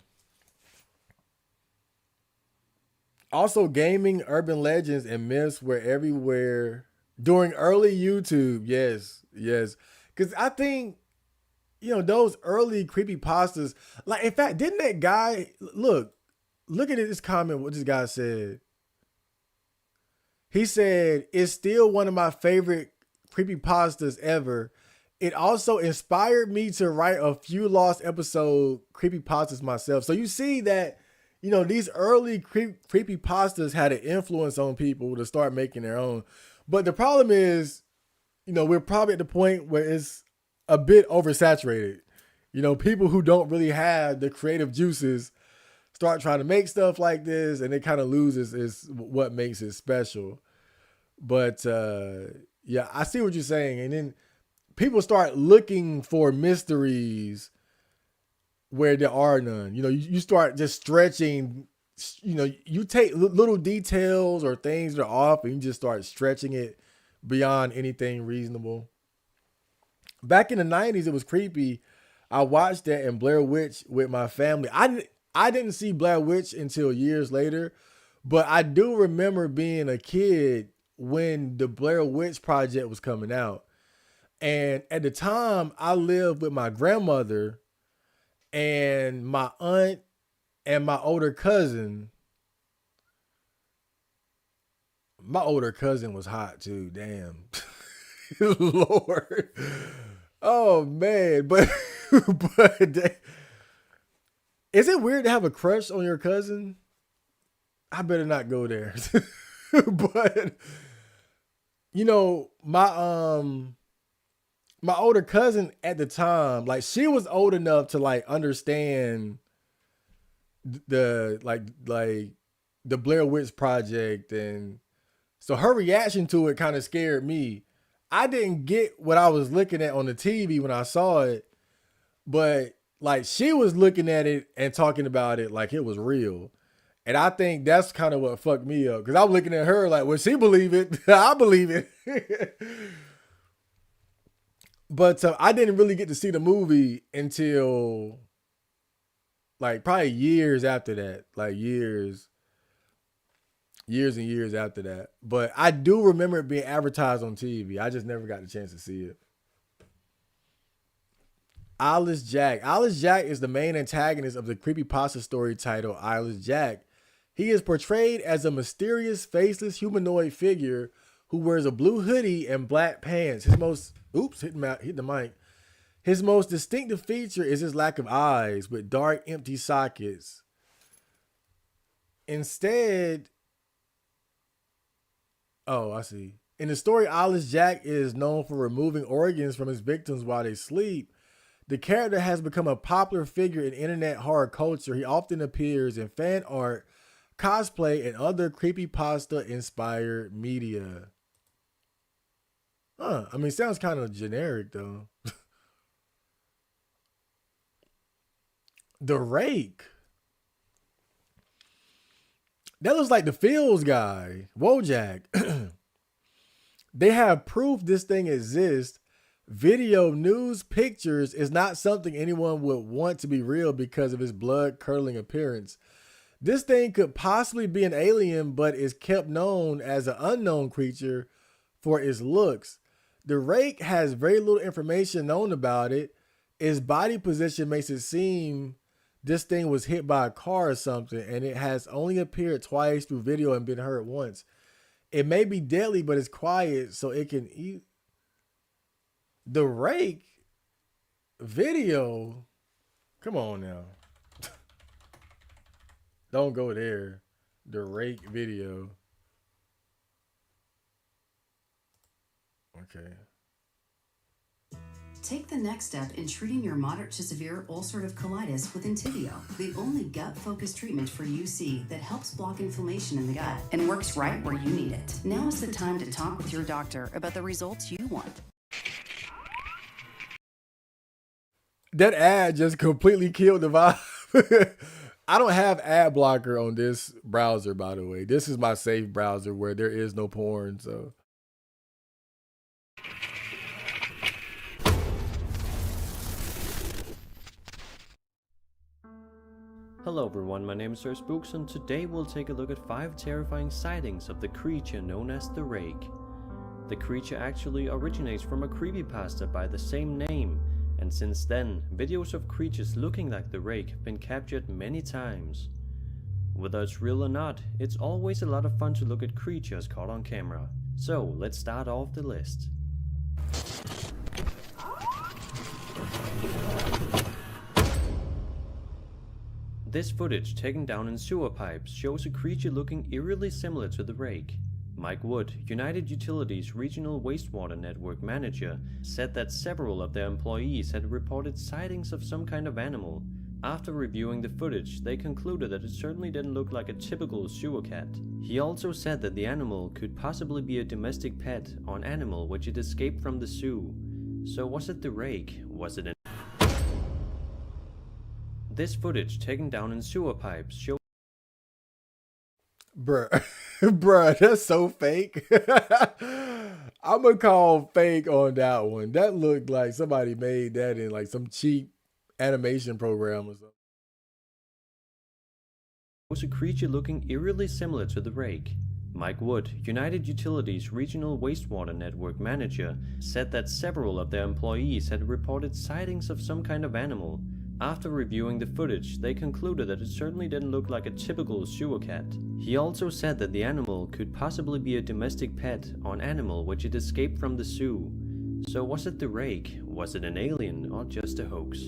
Also, gaming, urban legends, and myths were everywhere during early YouTube. Yes, yes. Because I think, those early creepy pastas, like, in fact, didn't that guy, look at this comment, what this guy said. He said, it's still one of my favorite creepy pastas ever. It also inspired me to write a few lost episode creepy pastas myself. So you see that, these early creepy pastas had an influence on people to start making their own. But the problem is, we're probably at the point where it's a bit oversaturated. People who don't really have the creative juices start trying to make stuff like this, and it kind of loses is what makes it special. But yeah, I see what you're saying. And then people start looking for mysteries where there are none. You start just stretching, you take little details or things that are off and you just start stretching it beyond anything reasonable. Back in the 90s, it was creepy. I watched that in Blair Witch with my family. I didn't see Blair Witch until years later, but I do remember being a kid when the Blair Witch Project was coming out. And at the time, I lived with my grandmother and my aunt and my older cousin. My older cousin was hot too. Damn. Lord. Oh man. But is it weird to have a crush on your cousin? I better not go there. But my older cousin at the time, like she was old enough to like understand the the Blair Witch Project, and so her reaction to it kind of scared me. I didn't get what I was looking at on the TV when I saw it, but like she was looking at it and talking about it like it was real. And I think that's kind of what fucked me up. Because I'm looking at her like, well, she believe it. I believe it. But I didn't really get to see the movie until like probably years after that. Like years and years after that. But I do remember it being advertised on TV. I just never got the chance to see it. Eyeless Jack. Eyeless Jack is the main antagonist of the creepypasta story titled Eyeless Jack. He is portrayed as a mysterious, faceless humanoid figure who wears a blue hoodie and black pants. Hit the mic. His most distinctive feature is his lack of eyes with dark, empty sockets. Instead, I see. In the story, Eyeless Jack is known for removing organs from his victims while they sleep. The character has become a popular figure in internet horror culture. He often appears in fan art, cosplay, and other creepypasta-inspired media. I mean, it sounds kind of generic, though. The Rake. That looks like the Fields guy, Wojak. They have proof this thing exists. Video, news, pictures is not something anyone would want to be real because of his blood-curdling appearance. This thing could possibly be an alien, but is kept known as an unknown creature for its looks. The Rake has very little information known about it. Its body position makes it seem this thing was hit by a car or something, and it has only appeared twice through video and been heard once. It may be deadly, but it's quiet, so it can eat. The Rake video. Come on now. Don't go there. The Rake video. Okay. Take the next step in treating your moderate to severe ulcerative colitis with Entyvio, the only gut-focused treatment for UC that helps block inflammation in the gut and works right where you need it. Now is the time to talk with your doctor about the results you want. That ad just completely killed the vibe. I don't have ad blocker on this browser, by the way. This is my safe browser where there is no porn, so. Hello everyone, my name is Sir Spooks, and today we'll take a look at 5 terrifying sightings of the creature known as the Rake. The creature actually originates from a creepypasta by the same name, and since then, videos of creatures looking like the Rake have been captured many times. Whether it's real or not, it's always a lot of fun to look at creatures caught on camera. So let's start off the list. This footage taken down in sewer pipes shows a creature looking eerily similar to the Rake. Mike Wood, United Utilities Regional Wastewater Network Manager, said that several of their employees had reported sightings of some kind of animal. After reviewing the footage, they concluded that it certainly didn't look like a typical sewer cat. He also said that the animal could possibly be a domestic pet or an animal which had escaped from the zoo. So was it the Rake? Was it an... This footage taken down in sewer pipes shows... Bruh, that's so fake. I'm gonna call fake on that one. That looked like somebody made that in like some cheap animation program or something. Was a creature looking eerily similar to the Rake. Mike Wood, United Utilities Regional Wastewater Network Manager, said that several of their employees had reported sightings of some kind of animal. After reviewing the footage, they concluded that it certainly didn't look like a typical sewer cat. He also said that the animal could possibly be a domestic pet or an animal which had escaped from the zoo. So was it the Rake? Was it an alien or just a hoax?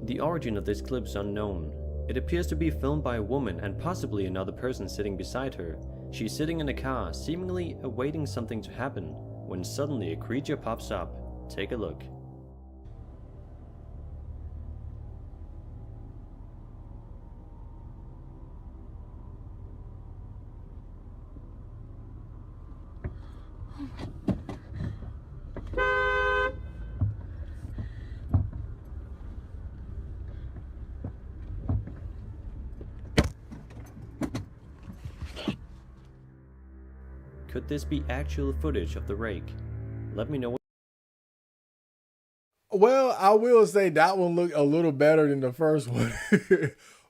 The origin of this clip is unknown. It appears to be filmed by a woman and possibly another person sitting beside her. She's sitting in a car, seemingly awaiting something to happen, when suddenly a creature pops up. Take a look. Could this be actual footage of the rake? Let me know. Well, I will say that one looked a little better than the first one.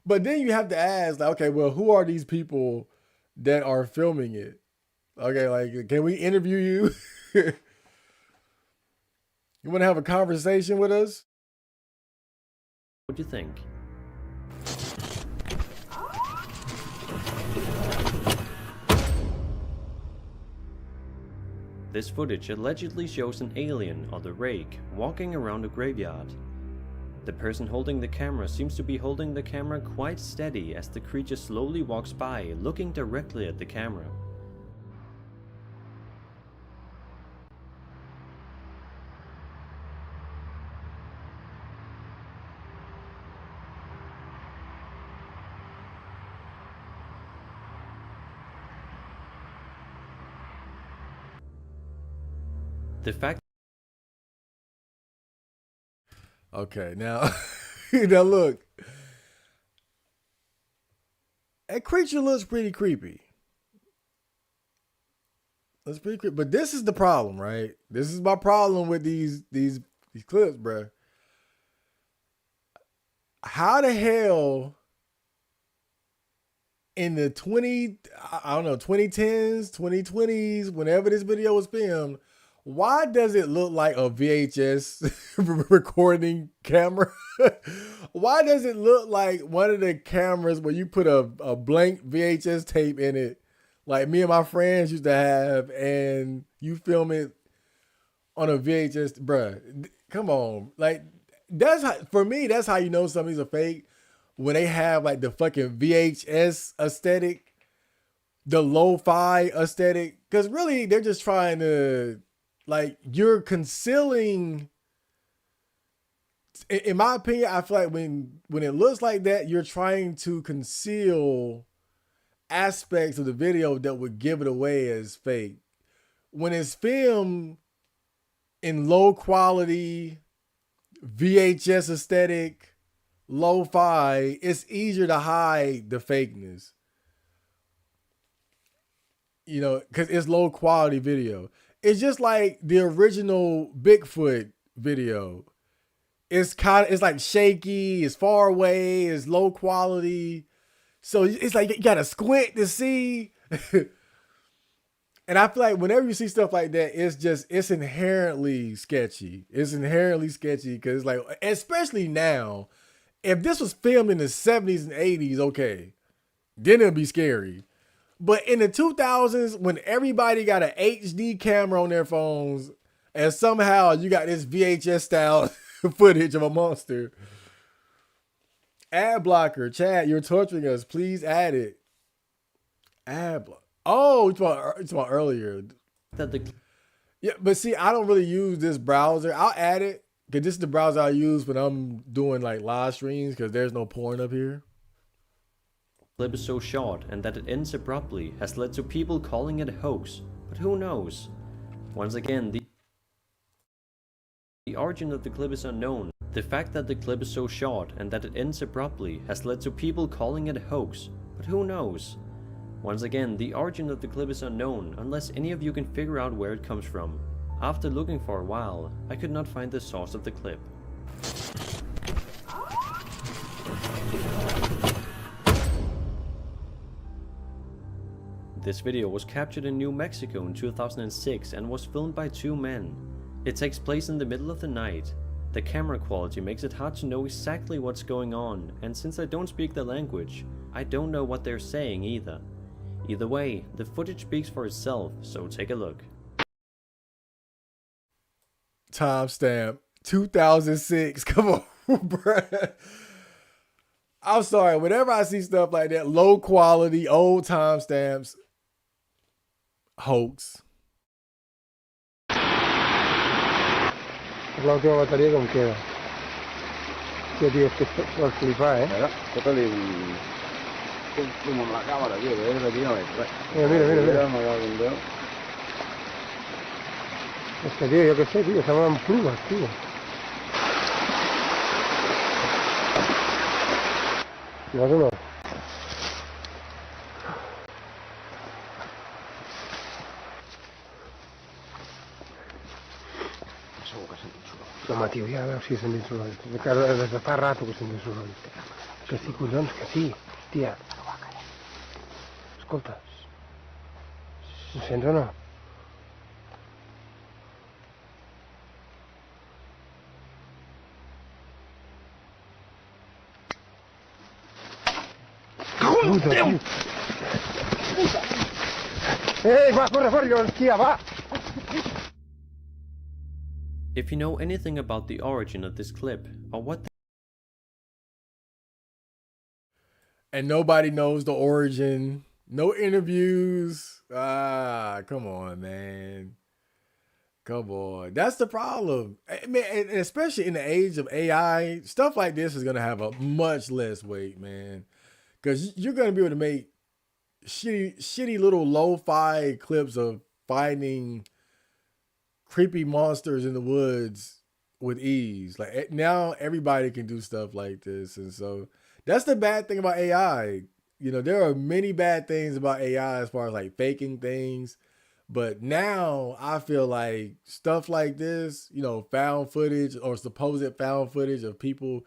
But then you have to ask, like, okay, well, who are these people that are filming it? Okay, like, can we interview you? You want to have a conversation with us? What do you think? This footage allegedly shows an alien, or the rake, walking around a graveyard. The person holding the camera seems to be holding the camera quite steady as the creature slowly walks by, looking directly at the camera. The fact Okay, now, now look. That creature looks pretty creepy. Looks pretty creepy. But this is the problem, right? This is my problem with these clips, bruh. How the hell in the 2010s, 2020s, whenever this video was filmed, why does it look like a VHS recording camera? Why does it look like one of the cameras where you put a blank VHS tape in it, like me and my friends used to have, and you film it on a VHS? Bruh, come on. Like, that's how, for me, that's how you know some of these are fake. When they have like the fucking VHS aesthetic, the lo-fi aesthetic. Because really, they're just trying to, like, you're concealing. In my opinion, I feel like when it looks like that, you're trying to conceal aspects of the video that would give it away as fake. When it's filmed in low quality, VHS aesthetic, lo-fi, it's easier to hide the fakeness. You know, because it's low quality video. It's just like the original Bigfoot video. It's like shaky, it's far away, it's low quality. So it's like you gotta squint to see. And I feel like whenever you see stuff like that, it's inherently sketchy. It's inherently sketchy because, like, especially now, if this was filmed in the 70s and 80s, okay, then it'll be scary. But in the 2000s, when everybody got an HD camera on their phones, and somehow you got this VHS style footage of a monster. Ad blocker, Chad, you're torturing us. Please add it. Ad block. Oh, it's about earlier. Yeah, but see, I don't really use this browser. I'll add it because this is the browser I use when I'm doing like live streams because there's no porn up here. Clip is so short and that it ends abruptly has led to people calling it a hoax, but who knows? Once again, the origin of the clip is unknown. The fact that the clip is so short and that it ends abruptly has led to people calling it a hoax, but who knows? Once again, the origin of the clip is unknown unless any of you can figure out where it comes from. After looking for a while, I could not find the source of the clip. This video was captured in New Mexico in 2006 and was filmed by two men. It takes place in the middle of the night. The camera quality makes it hard to know exactly what's going on, and since I don't speak the language, I don't know what they're saying either. Either way, the footage speaks for itself, so take a look. Timestamp 2006. Come on, bruh. I'm sorry. Whenever I see stuff like that, low quality, old timestamps, hoax. La última batería com queda. Hòstia, tio, és que pots flipar, eh? Mira, fota-li com amb la càmera, tio, que és d'aquí no veig res. Mira. Me cago en Déu. És que, tio, jo què sé, tio, semblen plumes, tio. Veus o no? Segur que sentim soroll. Home, tio, ja veus si he sentit soroll. Des de fa rato que he sentit soroll. Que sí, collons, que sí. Hòstia. Escolta. Ho sents o no? Puta, tio. Va, corre, hòstia, va! If you know anything about the origin of this clip, or what And nobody knows the origin. No interviews. Come on, man. Come on. That's the problem. I mean, and especially in the age of AI, stuff like this is gonna have a much less weight, man. Because you're gonna be able to make shitty little lo-fi clips of finding creepy monsters in the woods with ease. Like now everybody can do stuff like this. And so that's the bad thing about AI. You know, there are many bad things about AI as far as like faking things. But now I feel like stuff like this, you know, found footage or supposed found footage of people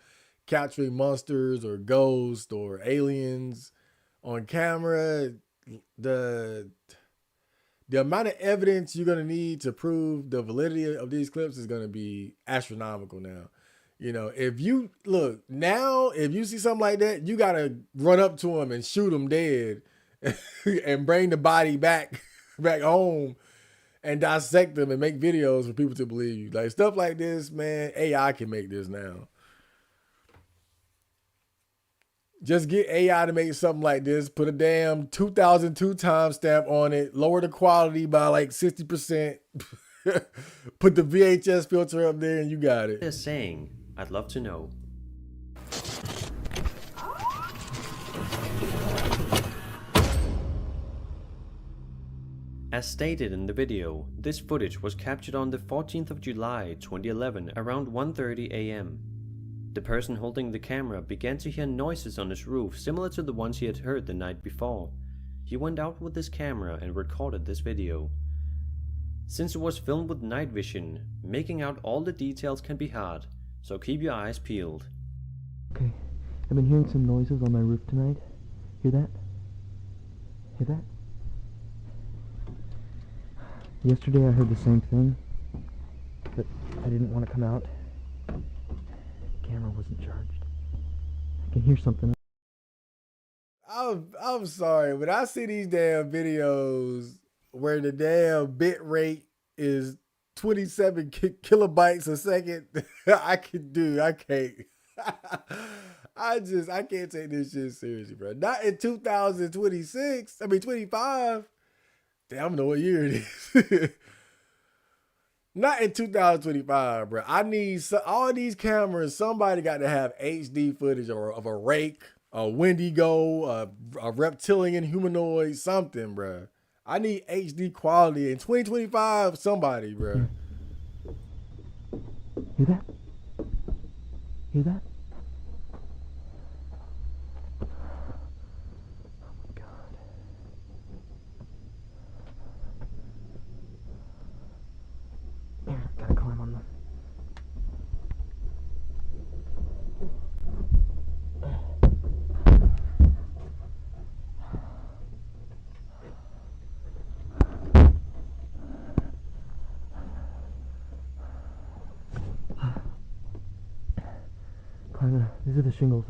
capturing monsters or ghosts or aliens on camera, the amount of evidence you're gonna need to prove the validity of these clips is gonna be astronomical now. You know, if you look now, if you see something like that, you gotta run up to him and shoot him dead, and bring the body back home and dissect them and make videos for people to believe you. Like stuff like this, man. AI can make this now. Just get AI to make something like this. Put a damn 2002 timestamp on it. Lower the quality by like 60%. Put the VHS filter up there and you got it. they're saying, I'd love to know. As stated in the video, this footage was captured on the 14th of July 2011 around 1:30 AM. The person holding the camera began to hear noises on his roof similar to the ones he had heard the night before. He went out with his camera and recorded this video. Since it was filmed with night vision, making out all the details can be hard, so keep your eyes peeled. Okay, I've been hearing some noises on my roof tonight. Hear that? Hear that? Yesterday I heard the same thing, but I didn't want to come out. The camera wasn't charged. I can hear something. I'm sorry, but I see these damn videos where the damn bit rate is 27 kilobytes a second. I can't. I can't take this shit seriously, bro. Not in 2026. I mean 25. Damn, I don't know what year it is. Not in 2025, bro. I need all these cameras. Somebody got to have HD footage of a rake, a Wendigo, a reptilian humanoid, something, bro. I need HD quality in 2025. Somebody, bro. Hear that? Hear that? Gotta climb on them. Climbing. These are the shingles.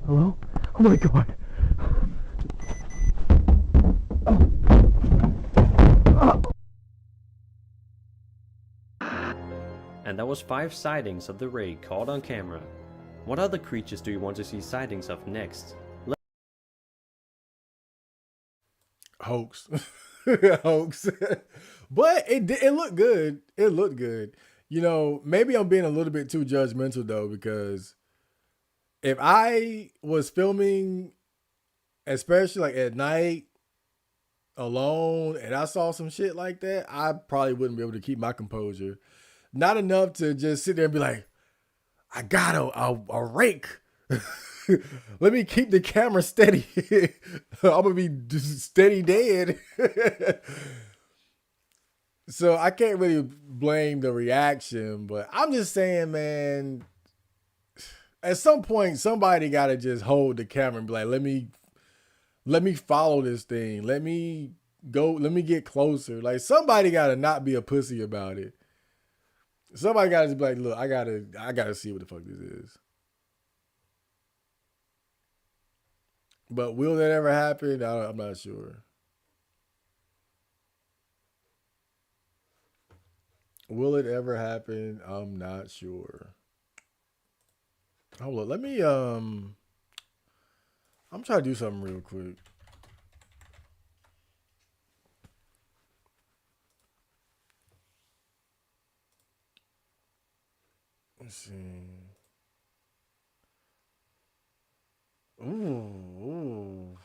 Hello? Oh my god! And that was 5 sightings of the ray caught on camera. What other creatures do you want to see sightings of next? hoax. Hoax. But it looked good. It looked good. You know, maybe I'm being a little bit too judgmental though, because if I was filming, especially like at night alone, and I saw some shit like that, I probably wouldn't be able to keep my composure. Not enough to just sit there and be like, I got a rake. Let me keep the camera steady. I'm gonna be steady dead. So I can't really blame the reaction, but I'm just saying, man, at some point somebody gotta just hold the camera and be like, let me follow this thing. Let me get closer. Like, somebody gotta not be a pussy about it. Somebody gotta just be like, look, I gotta see what the fuck this is. But will that ever happen? I'm not sure. Will it ever happen? I'm not sure. Hold on, let me I'm trying to do something real quick. Let's see. Ooh.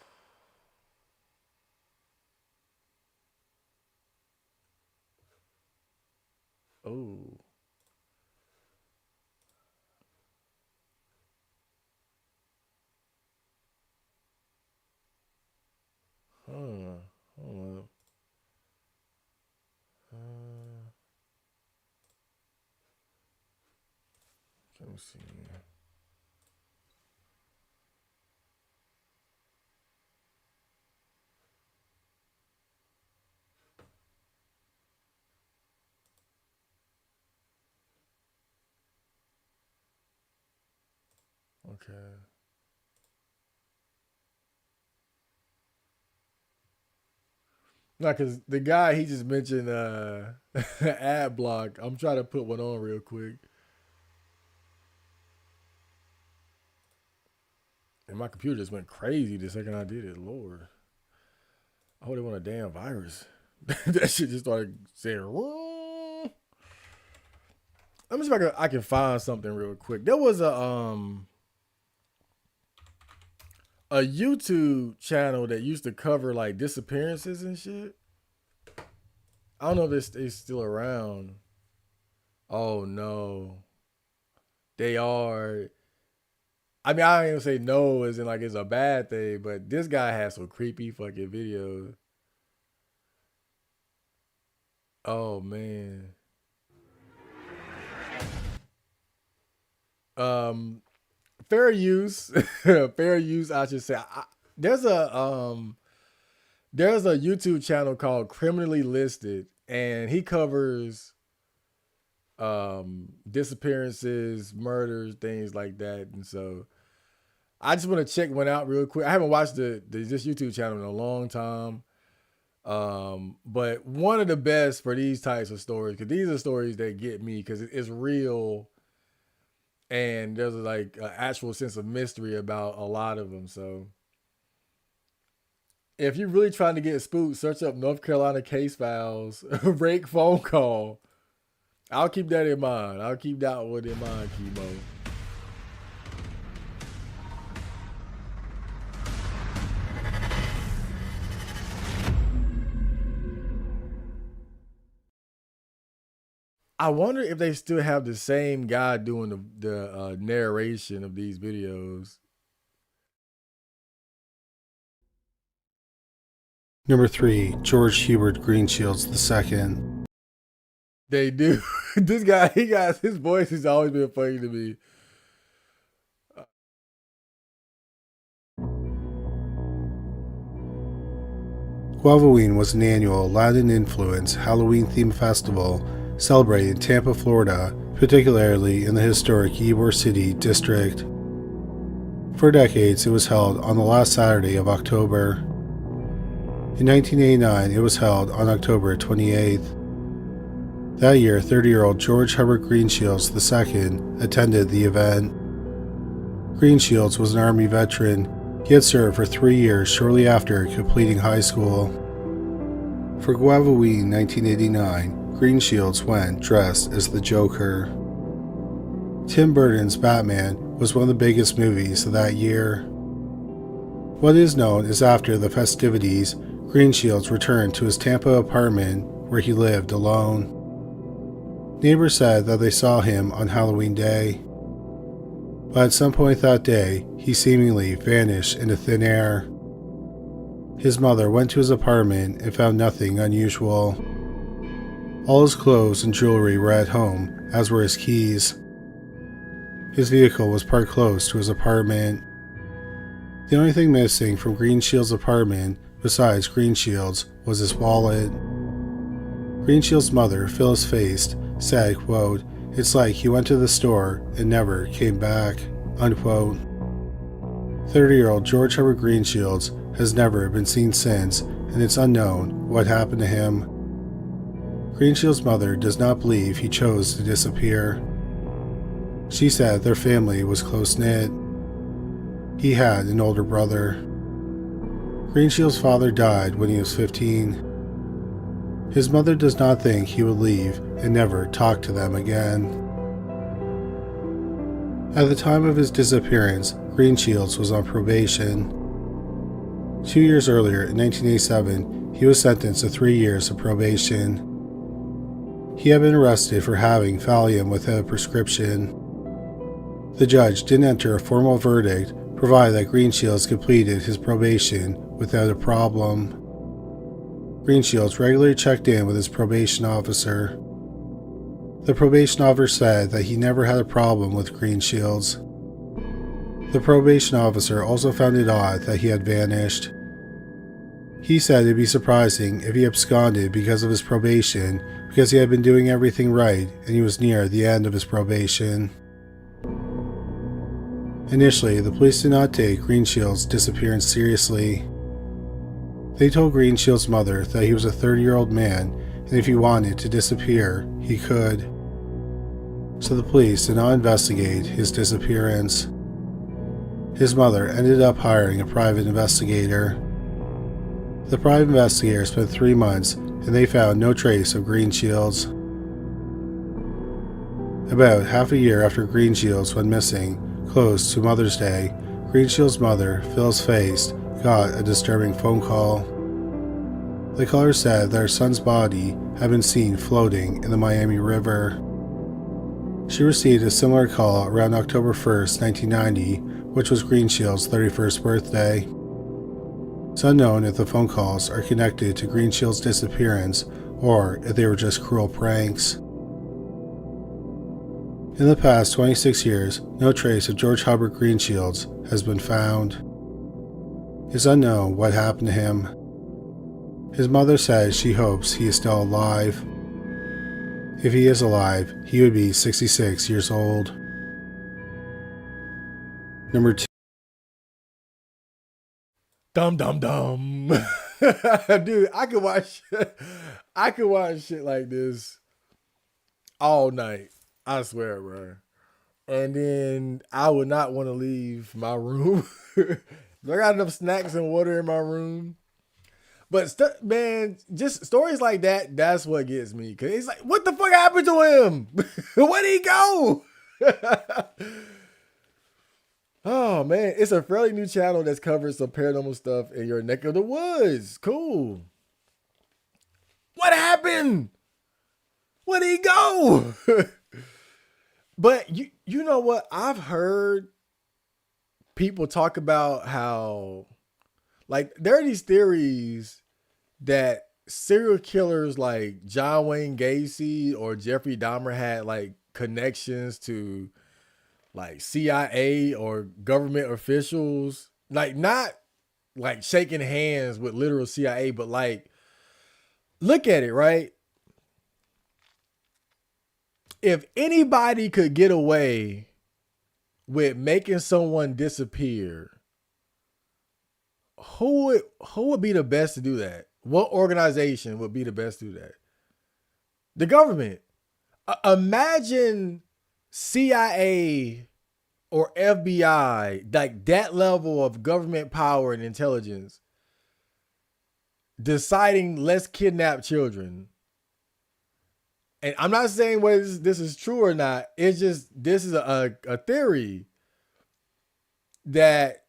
Oh. Huh. Hold up. Let me see. Okay. No, because the guy, he just mentioned ad block. I'm trying to put one on real quick. And my computer just went crazy the second I did it. Lord. I hope they want a damn virus. That shit just started saying, whoa. Let me see if I can find something real quick. There was a YouTube channel that used to cover like disappearances and shit. I don't know if they're still around. Oh no. They are. I mean, I don't even say no as in like it's a bad thing, but this guy has some creepy fucking videos. Oh man. Fair use. Fair use, I should say. There's a YouTube channel called Criminally Listed, and he covers disappearances, murders, things like that. And so I just want to check one out real quick. I haven't watched this YouTube channel in a long time. But one of the best for these types of stories, because these are stories that get me because it's real and there's like an actual sense of mystery about a lot of them. So if you're really trying to get spooked, search up North Carolina case files, rake phone call. I'll keep that in mind. I'll keep that one in mind, Kimo. I wonder if they still have the same guy doing the narration of these videos. Number 3, George Hubert Greenshields II. They do. This guy, his voice has always been funny to me. Guavaween was an annual Latin-influenced Halloween-themed festival celebrated in Tampa, Florida, particularly in the historic Ybor City district. For decades, it was held on the last Saturday of October. In 1989, it was held on October 28th. That year, 30-year-old George Herbert Greenshields II attended the event. Greenshields was an Army veteran. He had served for 3 years shortly after completing high school. For Halloween 1989, Green Shields went dressed as the Joker. Tim Burton's Batman was one of the biggest movies of that year. What is known is after the festivities, Green Shields returned to his Tampa apartment where he lived alone. Neighbors said that they saw him on Halloween Day, but at some point that day, he seemingly vanished into thin air. His mother went to his apartment and found nothing unusual. All his clothes and jewelry were at home, as were his keys. His vehicle was parked close to his apartment. The only thing missing from Green Shields' apartment, besides Green Shields, was his wallet. Green Shields' mother, Phyllis Feist, said, quote, "It's like he went to the store and never came back," unquote. 30-year-old George Herbert Green Shields has never been seen since, and it's unknown what happened to him. Green Shields' mother does not believe he chose to disappear. She said their family was close-knit. He had an older brother. Green Shields' father died when he was 15. His mother does not think he would leave and never talk to them again. At the time of his disappearance, Green Shields was on probation. 2 years earlier, in 1987, he was sentenced to 3 years of probation. He had been arrested for having Valium without a prescription. The judge didn't enter a formal verdict, provided that Green Shields completed his probation without a problem. Green Shields regularly checked in with his probation officer. The probation officer said that he never had a problem with Green Shields. The probation officer also found it odd that he had vanished. He said it'd be surprising if he absconded because of his probation, because he had been doing everything right and he was near the end of his probation. Initially, the police did not take Green Shields' disappearance seriously. They told Green Shields' mother that he was a 30-year-old man, and if he wanted to disappear, he could. So the police did not investigate his disappearance. His mother ended up hiring a private investigator. The private investigator spent 3 months, and they found no trace of Green Shields. About half a year after Green Shields went missing, close to Mother's Day, Green Shields' mother, Phyllis Feist, got a disturbing phone call. The caller said that her son's body had been seen floating in the Miami River. She received a similar call around October 1st, 1990, which was Green Shields' 31st birthday. It's unknown if the phone calls are connected to Green Shields' disappearance or if they were just cruel pranks. In the past 26 years, no trace of George Herbert Green Shields has been found. It's unknown what happened to him. His mother says she hopes he is still alive. If he is alive, he would be 66 years old. Number 2. Dum dum dum. Dude, I could watch shit like this all night. I swear, bro. And then I would not want to leave my room. I got enough snacks and water in my room. But man, just stories like that, that's what gets me. Cause it's like, what the fuck happened to him? Where'd he go? Oh man, it's a fairly new channel that's covered some paranormal stuff in your neck of the woods. Cool. What happened? Where'd he go? But you know what? I've heard people talk about how, like, there are these theories that serial killers like John Wayne Gacy or Jeffrey Dahmer had like connections to like CIA or government officials, like not like shaking hands with literal CIA, but like, look at it, right? If anybody could get away with making someone disappear, who would be the best to do that? What organization would be the best to do that? The government. Imagine CIA or FBI, like that level of government power and intelligence, deciding let's kidnap children. And I'm not saying whether this is true or not. It's just, this is a theory that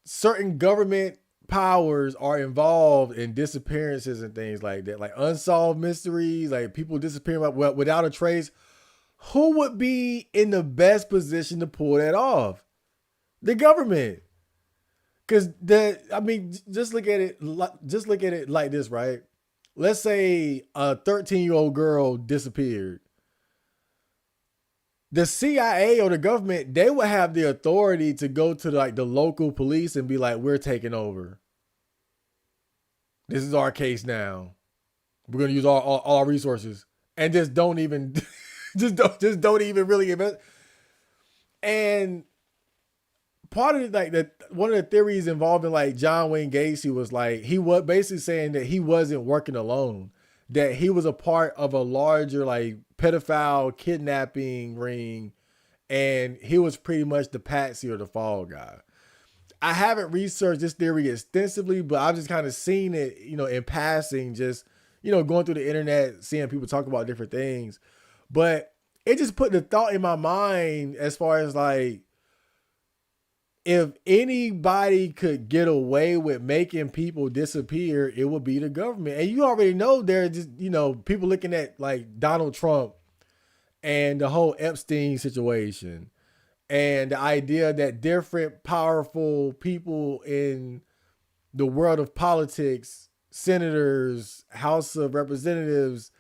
certain government powers are involved in disappearances and things like that, like unsolved mysteries, like people disappearing without a trace. Who would be in the best position to pull that off? The government. Because just look at it like this, right? Let's say a 13-year-old girl disappeared. The CIA or the government, they would have the authority to go to the local police and be like, we're taking over. This is our case now. We're going to use all our resources. And just don't even, just don't even really invest. And part of it, one of the theories involving John Wayne Gacy was he was basically saying that he wasn't working alone, that he was a part of a larger pedophile kidnapping ring, and he was pretty much the patsy or the fall guy. I haven't researched this theory extensively, but I've just kind of seen it, in passing, just, going through the internet, seeing people talk about different things. But it just put the thought in my mind as far as if anybody could get away with making people disappear, it would be the government. And you already know there's just, people looking at Donald Trump and the whole Epstein situation and the idea that different powerful people in the world of politics, senators, House of Representatives,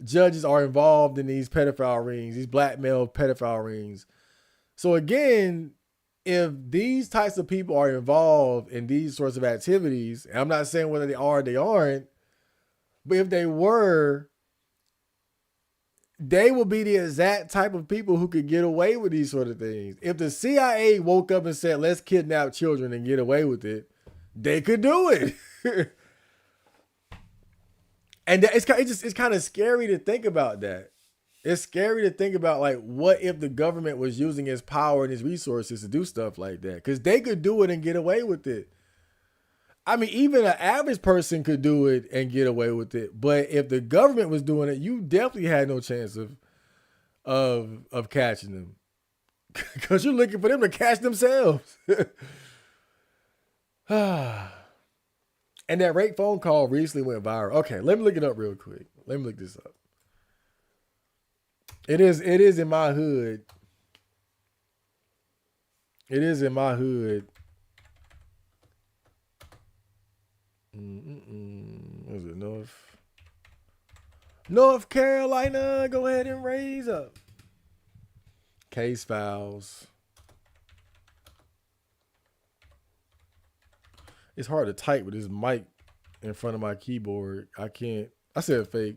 judges are involved in these pedophile rings, these blackmail pedophile rings. So again, if these types of people are involved in these sorts of activities, and I'm not saying whether they are or they aren't, but if they were, they will be the exact type of people who could get away with these sort of things. If the CIA woke up and said, let's kidnap children and get away with it, they could do it. And it's kind of scary to think about that. It's scary to think about what if the government was using its power and its resources to do stuff like that? Because they could do it and get away with it. I mean, even an average person could do it and get away with it. But if the government was doing it, you definitely had no chance of catching them. Because you're looking for them to catch themselves. And that rape phone call recently went viral. Okay, let me look it up real quick. Let me look this up. It is in my hood. It is in my hood. Was it North Carolina? Go ahead and raise up. Case files. It's hard to type with this mic in front of my keyboard. I can't. I said fake.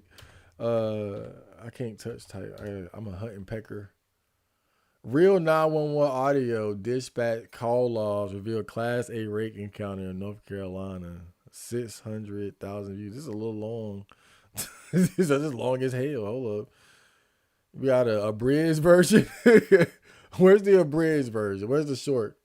I can't touch type. I'm a hunting pecker. Real 911 audio dispatch call logs reveal Class A rape encounter in North Carolina. 600,000 views. This is a little long. This is just long as hell. Hold up. We got a abridged version. Where's the abridged version? Where's the short?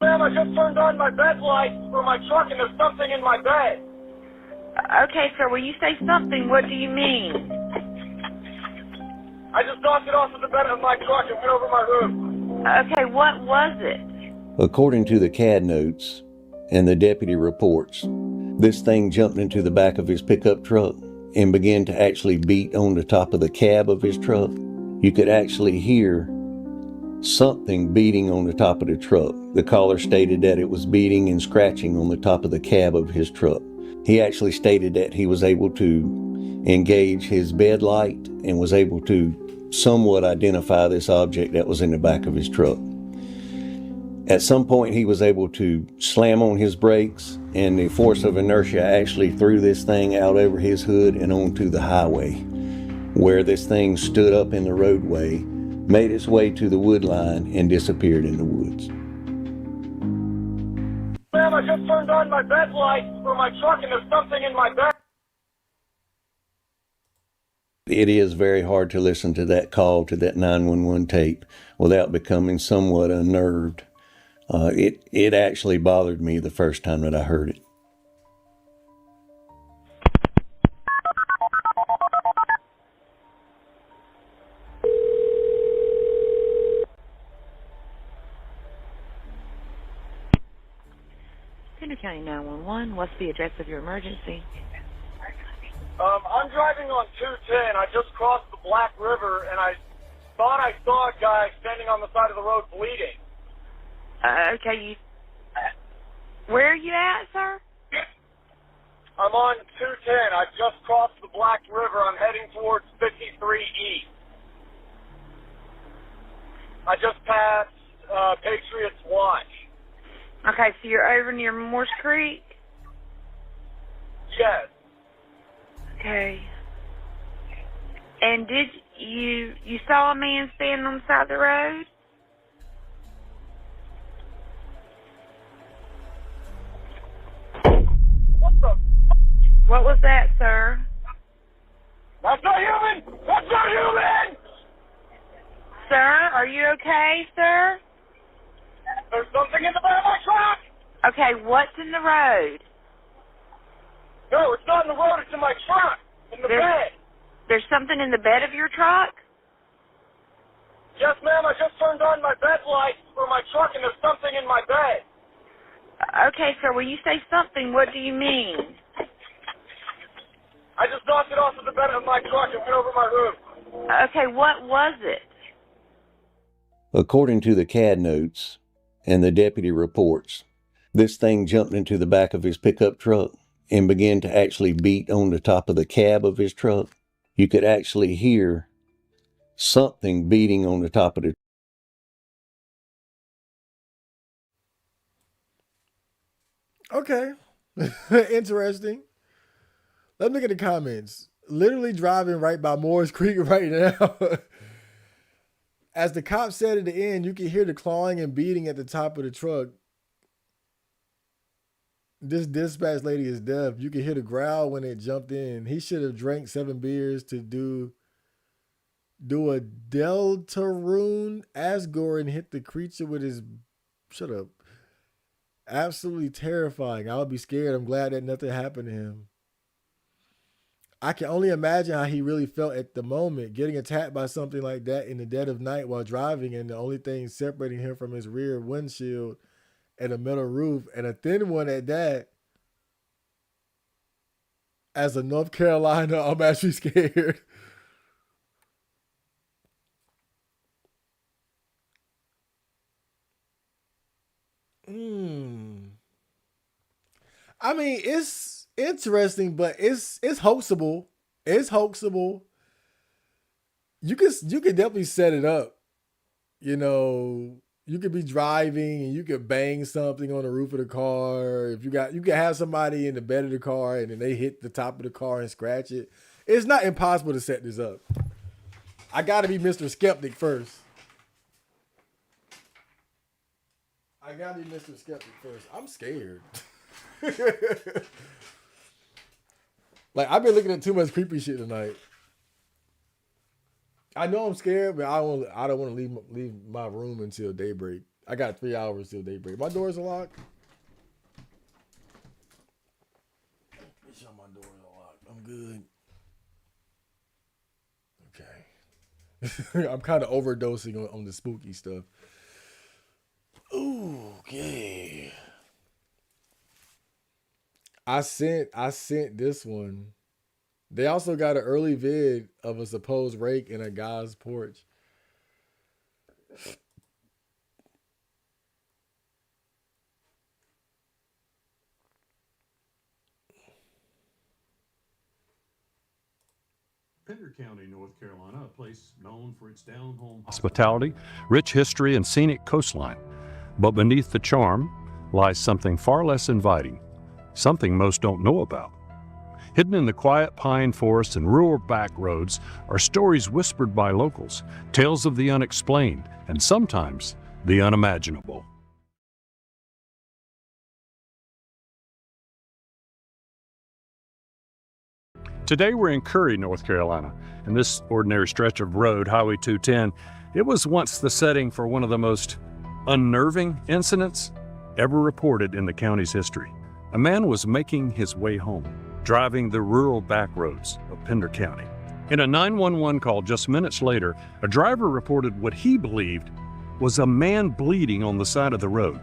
Ma'am, I just turned on my bed light for my truck and there's something in my bed. Okay, sir, when you say something, what do you mean? I just knocked it off of the bed of my truck and went over my roof. Okay, what was it? According to the CAD notes and the deputy reports, this thing jumped into the back of his pickup truck and began to actually beat on the top of the cab of his truck. You could actually hear something beating on the top of the truck. The caller stated that it was beating and scratching on the top of the cab of his truck. He actually stated that he was able to engage his bed light and was able to somewhat identify this object that was in the back of his truck. At some point, he was able to slam on his brakes, and the force of inertia actually threw this thing out over his hood and onto the highway, where this thing stood up in the roadway, made its way to the wood line, and disappeared in the woods. Ma'am, I just turned on my bed light for my truck and there's something in my bed. It is very hard to listen to that call to that 911 tape without becoming somewhat unnerved. It actually bothered me the first time that I heard it. Tender County 911, what's the address of your emergency? I'm driving on 210. I just crossed the Black River and I thought I saw a guy standing on the side of the road bleeding. Okay, where are you at, sir? I'm on 210. I just crossed the Black River. I'm heading towards 53 East. I just passed Patriots Watch. Okay, so you're over near Morse Creek? Yes. Okay. And did you saw a man standing on the side of the road? What the? What was that, sir? That's not human! That's not human! Sir, are you okay, sir? There's something in the bed of my truck! Okay, what's in the road? No, it's not in the road, it's in my truck. In the bed. There's something in the bed of your truck? Yes, ma'am, I just turned on my bed light for my truck and there's something in my bed. Okay, sir, when you say something, what do you mean? I just knocked it off of the bed of my truck and went over my roof. Okay, what was it? According to the CAD notes and the deputy reports, this thing jumped into the back of his pickup truck and began to actually beat on the top of the cab of his truck. You could actually hear something beating on the top of the. Okay. Interesting. Let me look at the comments. Literally driving right by Morris Creek right now. As the cop said at the end, you can hear the clawing and beating at the top of the truck. This dispatch lady is deaf. You can hear the growl when it jumped in. He should have drank 7 beers to do a Deltarune Asgore and hit the creature with his... Shut up. Absolutely terrifying. I would be scared. I'm glad that nothing happened to him. I can only imagine how he really felt at the moment, getting attacked by something like that in the dead of night while driving, and the only thing separating him from his rear windshield and a metal roof, and a thin one at that. As a North Carolina, I'm actually scared. I mean, it's interesting, but it's hoaxable. It's hoaxable. You can definitely set it up. You know, you could be driving and you could bang something on the roof of the car. You can have somebody in the bed of the car and then they hit the top of the car and scratch it. It's not impossible to set this up. I gotta be Mr. Skeptic first. I'm scared. Like, I've been looking at too much creepy shit tonight. I know I'm scared, but I don't want to leave my room until daybreak. I got 3 hours till daybreak. My doors are locked. Make sure my doors are locked. I'm good. Okay. I'm kind of overdosing on the spooky stuff. Ooh, okay. I sent this one. They also got an early vid of a supposed rake in a guy's porch. Pender County, North Carolina, a place known for its down-home hospitality, rich history, and scenic coastline. But beneath the charm lies something far less inviting, something most don't know about. Hidden in the quiet pine forest and rural back roads are stories whispered by locals, tales of the unexplained, and sometimes the unimaginable. Today we're in Curry, North Carolina, and this ordinary stretch of road, Highway 210, it was once the setting for one of the most unnerving incidents ever reported in the county's history. A man was making his way home, driving the rural back roads of Pender County. In a 911 call just minutes later, a driver reported what he believed was a man bleeding on the side of the road.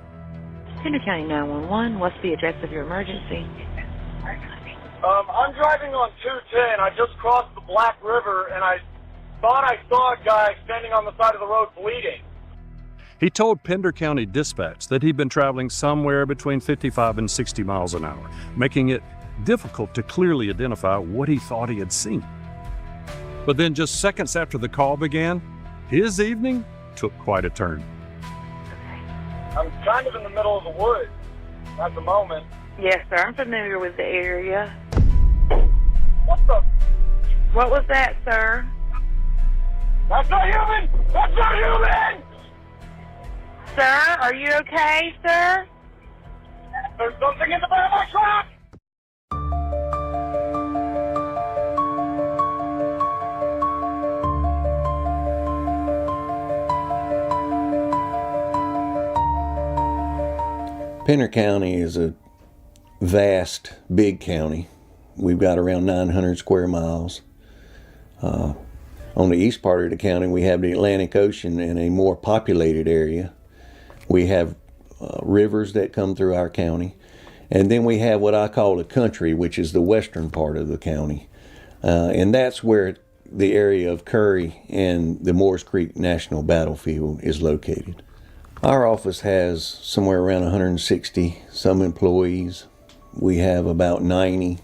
Pender County 911, what's the address of your emergency? I'm driving on 210. I just crossed the Black River, and I thought I saw a guy standing on the side of the road bleeding. He told Pender County Dispatch that he'd been traveling somewhere between 55 and 60 miles an hour, making it difficult to clearly identify what he thought he had seen. But then just seconds after the call began, his evening took quite a turn. I'm kind of in the middle of the woods at the moment. Yes, sir. I'm familiar with the area. What the? What was that, sir? That's not human! That's not human! Sir, are you okay, sir? There's something in the back of my truck! Pender County is a vast, big county. We've got around 900 square miles. On the east part of the county, we have the Atlantic Ocean in a more populated area. We have rivers that come through our county. And then we have what I call the country, which is the western part of the county. And that's where the area of Curry and the Moores Creek National Battlefield is located. Our office has somewhere around 160 some employees. We have about 90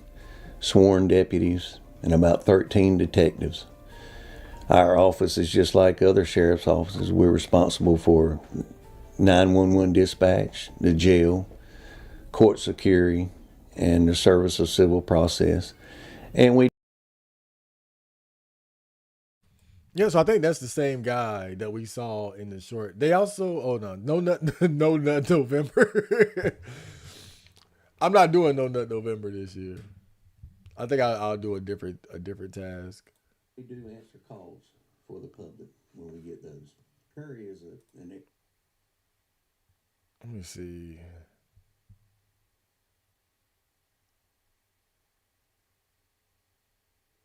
sworn deputies and about 13 detectives. Our office is just like other sheriff's offices. We're responsible for 911 dispatch, the jail, court security, and the service of civil process. And we Yeah, so I think that's the same guy that we saw in the short. They also, no nut, no nut November. I'm not doing no nut November this year. I think I'll do a different task. We do answer calls for the public when we get those. Curry is Let me see.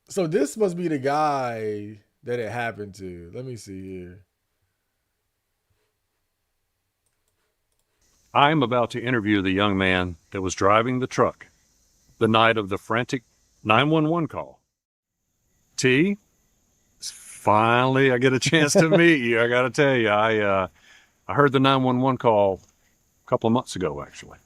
So this must be the guy that it happened to. Let me see here. I'm about to interview the young man that was driving the truck the night of the frantic 911 call. T, finally I get a chance to meet you. I got to tell you, I heard the 911 call a couple of months ago, actually.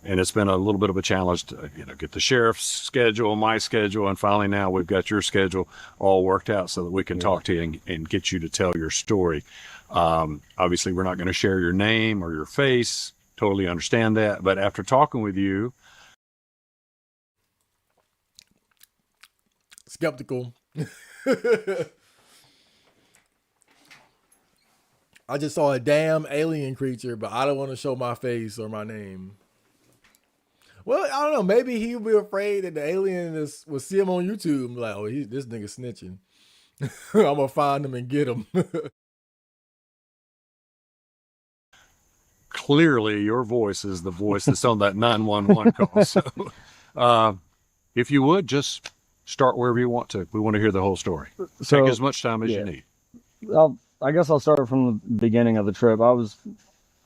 And it's been a little bit of a challenge to, get the sheriff's schedule, my schedule, and finally now we've got your schedule all worked out so that we can talk to you and get you to tell your story. Obviously, we're not going to share your name or your face. Totally understand that. But after talking with you, skeptical. I just saw a damn alien creature, but I don't want to show my face or my name. Well, I don't know. Maybe he'll be afraid that the alien will see him on YouTube and be like, oh, this nigga snitching. I'm going to find him and get him. Clearly, your voice is the voice that's on that 911 call. So if you would, just start wherever you want to. We want to hear the whole story. So, take as much time as you need. I guess I'll start from the beginning of the trip. I was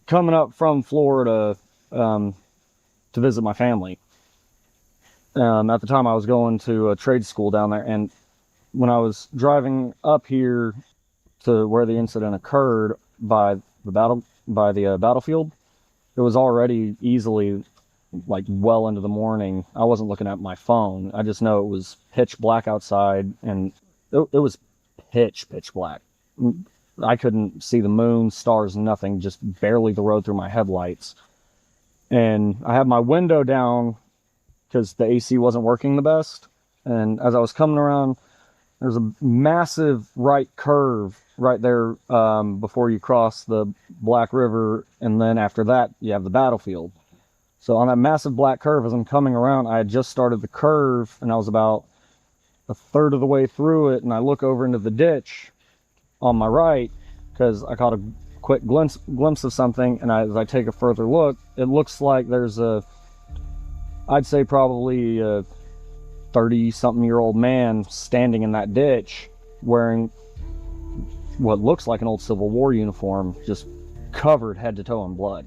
coming up from Florida to visit my family. At the time, I was going to a trade school down there, and when I was driving up here to where the incident occurred by the battlefield, it was already easily well into the morning. I wasn't looking at my phone. I just know it was pitch black outside, and it was pitch black. I couldn't see the moon, stars, nothing, just barely the road through my headlights. And I had my window down because the AC wasn't working the best. And as I was coming around, there's a massive right curve right there before you cross the Black River. And then after that, you have the battlefield. So on that massive black curve, as I'm coming around, I had just started the curve, and I was about a third of the way through it, and I look over into the ditch on my right because I caught a quick glimpse of something, and as I take a further look, it looks like there's I'd say probably a 30-something-year-old man standing in that ditch wearing what looks like an old Civil War uniform, just covered head to toe in blood.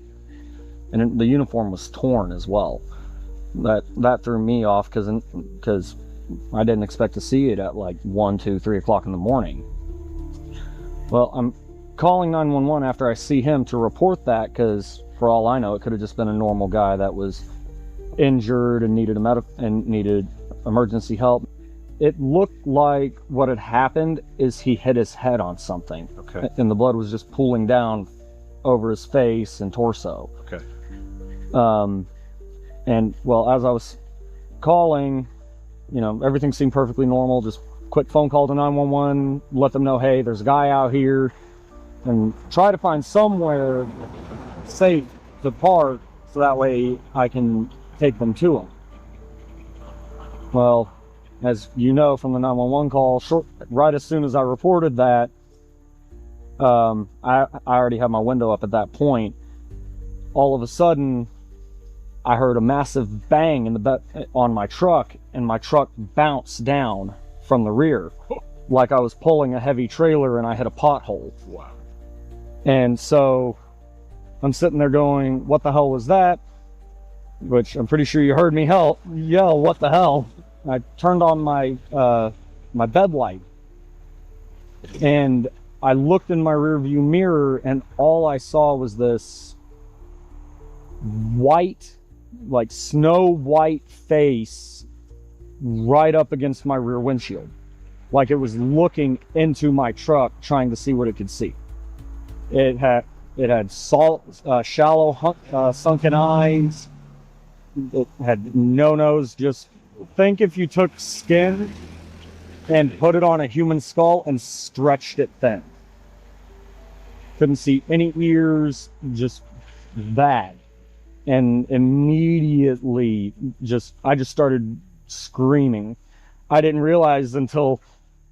And the uniform was torn as well. That threw me off because I didn't expect to see it at like 1, 2, 3 o'clock in the morning. Well, I'm calling 911 after I see him to report that, because for all I know, it could have just been a normal guy that was injured and needed emergency help. It looked like what had happened is he hit his head on something. Okay. And the blood was just pooling down over his face and torso. Okay. And well, as I was calling, everything seemed perfectly normal. Just quick phone call to 911, let them know, hey, there's a guy out here, and try to find somewhere safe to park so that way I can take them to him. Well, as you know from the 911 call, right as soon as I reported that, I already had my window up at that point. All of a sudden, I heard a massive bang on my truck, and my truck bounced down from the rear, like I was pulling a heavy trailer and I hit a pothole. Wow. And so I'm sitting there going, what the hell was that? Which I'm pretty sure you heard me yell, what the hell? I turned on my bed light, and I looked in my rearview mirror, and all I saw was this white, like snow white face right up against my rear windshield, like it was looking into my truck trying to see what it could see. It had shallow sunken eyes. It had no nose. Just think if you took skin and put it on a human skull and stretched it thin. Couldn't see any ears, just that. And immediately I just started screaming. I didn't realize until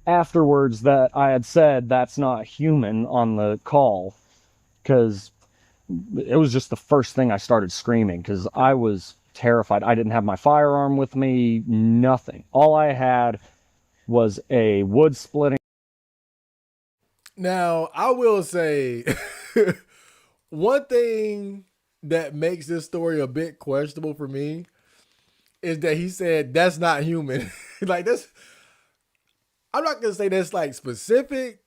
afterwards that I had said that's not human on the call, because it was just the first thing I started screaming, because I was terrified. I didn't have my firearm with me, nothing. All I had was a wood splitting. Now, I will say one thing that makes this story a bit questionable for me is that he said that's not human. Like, that's, I'm not gonna say that's like specific,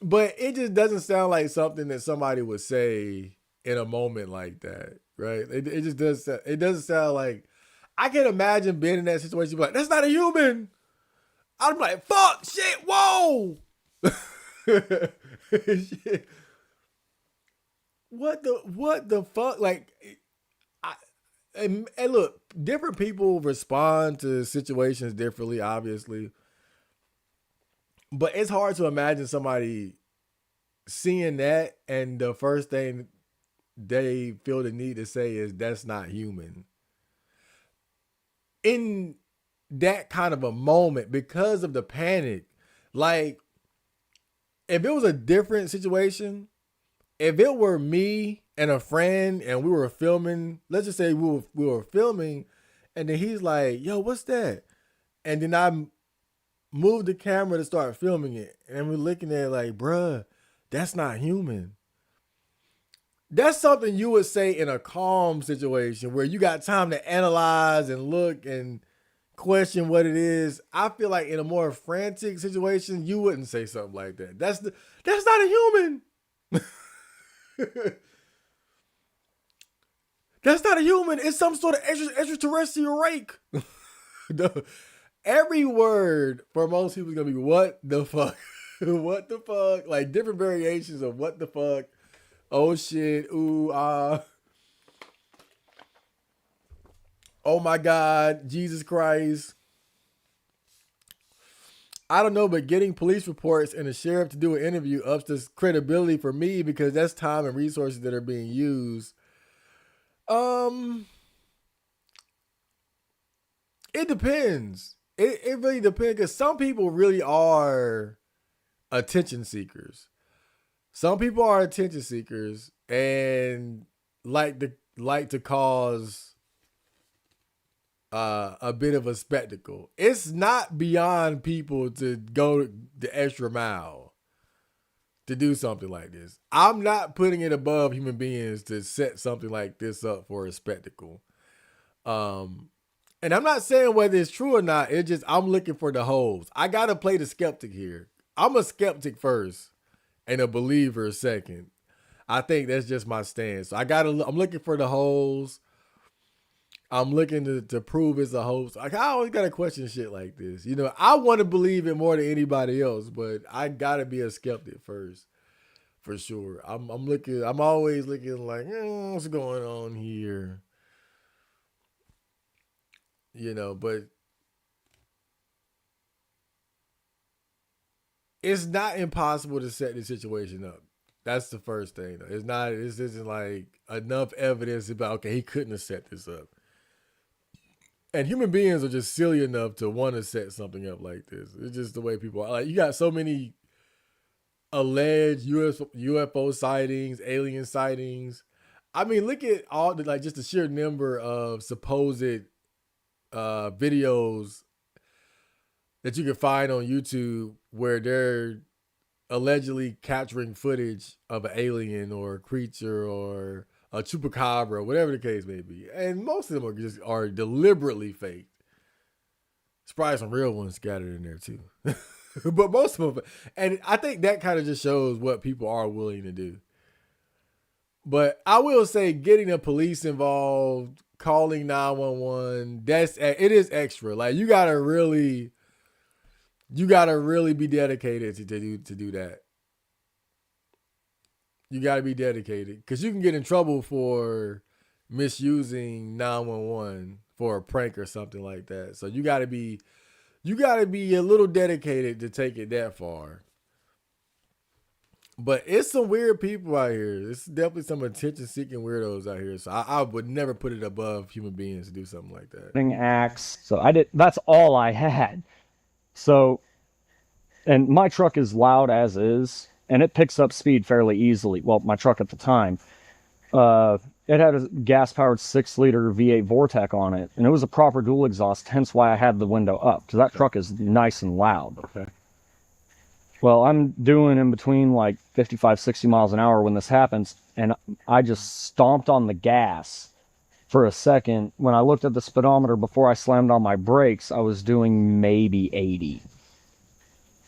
but it just doesn't sound like something that somebody would say in a moment like that, right? It just does. It doesn't sound like, I can imagine being in that situation, like, that's not a human. I'm like, fuck, shit, whoa. Shit. What the fuck? Like, and look, different people respond to situations differently, obviously. But it's hard to imagine somebody seeing that and the first thing they feel the need to say is that's not human. In that kind of a moment, because of the panic, like, if it was a different situation, if it were me and a friend and we were filming, let's just say we were filming, and then he's like, yo, what's that? And then I moved the camera to start filming it, and we're looking at it like, bruh, that's not human. That's something you would say in a calm situation where you got time to analyze and look and question what it is. I feel like in a more frantic situation, you wouldn't say something like that. That's not a human. That's not a human. It's some sort of extraterrestrial rake. Every word for most people is gonna be what the fuck. What the fuck? Like different variations of what the fuck. Oh shit. Ooh, oh my God. Jesus Christ. I don't know, but getting police reports and the sheriff to do an interview ups the credibility for me, because that's time and resources that are being used. It depends. it really depends, because some people really are attention seekers. Some people are attention seekers and like to cause a bit of a spectacle. It's not beyond people to go the extra mile to do something like this. I'm not putting it above human beings to set something like this up for a spectacle. And I'm not saying whether it's true or not. It's just I'm looking for the holes. I gotta play the skeptic here. I'm a skeptic first and a believer second. I think that's just my stance. I'm looking for the holes. I'm looking to prove it's a hoax. Like, I always gotta question shit like this. You know, I want to believe it more than anybody else, but I gotta be a skeptic first, for sure. I'm always looking like, what's going on here? You know, but it's not impossible to set this situation up. That's the first thing, though. This isn't like enough evidence about, okay, he couldn't have set this up. And human beings are just silly enough to want to set something up like this. It's just the way people are. Like, you got so many alleged UFO sightings, alien sightings. I mean, look at all the, like, just the sheer number of supposed videos that you can find on YouTube where they're allegedly capturing footage of an alien or a creature or a chupacabra, whatever the case may be. And most of them are deliberately fake. There's probably some real ones scattered in there too. But most of them, and I think that kind of just shows what people are willing to do. But I will say, getting the police involved, calling 911, it is extra. Like, you gotta really be dedicated to do that. You got to be dedicated, because you can get in trouble for misusing 911 for a prank or something like that. So you got to be a little dedicated to take it that far. But it's some weird people out here. It's definitely some attention-seeking weirdos out here. So I would never put it above human beings to do something like that. Axe. So that's all I had. So, and my truck is loud as is, and it picks up speed fairly easily. Well, my truck at the time, it had a gas-powered 6-liter V8 Vortec on it, and it was a proper dual exhaust, hence why I had the window up, because that truck is nice and loud. Okay. Well, I'm doing in between like 55, 60 miles an hour when this happens, and I just stomped on the gas for a second. When I looked at the speedometer before I slammed on my brakes, I was doing maybe 80.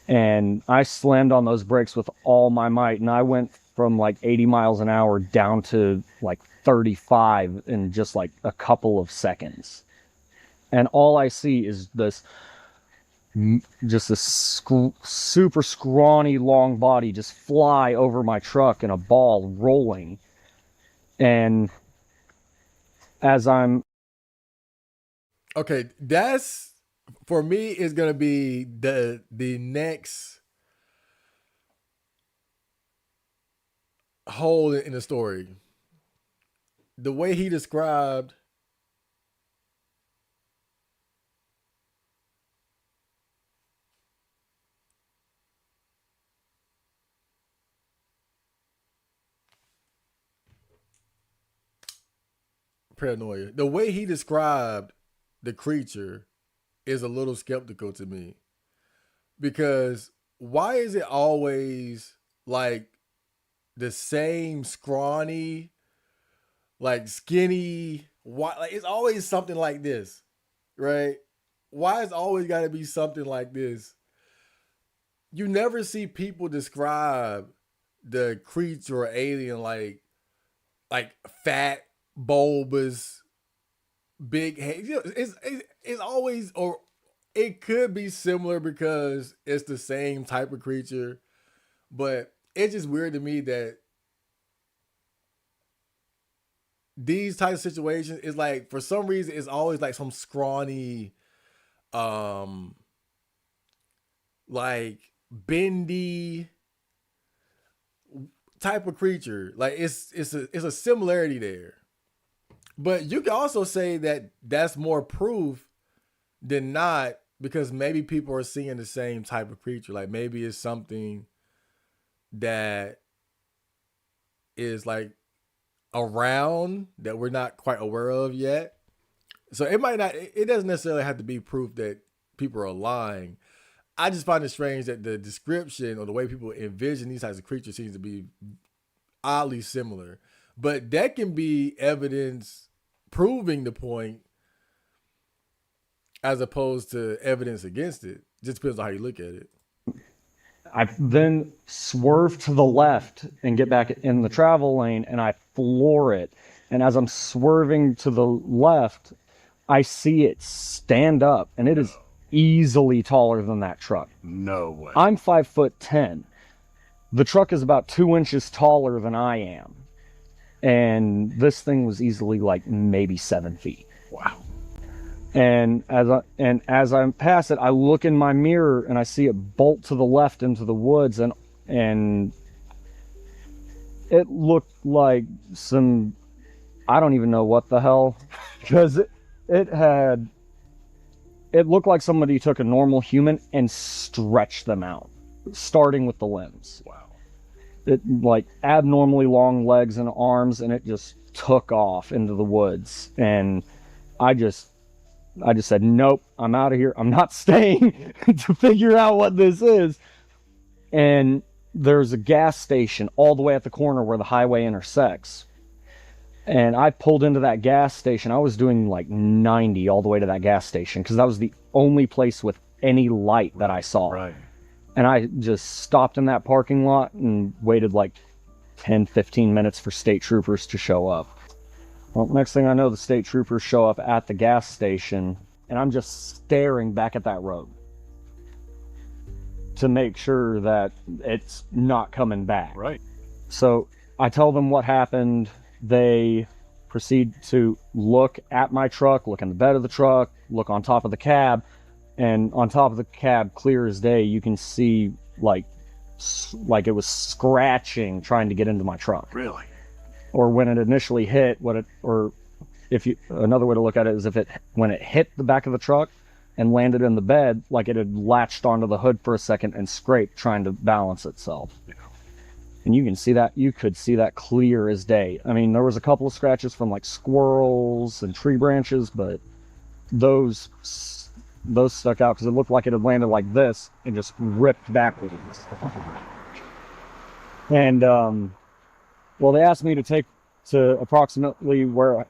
And I slammed on those brakes with all my might, and I went from like 80 miles an hour down to like 35 in just like a couple of seconds. And all I see is this super scrawny long body just fly over my truck in a ball rolling. And as I'm... Okay, that's... For me, is going to be the next hole in the story. The way he described paranoia. The way he described the creature is a little skeptical to me, because why is it always like the same scrawny, like skinny, like it's always something like this, right? Why is always got to be something like this? You never see people describe the creature or alien like fat, bulbous, big head. You know, it's always, or it could be similar because it's the same type of creature, but it's just weird to me that these types of situations is like, for some reason, it's always like some scrawny, like bendy type of creature. Like it's a similarity there. But you can also say that that's more proof than not because maybe people are seeing the same type of creature. Like maybe it's something that is like around that we're not quite aware of yet. So it might not, it doesn't necessarily have to be proof that people are lying. I just find it strange that the description or the way people envision these types of creatures seems to be oddly similar. But that can be evidence proving the point as opposed to evidence against it. Just depends on how you look at it. I then swerve to the left and get back in the travel lane, and I floor it. And as I'm swerving to the left, I see it stand up, and it is easily taller than that truck. No way. I'm 5'10". The truck is about 2 inches taller than I am. And this thing was easily like maybe 7 feet. Wow. And as I pass it, I look in my mirror and I see it bolt to the left into the woods, and it looked like some, I don't even know what the hell, because it looked like somebody took a normal human and stretched them out, starting with the limbs. Wow. It like abnormally long legs and arms, and it just took off into the woods. And I just said, nope, I'm out of here. I'm not staying to figure out what this is. And there's a gas station all the way at the corner where the highway intersects. And I pulled into that gas station. I was doing like 90 all the way to that gas station because that was the only place with any light that I saw. Right. And I just stopped in that parking lot and waited like 10, 15 minutes for state troopers to show up. Well, next thing I know, the state troopers show up at the gas station, and I'm just staring back at that road to make sure that it's not coming back. Right. So I tell them what happened. They proceed to look at my truck, look in the bed of the truck, look on top of the cab, and on top of the cab, clear as day, you can see like it was scratching trying to get into my truck. Really? Or when it initially hit, another way to look at it is when it hit the back of the truck and landed in the bed, like it had latched onto the hood for a second and scraped trying to balance itself. Yeah. And you could see that clear as day. I mean, there was a couple of scratches from like squirrels and tree branches, but those stuck out because it looked like it had landed like this and just ripped backwards. And well, they asked me to take them approximately where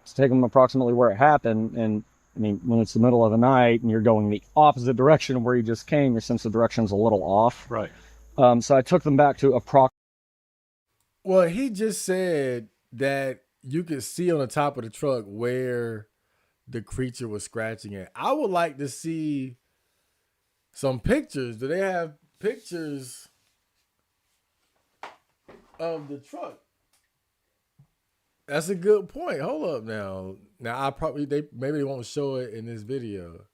it happened. And I mean, when it's the middle of the night and you're going the opposite direction of where you just came, your sense of direction's a little off. Right. So I took them back to Well, he just said that you could see on the top of the truck where the creature was scratching at. I would like to see some pictures. Do they have pictures of the truck? That's a good point. Hold up now. Now maybe they won't show it in this video.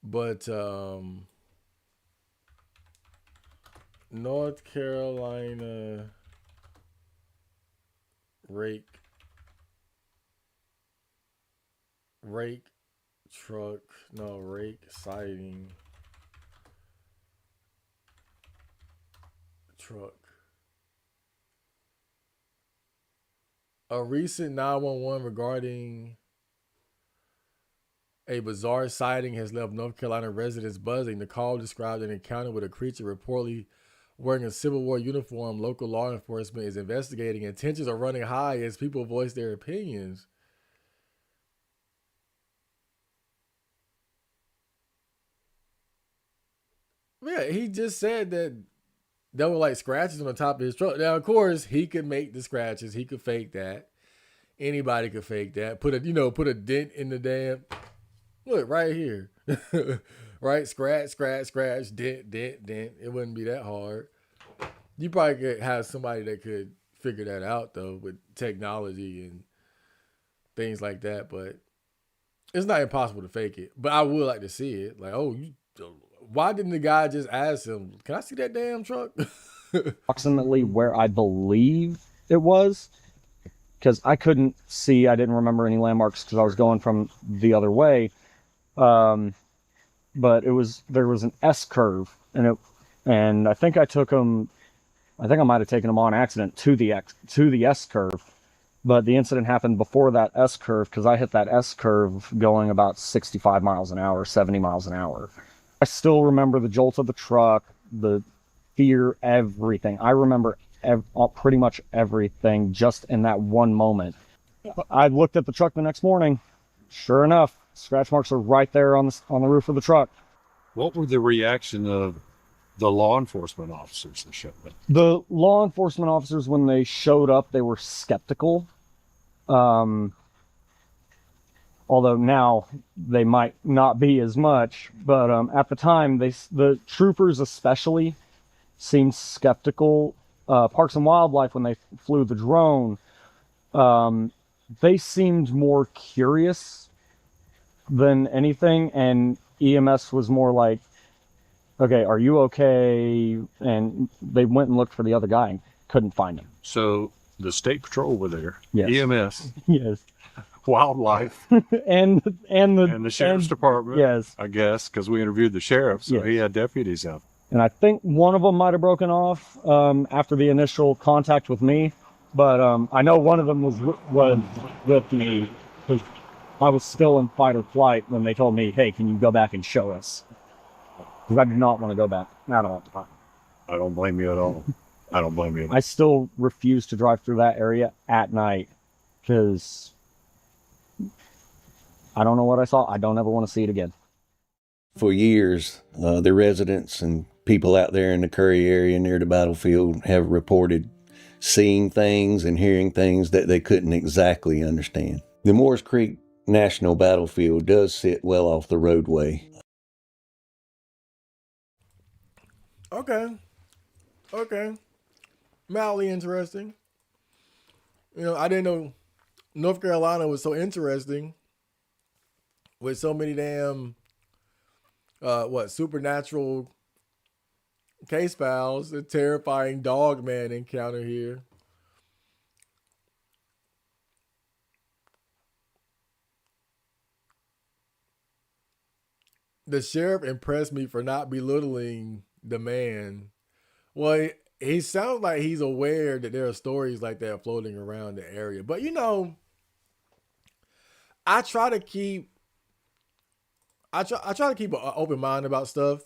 But North Carolina rake sighting truck. A recent 911 regarding a bizarre sighting has left North Carolina residents buzzing. The call described an encounter with a creature reportedly wearing a Civil War uniform. Local law enforcement is investigating, and tensions are running high as people voice their opinions. Yeah, he just said that there were like scratches on the top of his truck. Now, of course, he could make the scratches. He could fake that. Anybody could fake that. Put a dent in the damn. Look right here. Right? Scratch, dent. It wouldn't be that hard. You probably could have somebody that could figure that out though with technology and things like that. But it's not impossible to fake it. But I would like to see it. Like, why didn't the guy just ask him, can I see that damn truck? Approximately where I believe it was, because I didn't remember any landmarks because I was going from the other way. but there was an S curve, and I think I might have taken them on accident to the S curve, but the incident happened before that S curve because I hit that S curve going about 65 miles an hour, 70 miles an hour. I still remember the jolt of the truck, the fear, everything. I remember pretty much everything just in that one moment. I looked at the truck the next morning. Sure enough, scratch marks are right there on the roof of the truck. What were the reaction of the law enforcement officers that showed up? The law enforcement officers, when they showed up, they were skeptical. Although now they might not be as much, but at the time, the troopers especially seemed skeptical. Parks and Wildlife, when they flew the drone, they seemed more curious than anything, and EMS was more like, okay, are you okay? And they went and looked for the other guy and couldn't find him. So the state patrol were there, yes. EMS, yes, wildlife, and the sheriff's department. Yes, I guess because we interviewed the sheriff, so he had deputies out. And I think one of them might have broken off after the initial contact with me, but I know one of them was with me because I was still in fight or flight when they told me, "Hey, can you go back and show us?" Because I did not want to go back at all. I don't blame you at all. I don't blame you. I still refuse to drive through that area at night because I don't know what I saw. I don't ever want to see it again. For years, the residents and people out there in the Curry area near the battlefield have reported seeing things and hearing things that they couldn't exactly understand. The Moores Creek National Battlefield does sit well off the roadway. Okay. Mildly interesting. I didn't know North Carolina was so interesting with so many damn supernatural case files, a terrifying dog man encounter here. The sheriff impressed me for not belittling the man. Well, he sounds like he's aware that there are stories like that floating around the area. But I try to keep an open mind about stuff.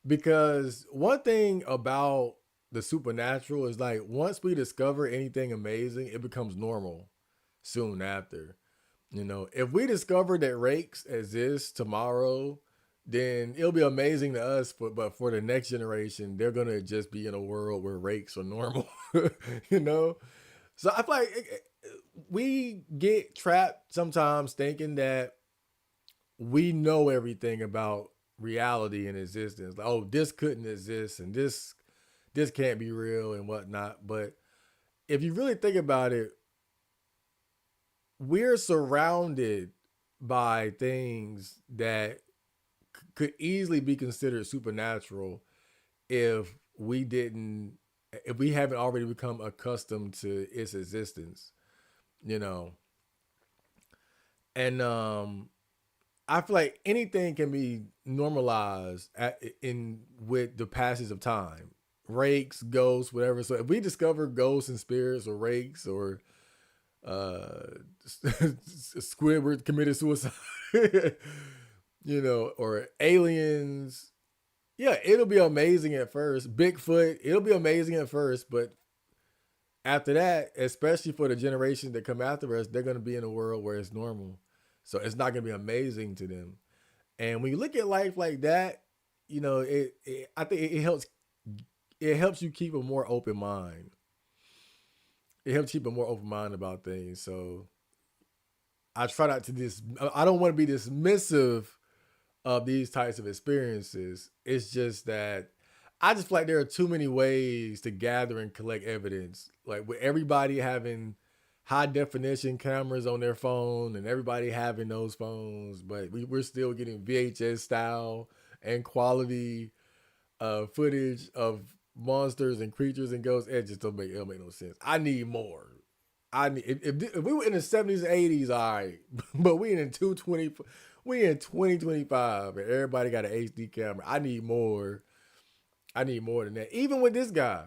Because one thing about the supernatural is like once we discover anything amazing, it becomes normal soon after. If we discover that rakes exist tomorrow, then it'll be amazing to us, but for the next generation, they're gonna just be in a world where rakes are normal. So I feel like we get trapped sometimes thinking that we know everything about reality and existence. Like, oh, this couldn't exist and this can't be real and whatnot. But if you really think about it, we're surrounded by things that could easily be considered supernatural if we haven't already become accustomed to its existence, and I feel like anything can be normalized with the passage of time. Rakes, ghosts, whatever. So if we discover ghosts and spirits or rakes or Squidward committed suicide, or aliens, yeah, it'll be amazing at first. Bigfoot, it'll be amazing at first, but after that, especially for the generations that come after us, they're going to be in a world where it's normal. So it's not going to be amazing to them. And when you look at life like that, I think it helps you keep a more open mind. It helps keep a more open mind about things. So I try not to I don't want to be dismissive of these types of experiences. It's just that I just feel like there are too many ways to gather and collect evidence. Like with everybody having high definition cameras on their phone and everybody having those phones, but we're still getting VHS style and quality footage of monsters and creatures and ghosts. It just don't make no sense. I need more. If we were in the 70s and 80s, all right, but we in We in 2025 and everybody got an HD camera. I need more. I need more than that. Even with this guy,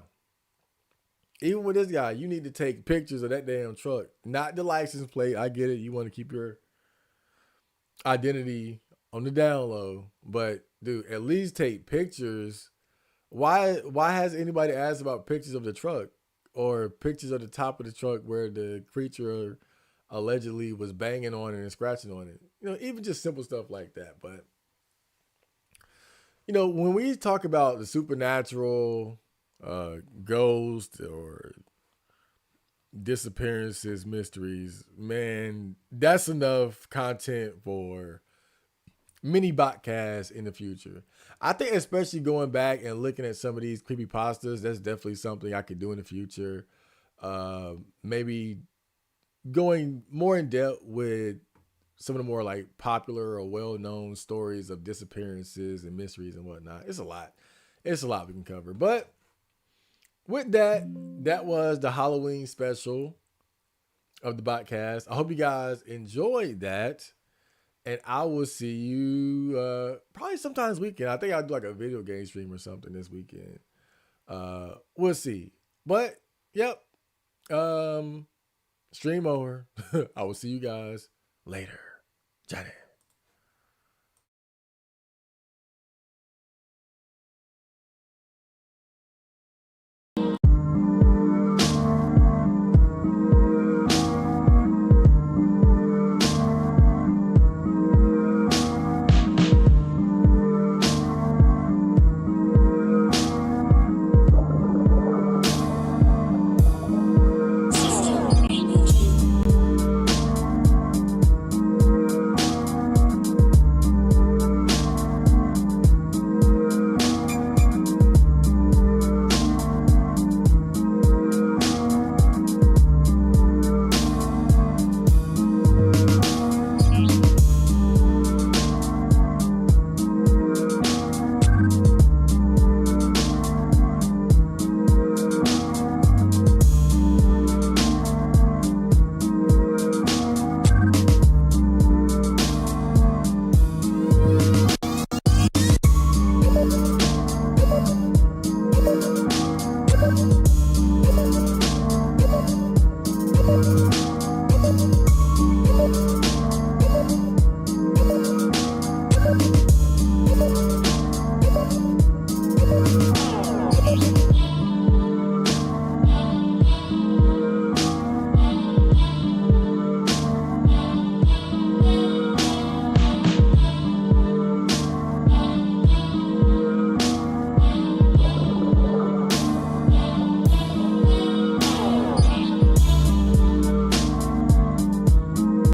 you need to take pictures of that damn truck, not the license plate. I get it. You want to keep your identity on the down low, but dude, at least take pictures. Why has anybody asked about pictures of the truck or pictures of the top of the truck where the creature allegedly was banging on it and scratching on it? You know, even just simple stuff like that. But you know, when we talk about the supernatural, ghosts or disappearances, mysteries, man, that's enough content for mini Botcast in the future. I think especially going back and looking at some of these creepypastas, that's definitely something I could do in the future. Maybe going more in depth with some of the more like popular or well-known stories of disappearances and mysteries and whatnot. It's a lot. It's a lot we can cover. But with that, that was the Halloween special of the Botcast. I hope you guys enjoyed that. And I will see you probably sometime this weekend. I think I'll do like a video game stream or something this weekend. We'll see. But, yep. Stream over. I will see you guys later. Johnny.